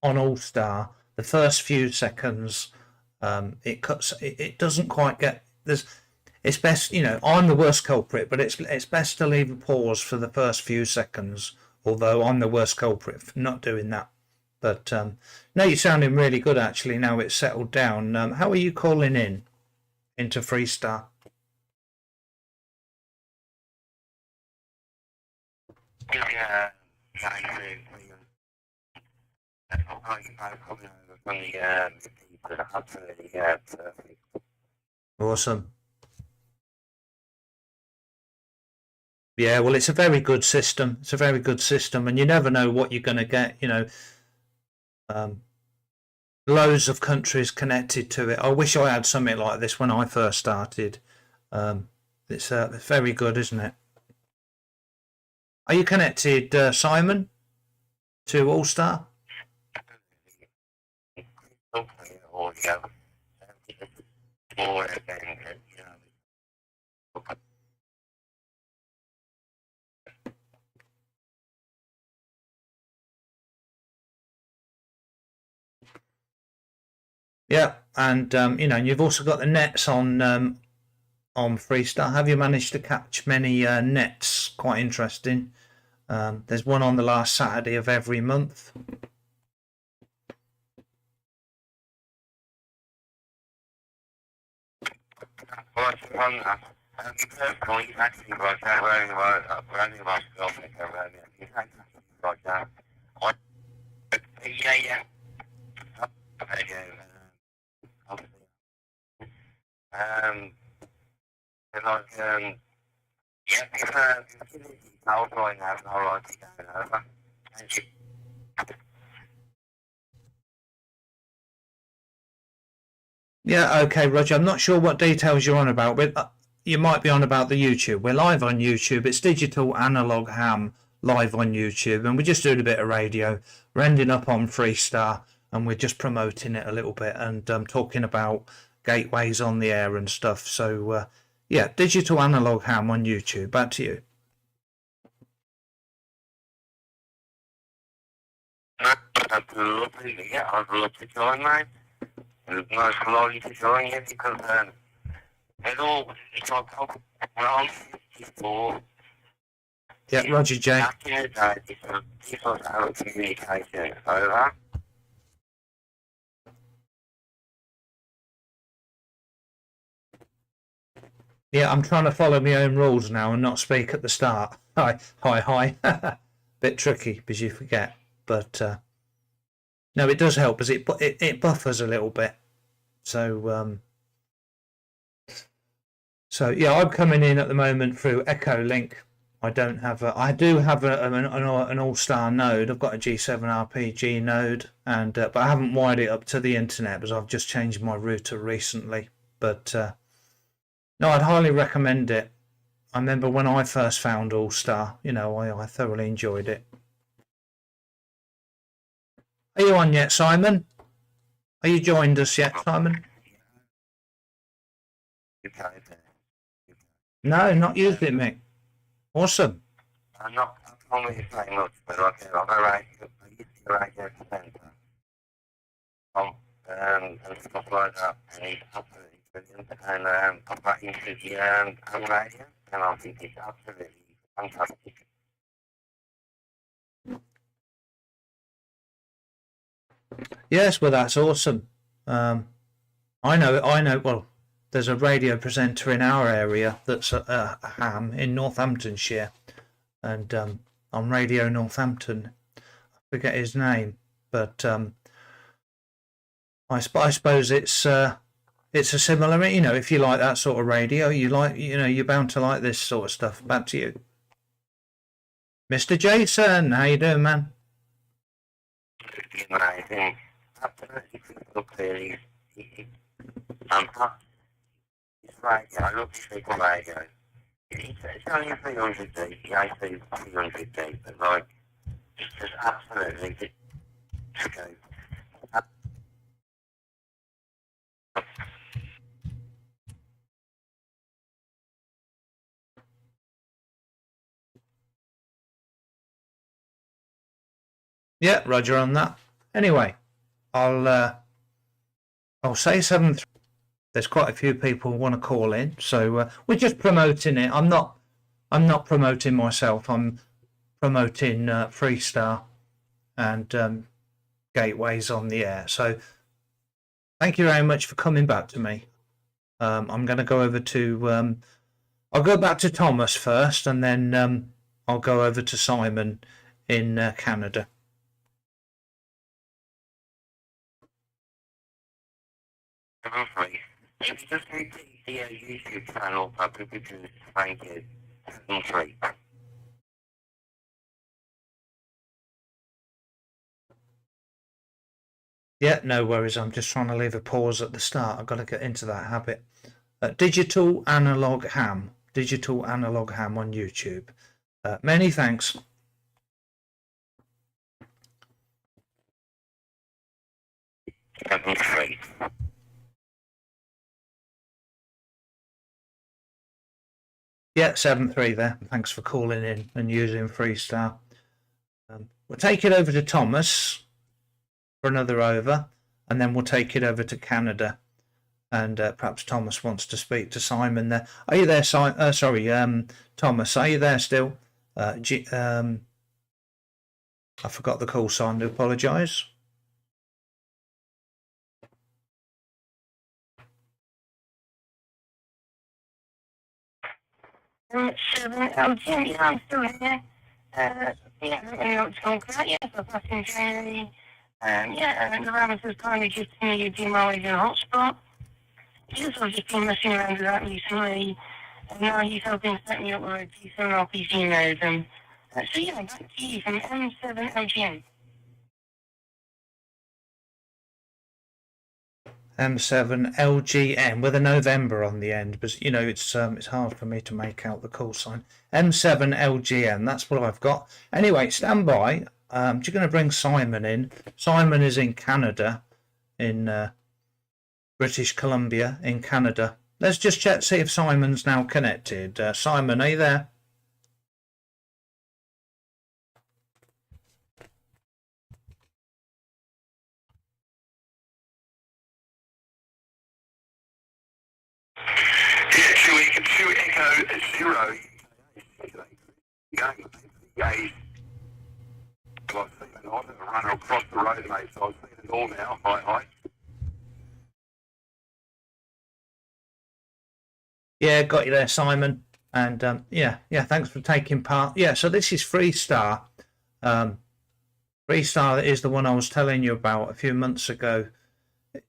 All Star, the first few seconds, it cuts. It doesn't quite get. It's best, you know. I'm the worst culprit, but it's best to leave a pause for the first few seconds. Although I'm the worst culprit for not doing that. But no, you're sounding really good actually. Now it's settled down. How are you calling in into Freestar? Yeah, Awesome. Yeah, well, it's a very good system. It's a very good system, and you never know what you're going to get. Um, loads of countries connected to it. I wish I had something like this when I first started. It's very good, isn't it? Are you connected, Simon, to All Star? Yeah, and you've also got the nets on Freestar. Have you managed to catch many nets? Quite interesting. There's one on the last Saturday of every month. Yeah, okay, Roger. I'm not sure what details you're on about, but you might be on about the YouTube. We're live on YouTube. It's Digital Analog Ham live on YouTube, and we're just doing a bit of radio. We're ending up on Freestar, and we're just promoting it a little bit and talking about gateways on the air and stuff. So, yeah, Digital Analog Ham on YouTube. Back to you. I'd love to join, mate. It's nice for you to join you because it's like around 54. Yeah, Roger J. Back in the day, this was our communication. Over. Yeah, I'm trying to follow my own rules now and not speak at the start. Hi. Bit tricky because you forget, but no, it does help as it buffers a little bit. So yeah, I'm coming in at the moment through Echo Link. I do have an All-Star node. I've got a G7 RPG node, and but I haven't wired it up to the internet because I've just changed my router recently. But no, I'd highly recommend it. I remember when I first found All-Star, I thoroughly enjoyed it. Are you on yet, Simon? Are you joined us yet, Simon? No, not used it, Mick. Awesome. I'm not only saying much, but I used to radio presenter. And stuff like that. And it's absolutely brilliant. And I've got into the ham radio, and I think it's absolutely fantastic. Yes, well, that's awesome. I know. Well, there's a radio presenter in our area that's a ham in Northamptonshire, and on Radio Northampton, I forget his name, but I suppose it's a similar. If you like that sort of radio, you're bound to like this sort of stuff. Back to you, Mr. Jason. How you doing, man? Amazing. Absolutely crystal clear. It's radio. I love to speak on radio. It's only a 300 D, the AC 300 D, but like, it's just absolutely good. Yeah, Roger on that. Anyway, I'll say 7. There's quite a few people who want to call in, so we're just promoting it. I'm not promoting myself. I'm promoting Freestar and gateways on the air. So thank you very much for coming back to me. I'm going to go over to. I'll go back to Thomas first, and then I'll go over to Simon in Canada. If you just repeat the YouTube channel, I'll be doing thank you. 3. Yeah, no worries. I'm just trying to leave a pause at the start. I've got to get into that habit. Digital analog ham. Digital analog ham on YouTube. Many thanks. Yeah, 7-3 there. Thanks for calling in and using Freestar. We'll take it over to Thomas for another over, and then we'll take it over to Canada. And perhaps Thomas wants to speak to Simon there. Are you there, Thomas? Are you there still? I forgot the call sign. I apologise. Seven, I'm still here. Yeah, I don't really know what to talk about. Yeah, so back in January. Yeah, and the Rams has kindly just to me demolished a hotspot. Yes, I've just been messing around with that recently. And now he's helping set me up with a decent RPG node. So yeah, back to you from M7 LGN. M7 LGN with a November on the end, but you know it's hard for me to make out the call sign. M7 LGN, that's what I've got. Anyway, stand by. I'm just going to bring Simon in. Simon is in Canada, in British Columbia, in Canada. Let's just check, see if Simon's now connected. Simon, are you there? Shoe Echo 0. Going. Well, I've seen it on and runner across the road, mate, so I've seen it all now. Hi. Yeah, got you there, Simon. And yeah, thanks for taking part. Yeah, so this is Freestar. Freestar is the one I was telling you about a few months ago.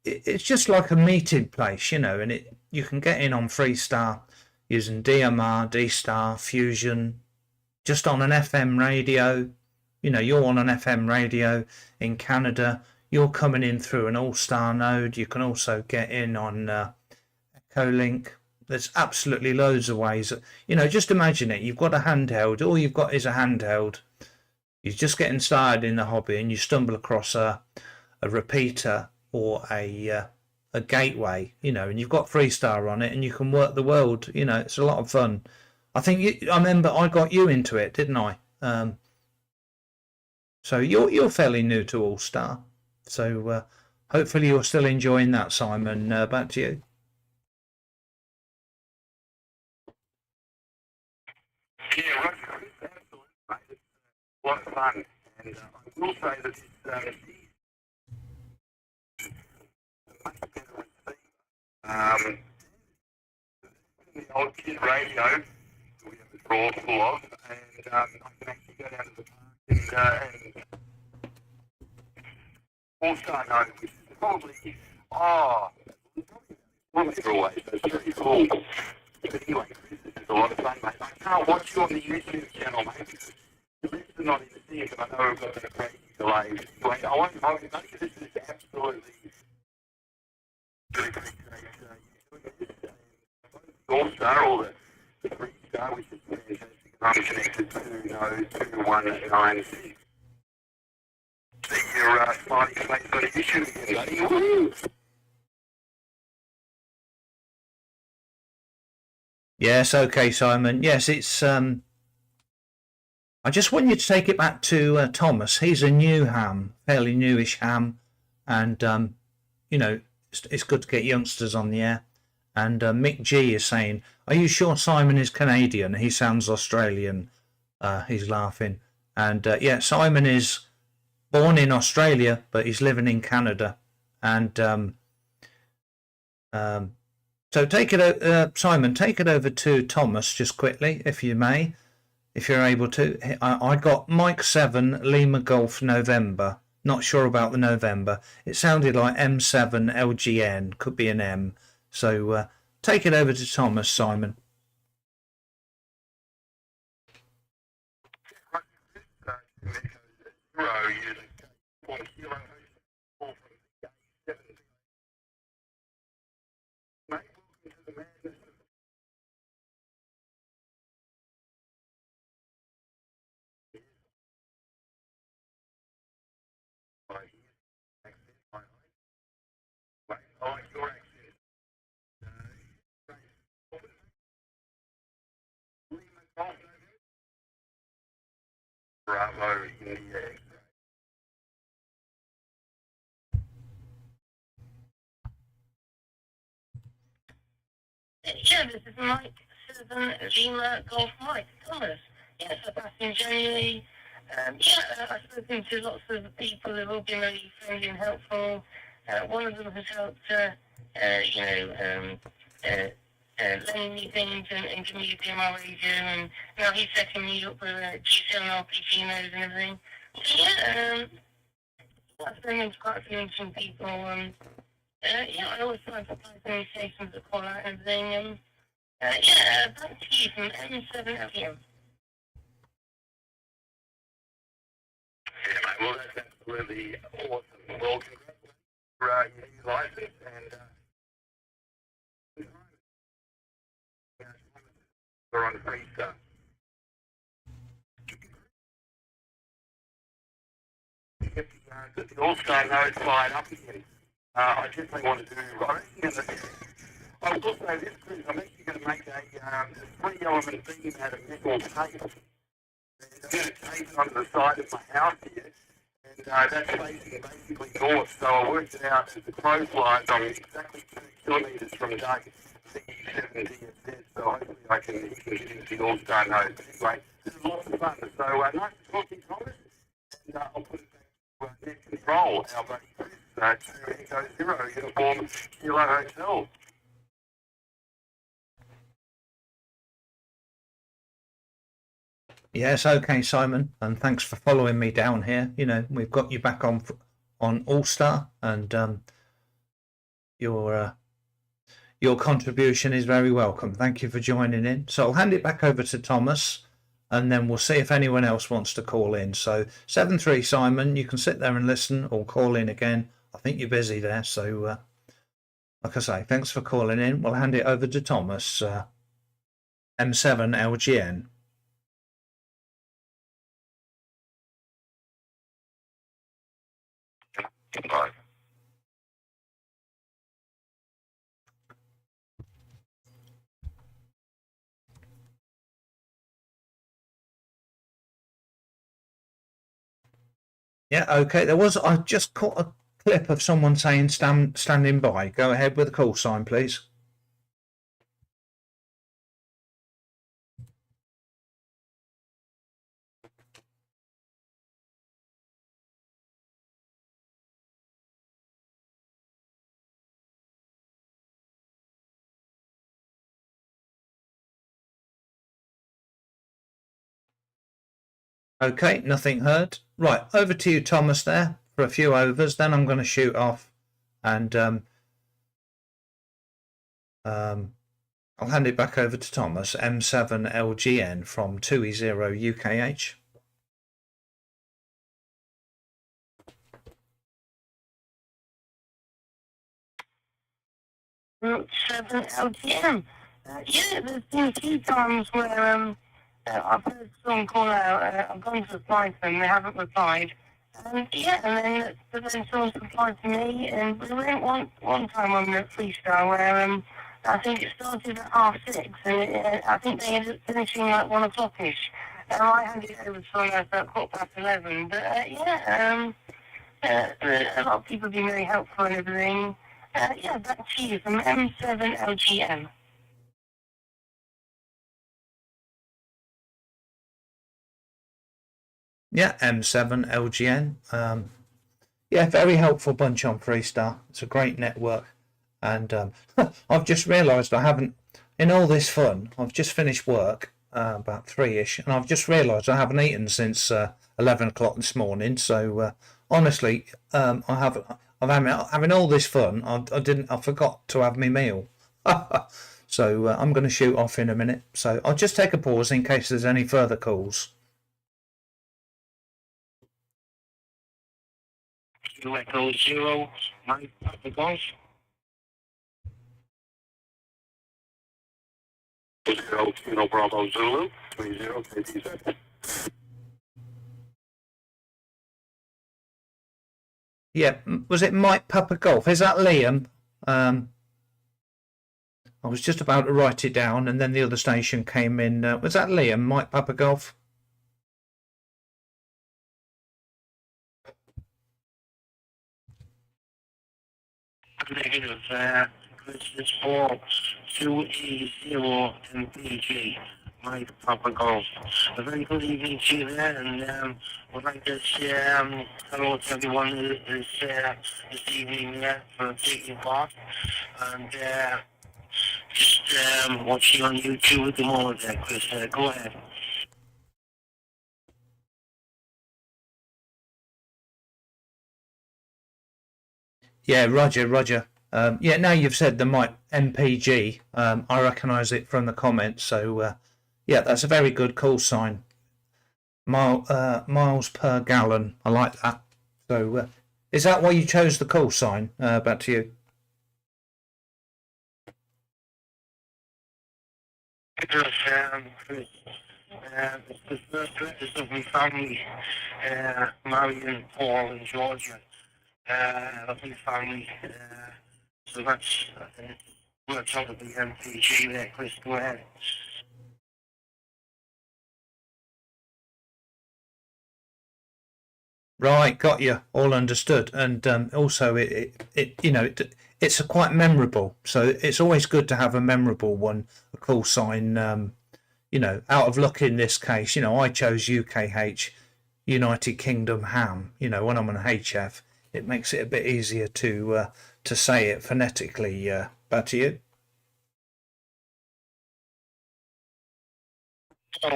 It's just like a meeting place, you know, and you can get in on Freestar using DMR, D-Star, Fusion, just on an FM radio. You know, you're on an FM radio in Canada. You're coming in through an All-Star node. You can also get in on Echolink. There's absolutely loads of ways. You know, just imagine it. You've got a handheld. All you've got is a handheld. You're just getting started in the hobby, and you stumble across a repeater or a gateway, you know, and you've got Freestar on it, and you can work the world. You know, it's a lot of fun. I think I remember I got you into it, didn't I? So you're fairly new to All Star, so hopefully you're still enjoying that, Simon. Back to you. Yeah, right. Absolutely, mate. It's a lot of fun, and I will say that it's much better receiver. The old kid radio we have a drawer full of, and I can actually go down to the park and also know, which is probably always that's pretty cool. But anyway, Chris, this is a lot of fun, mate. I can't watch you on the YouTube channel, mate, because the lips are not in the thing, and I know we've got a crazy delay. Anyway, I won't hold you, mate, because this is absolutely very, very great. All-Star, or the Freestar, which is fantastic. I'm connected to node 2196. See your smiley face got an issue again, buddy. Woo! Yes, okay, Simon. Yes, it's I just want you to take it back to Thomas. He's a new ham, fairly newish ham, and you know, it's good to get youngsters on the air. And Mick G is saying, "Are you sure Simon is Canadian? He sounds Australian." He's laughing. And yeah, Simon is born in Australia, but he's living in Canada. And so take it, Simon. Take it over to Thomas just quickly, if you may, if you're able to. I got Mike 7 Lima Golf November. Not sure about the November. It sounded like M7 LGN. Could be an M. So take it over to Thomas, Simon. Bravo India. Yeah, this is Mike 7 Lima Golf Mike Thomas. Yeah, so back in January. I've spoken to lots of people who've all been really friendly and helpful. One of them has helped, lending me things and giving me a DMR radio, and now he's setting me up with GCL and RPG nodes and everything. So I've spoken to quite a few interesting people. I always try to find any stations that call out and everything. Back to you from M7 LGM. Yeah, mate, well, that's absolutely awesome. Well, congratulations for your new license, and we're on Freestar. Get the All-Star node fired up again. I definitely want to do, I will say this, Chris, I'm actually going to make a 3-element beam out of metal tape. And I'm going to tape it onto the side of my house here. And that's facing basically north, so I worked it out as the crow flies. I'm exactly 2 kilometres from Doug, CE7 DSZ, so hopefully I can get into the All-Star node. But anyway, this is lots of fun. So nice to talk to you, Thomas, and I'll put it back to net control, our buddy Chris, 2 Echo 0, uniform Kilo Hotel. Yes, okay, Simon, and thanks for following me down here. You know, we've got you back on All Star, and your contribution is very welcome. Thank you for joining in. So I'll hand it back over to Thomas, and then we'll see if anyone else wants to call in. So 7-3 Simon, you can sit there and listen or call in again. I think you're busy there, so like I say, thanks for calling in. We'll hand it over to Thomas, M7 LGN. Goodbye. Yeah, okay. I just caught a clip of someone saying standing by. Go ahead with the call sign, please. Okay, nothing heard. Right, over to you, Thomas, there for a few overs. Then I'm going to shoot off, and I'll hand it back over to Thomas, M7 LGN from 2E0 UKH. Route 7 LTM. There's been a few times where I've heard someone call out, I've gone to reply to them, they haven't replied. And then someone's replied to me, and we went one time on the Freestar where I think it started at 6:30, and I think they ended up finishing like 1 o'clock-ish. And I handed it over to someone else at 11:15. But a lot of people have been really helpful and everything. Back to you from M7 LGM. Yeah, M7 LGN. Very helpful bunch on Freestar. It's a great network. And I've just realised I haven't, in all this fun, I've just finished work about 3-ish, and I've just realised I haven't eaten since 11 o'clock this morning. So honestly, I'm having all this fun. I forgot to have my meal. So I'm going to shoot off in a minute. So I'll just take a pause in case there's any further calls. Echo 0, Mike, Papa 0 Kilo Bravo Zulu, 30 KTZ. Yeah, was it Mike Papa Golf? Is that Liam? I was just about to write it down, and then the other station came in. Was that Liam, Mike Papa Golf? negative, Chris is 4280 MPG, Mike Papa Golf. A very good evening to you there, and would like to say hello to everyone who is this evening for taking part, and just watching on YouTube at the moment there, Chris. Go ahead. Yeah, Roger. Yeah, now you've said the mic MPG, I recognise it from the comments. So, yeah, that's a very good call sign. Miles per gallon. I like that. So, is that why you chose the call sign? Back to you. Chris. It's the first letters of my family, Mary and Paul in Georgia. Of my family. So that's works out of the MPG there, Chris. Go ahead. Right, got you. All understood. And also, it's a quite memorable. So it's always good to have a memorable one, a call sign. Out of luck in this case, I chose UKH, United Kingdom ham. When I'm on HF, it makes it a bit easier to say it phonetically. Back to you. So,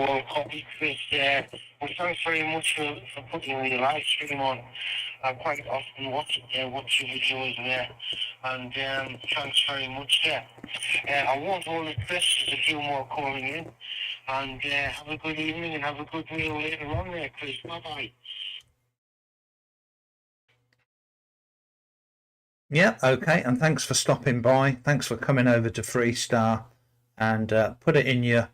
Chris, well, thanks very much for putting the live stream on. I quite often watch your videos there, and thanks very much there. I won't hold it, Chris, there's a few more calling in, and have a good evening and have a good meal later on there, Chris. Bye-bye. Yeah, okay, and thanks for stopping by. Thanks for coming over to Freestar, and put it in your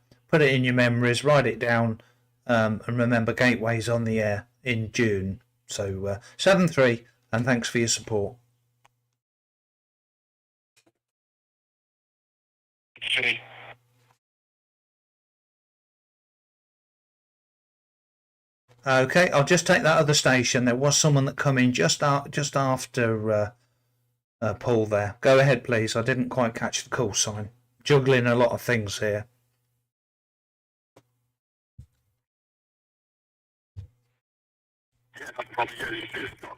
memories. Write it down, and remember, Gateway's on the air in June. So 7-3, and thanks for your support. Okay, I'll just take that other station. There was someone that come in just after Paul there. Go ahead, please. I didn't quite catch the call sign. Juggling a lot of things here. Yeah, that's probably good. It's got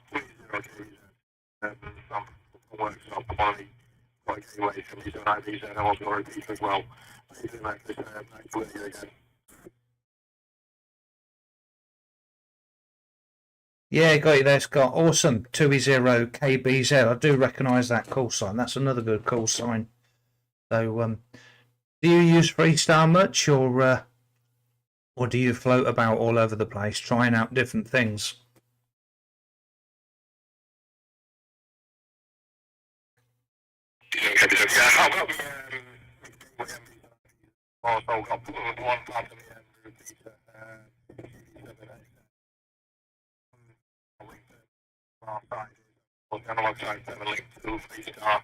30 some workshop quality like anyway, some use of IVs and also repeat as well. You can make this nice video again. Yeah, got you there, Scott. Awesome. 2E0 KBZ. I do recognise that call sign. That's another good call sign. So, do you use Freestar much, or do you float about all over the place, trying out different things? Yeah, how about also got one part of the repeater, our side, or the analog side, have a link to Freestar.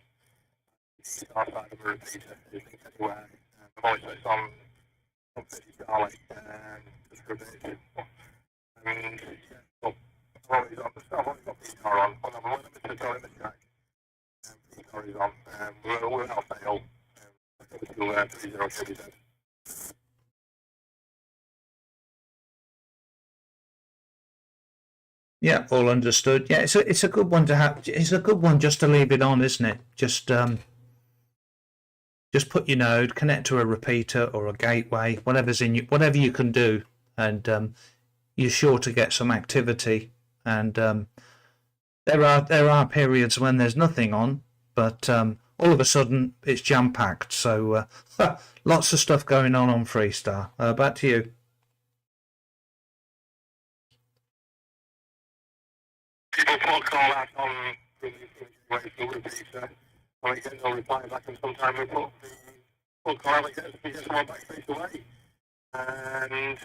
Our side of the repeater is linked anywhere. The voice that's on Freestar, like, just for a bit. And, yeah, I've always got Freestar on, but I'm limited to track. Freestar is on, without fail. To 30 KBZ. Yeah, all understood. Yeah, it's a good one to have. It's a good one just to leave it on, isn't it? Just put your node, connect to a repeater or a gateway, whatever you can do, and you're sure to get some activity. And there are periods when there's nothing on, but all of a sudden it's jam packed. So lots of stuff going on Freestar. Back to you. People put call out on the repeater, or we get no reply back, and sometimes we put the call out and get someone back straight away. And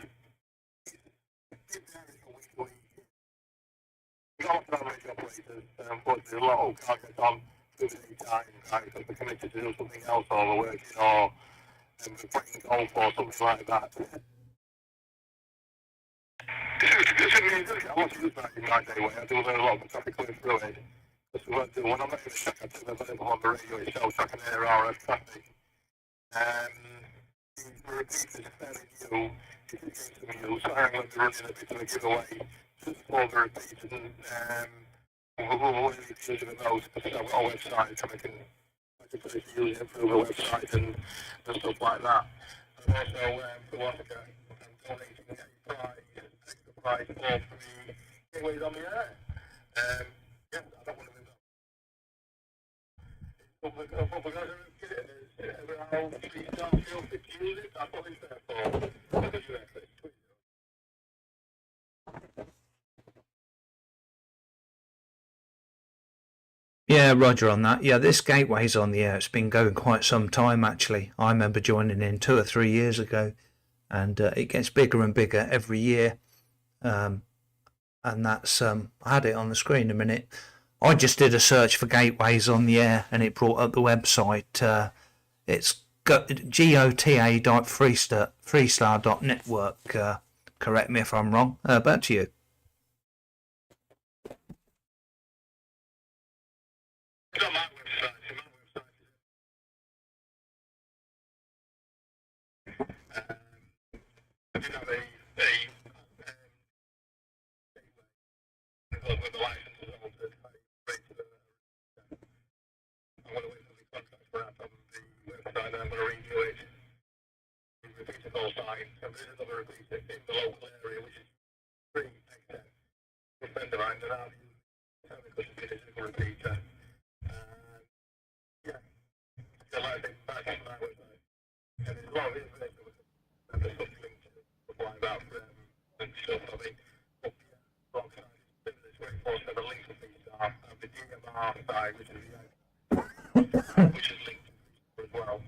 it's a week to week. We got lots of average operators, unfortunately, a lot of targets on 2 time, because they're committed to do something else, or they're working, or playing golf, or something like that. I watch this back in my day where I do a lot of traffic going through it. When I'm not in the shack, I turn available on the radio itself so I can hear RF traffic. The repeaters are fairly new. It's getting some new, so I'm going to be running a bit of a giveaway for the repeaters, and we'll be using those because I've got a website, and I can put it to use it through the website and stuff like that. And also, for one guy, I'm donating a prize, extra prize for free giveaways on the air. Yeah, I don't want to win that. But we're going to get it. Around Freestar feel free to use it. That's what it's there for. The US. Yeah, Roger on that. Yeah, this gateway's on the air. It's been going quite some time, actually. I remember joining in 2 or 3 years ago, and it gets bigger and bigger every year. And that's I had it on the screen a minute. I just did a search for gateways on the air, and it brought up the website. It's gota.freestar.network. Correct me if I'm wrong. Back to you. It's on my website. I did have a with the licenses altered. I'm going to wait for the contracts for that on the website, and I'm going to renew it. Repeat it all signed. And there's another repeat in the local area, which is free, except a friend of mine, and I'll use it because it's a physical repeater. Yeah, still like it back on my website. And there's a lot of information and there's something to apply about and stuff. I mean, up here, wrong side is this way for the link to Freestar, and the DMR side, which is linked to Freestar as well.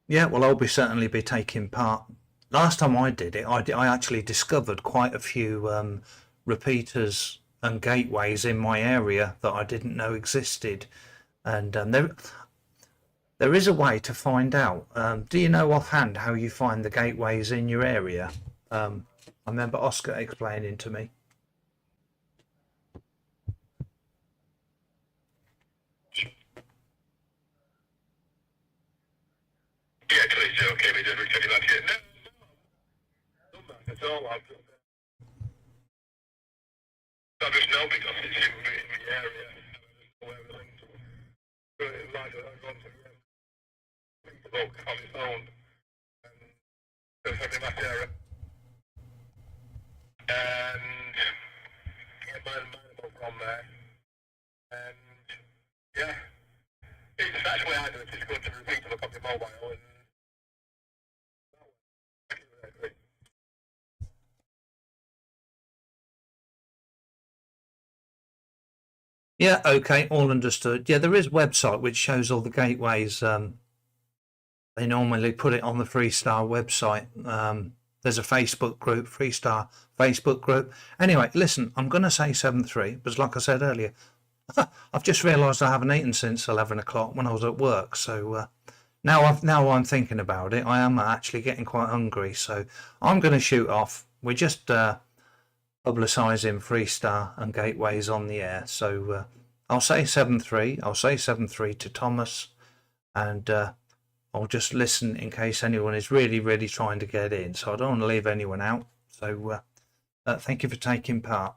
Yeah, well, I'll certainly be taking part. Last time I did it, I actually discovered quite a few repeaters and gateways in my area that I didn't know existed, and there is a way to find out. Do you know offhand how you find the gateways in your area? I remember Oscar explaining to me. Yeah, please, okay, we did return that here. No, it's all I've done. I just know because it's in the area, where we're linked to. So it's like I've gone to the book on his own, and there's something back there. And get my book on there. And yeah, it's actually I do it. It's good to repeat the copy mobile and Yeah, okay, all understood. Yeah, there is a website which shows all the gateways. They normally put it on the Freestar website. There's a Facebook group, Freestar Facebook group. Anyway, listen, I'm going to say 7.3, because like I said earlier, I've just realised I haven't eaten since 11 o'clock when I was at work. So now I'm thinking about it, I am actually getting quite hungry. So I'm going to shoot off. We're just publicising Freestar and gateways on the air. So I'll say 7.3. I'll say 7.3 to Thomas, and I'll just listen in case anyone is really, really trying to get in. So I don't want to leave anyone out. So thank you for taking part.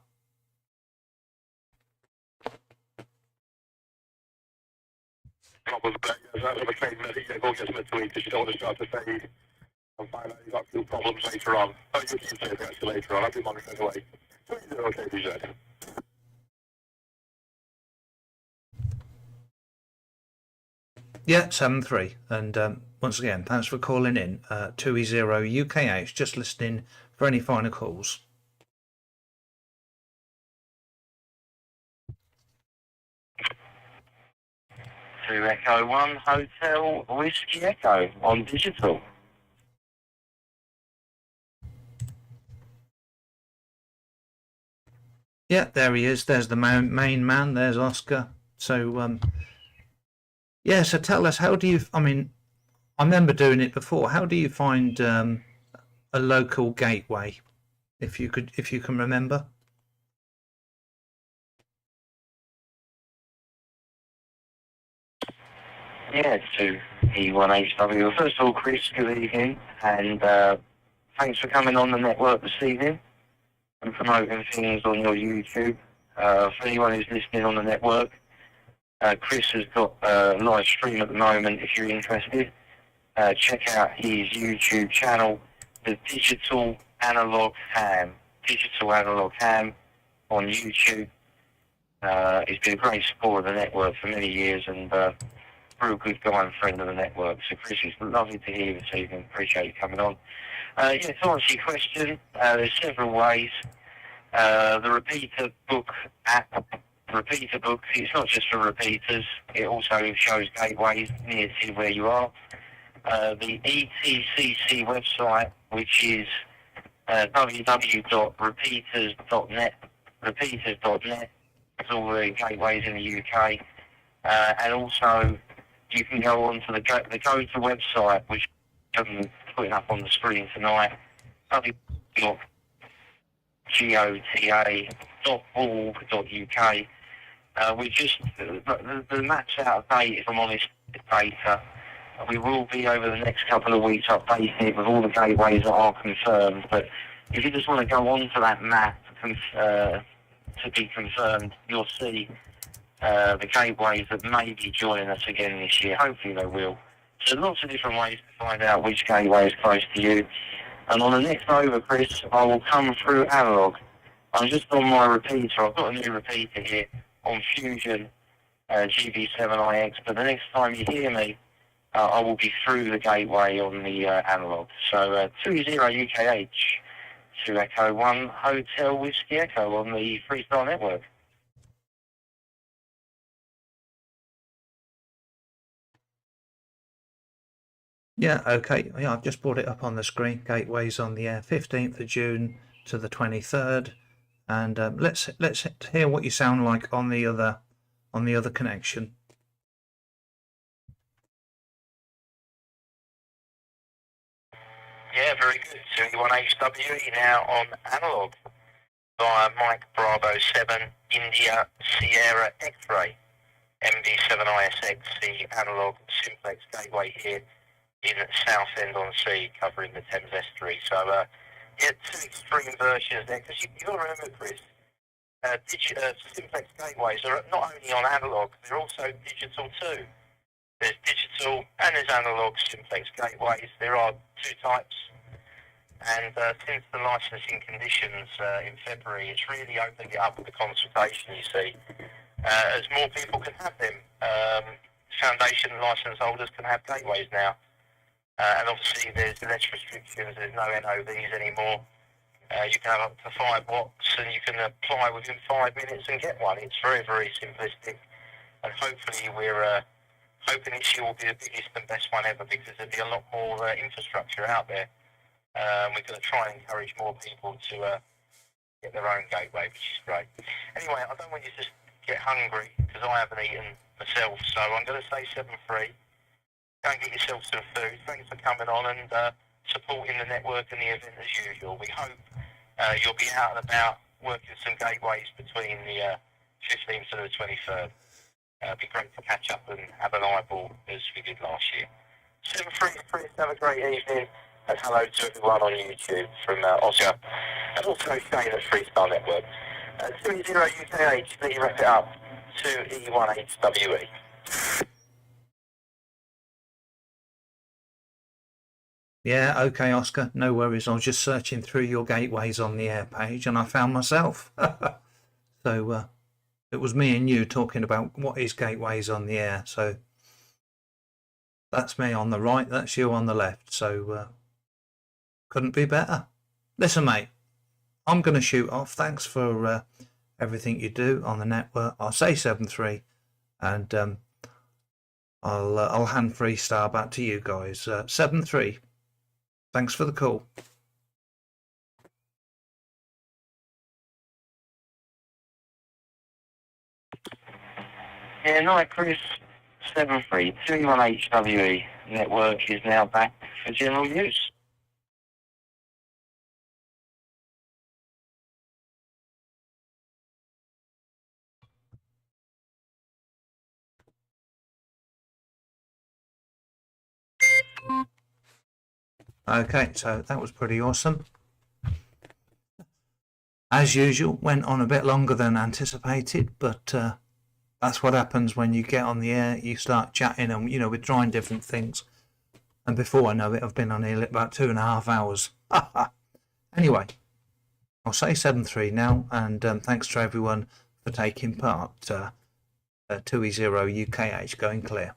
problems, but that's what I'm saying, that go get some tweets if you don't want to start to fade and find out you've got few problems later on. Oh, you can say that later on, I'll be monitoring away. Okay, BZ. Yeah, 7.3. And once again, thanks for calling in. 2E0 UKH, just listening for any final calls. To Echo 1 Hotel Whiskey Echo on digital. Yeah, there he is. There's the main man. There's Oscar. So, yeah, so tell us, how do you, I mean, I remember doing it before. How do you find a local gateway? If you can remember. Yeah, to E1HW. First of all, Chris, good evening, and thanks for coming on the network this evening and promoting things on your YouTube. For anyone who's listening on the network, Chris has got a live stream at the moment. If you're interested, check out his YouTube channel, the Digital Analog Ham. Digital Analog Ham on YouTube. He's been a great supporter of the network for many years, and real good guy and friend of the network. So Chris, it's lovely to hear you this evening. Appreciate you coming on. Yeah, to answer your question, there's several ways. The Repeater Book app, Repeater Book, it's not just for repeaters, it also shows gateways near to where you are. The ETCC website, which is www.repeaters.net, repeaters.net, it's all the gateways in the UK. And also, you can go on to the go-to website, which I'm putting up on the screen tonight, www.gota.org.uk. The map's out of date, if I'm honest, data. We will be over the next couple of weeks updating it with all the gateways that are confirmed. But if you just want to go on to that map to be confirmed, you'll see the gateways that may be joining us again this year. Hopefully they will. So lots of different ways to find out which gateway is close to you. And on the next over, Chris, I will come through analog. I'm just on my repeater. I've got a new repeater here on Fusion GB7IX. But the next time you hear me, I will be through the gateway on the analog. So 20 UKH to Echo 1 Hotel Whiskey Echo on the Freestar network. Yeah, okay. Yeah, I've just brought it up on the screen. Gateways on the air, 15th of June to the 23rd, and let's hear what you sound like on the other connection. Yeah, very good. 21HWE now on analog via Mike Bravo 7 India Sierra X-Ray MD7ISX, the analog simplex gateway here in Southend-on-Sea, covering the Thames Estuary. So, yeah, two extreme versions there, because you've got to remember, Chris, simplex gateways are not only on analog, they're also digital too. There's digital and there's analog simplex gateways. There are two types. And since the licensing conditions in February, it's really opened it up with the consultation, you see. As more people can have them, foundation license holders can have gateways now. And obviously there's less restrictions, there's no NOVs anymore. You can have up to 5 watts and you can apply within 5 minutes and get one. It's very, very simplistic. And hopefully we're hoping this year will be the biggest and best one ever, because there'll be a lot more infrastructure out there. We're going to try and encourage more people to get their own gateway, which is great. Anyway, I don't want you to just get hungry, because I haven't eaten myself, so I'm going to say 7-3. Go and get yourself some food. Thanks for coming on and supporting the network and the event as usual. We hope you'll be out and about working some gateways between the 15th and the 23rd. It'd be great to catch up and have an eyeball as we did last year. 7-3, Chris, have a great evening, and hello to everyone on YouTube from Oscar, and also Shane at Freestar Network. 20 UKH, let you wrap it up to E1HWE. Yeah, okay, Oscar, no worries. I was just searching through your gateways on the air page and I found myself. So it was me and you talking about what is gateways on the air. So that's me on the right, that's you on the left. So couldn't be better. Listen, mate, I'm going to shoot off. Thanks for everything you do on the network. I'll say 7-3, and I'll hand Freestar back to you guys. 7-3. Thanks for the call. Yeah, night, Chris. 7321 HWE network is now back for general use. Okay, so that was pretty awesome. As usual, went on a bit longer than anticipated, but that's what happens when you get on the air. You start chatting and, you know, we're trying different things. And before I know it, I've been on here about 2.5 hours. Anyway, I'll say 7-3 now, and thanks to everyone for taking part. 2E0 UKH going clear.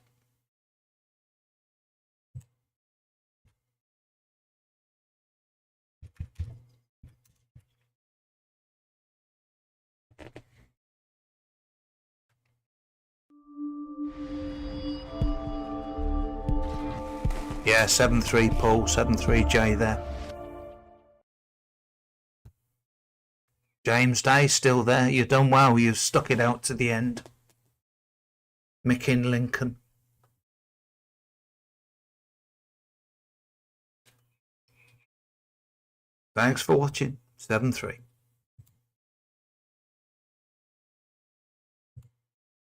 Yeah, 7-3 Paul, 7-3 Jay there. James Day still there. You've done well. You've stuck it out to the end. Mick in Lincoln. Thanks for watching. 7-3.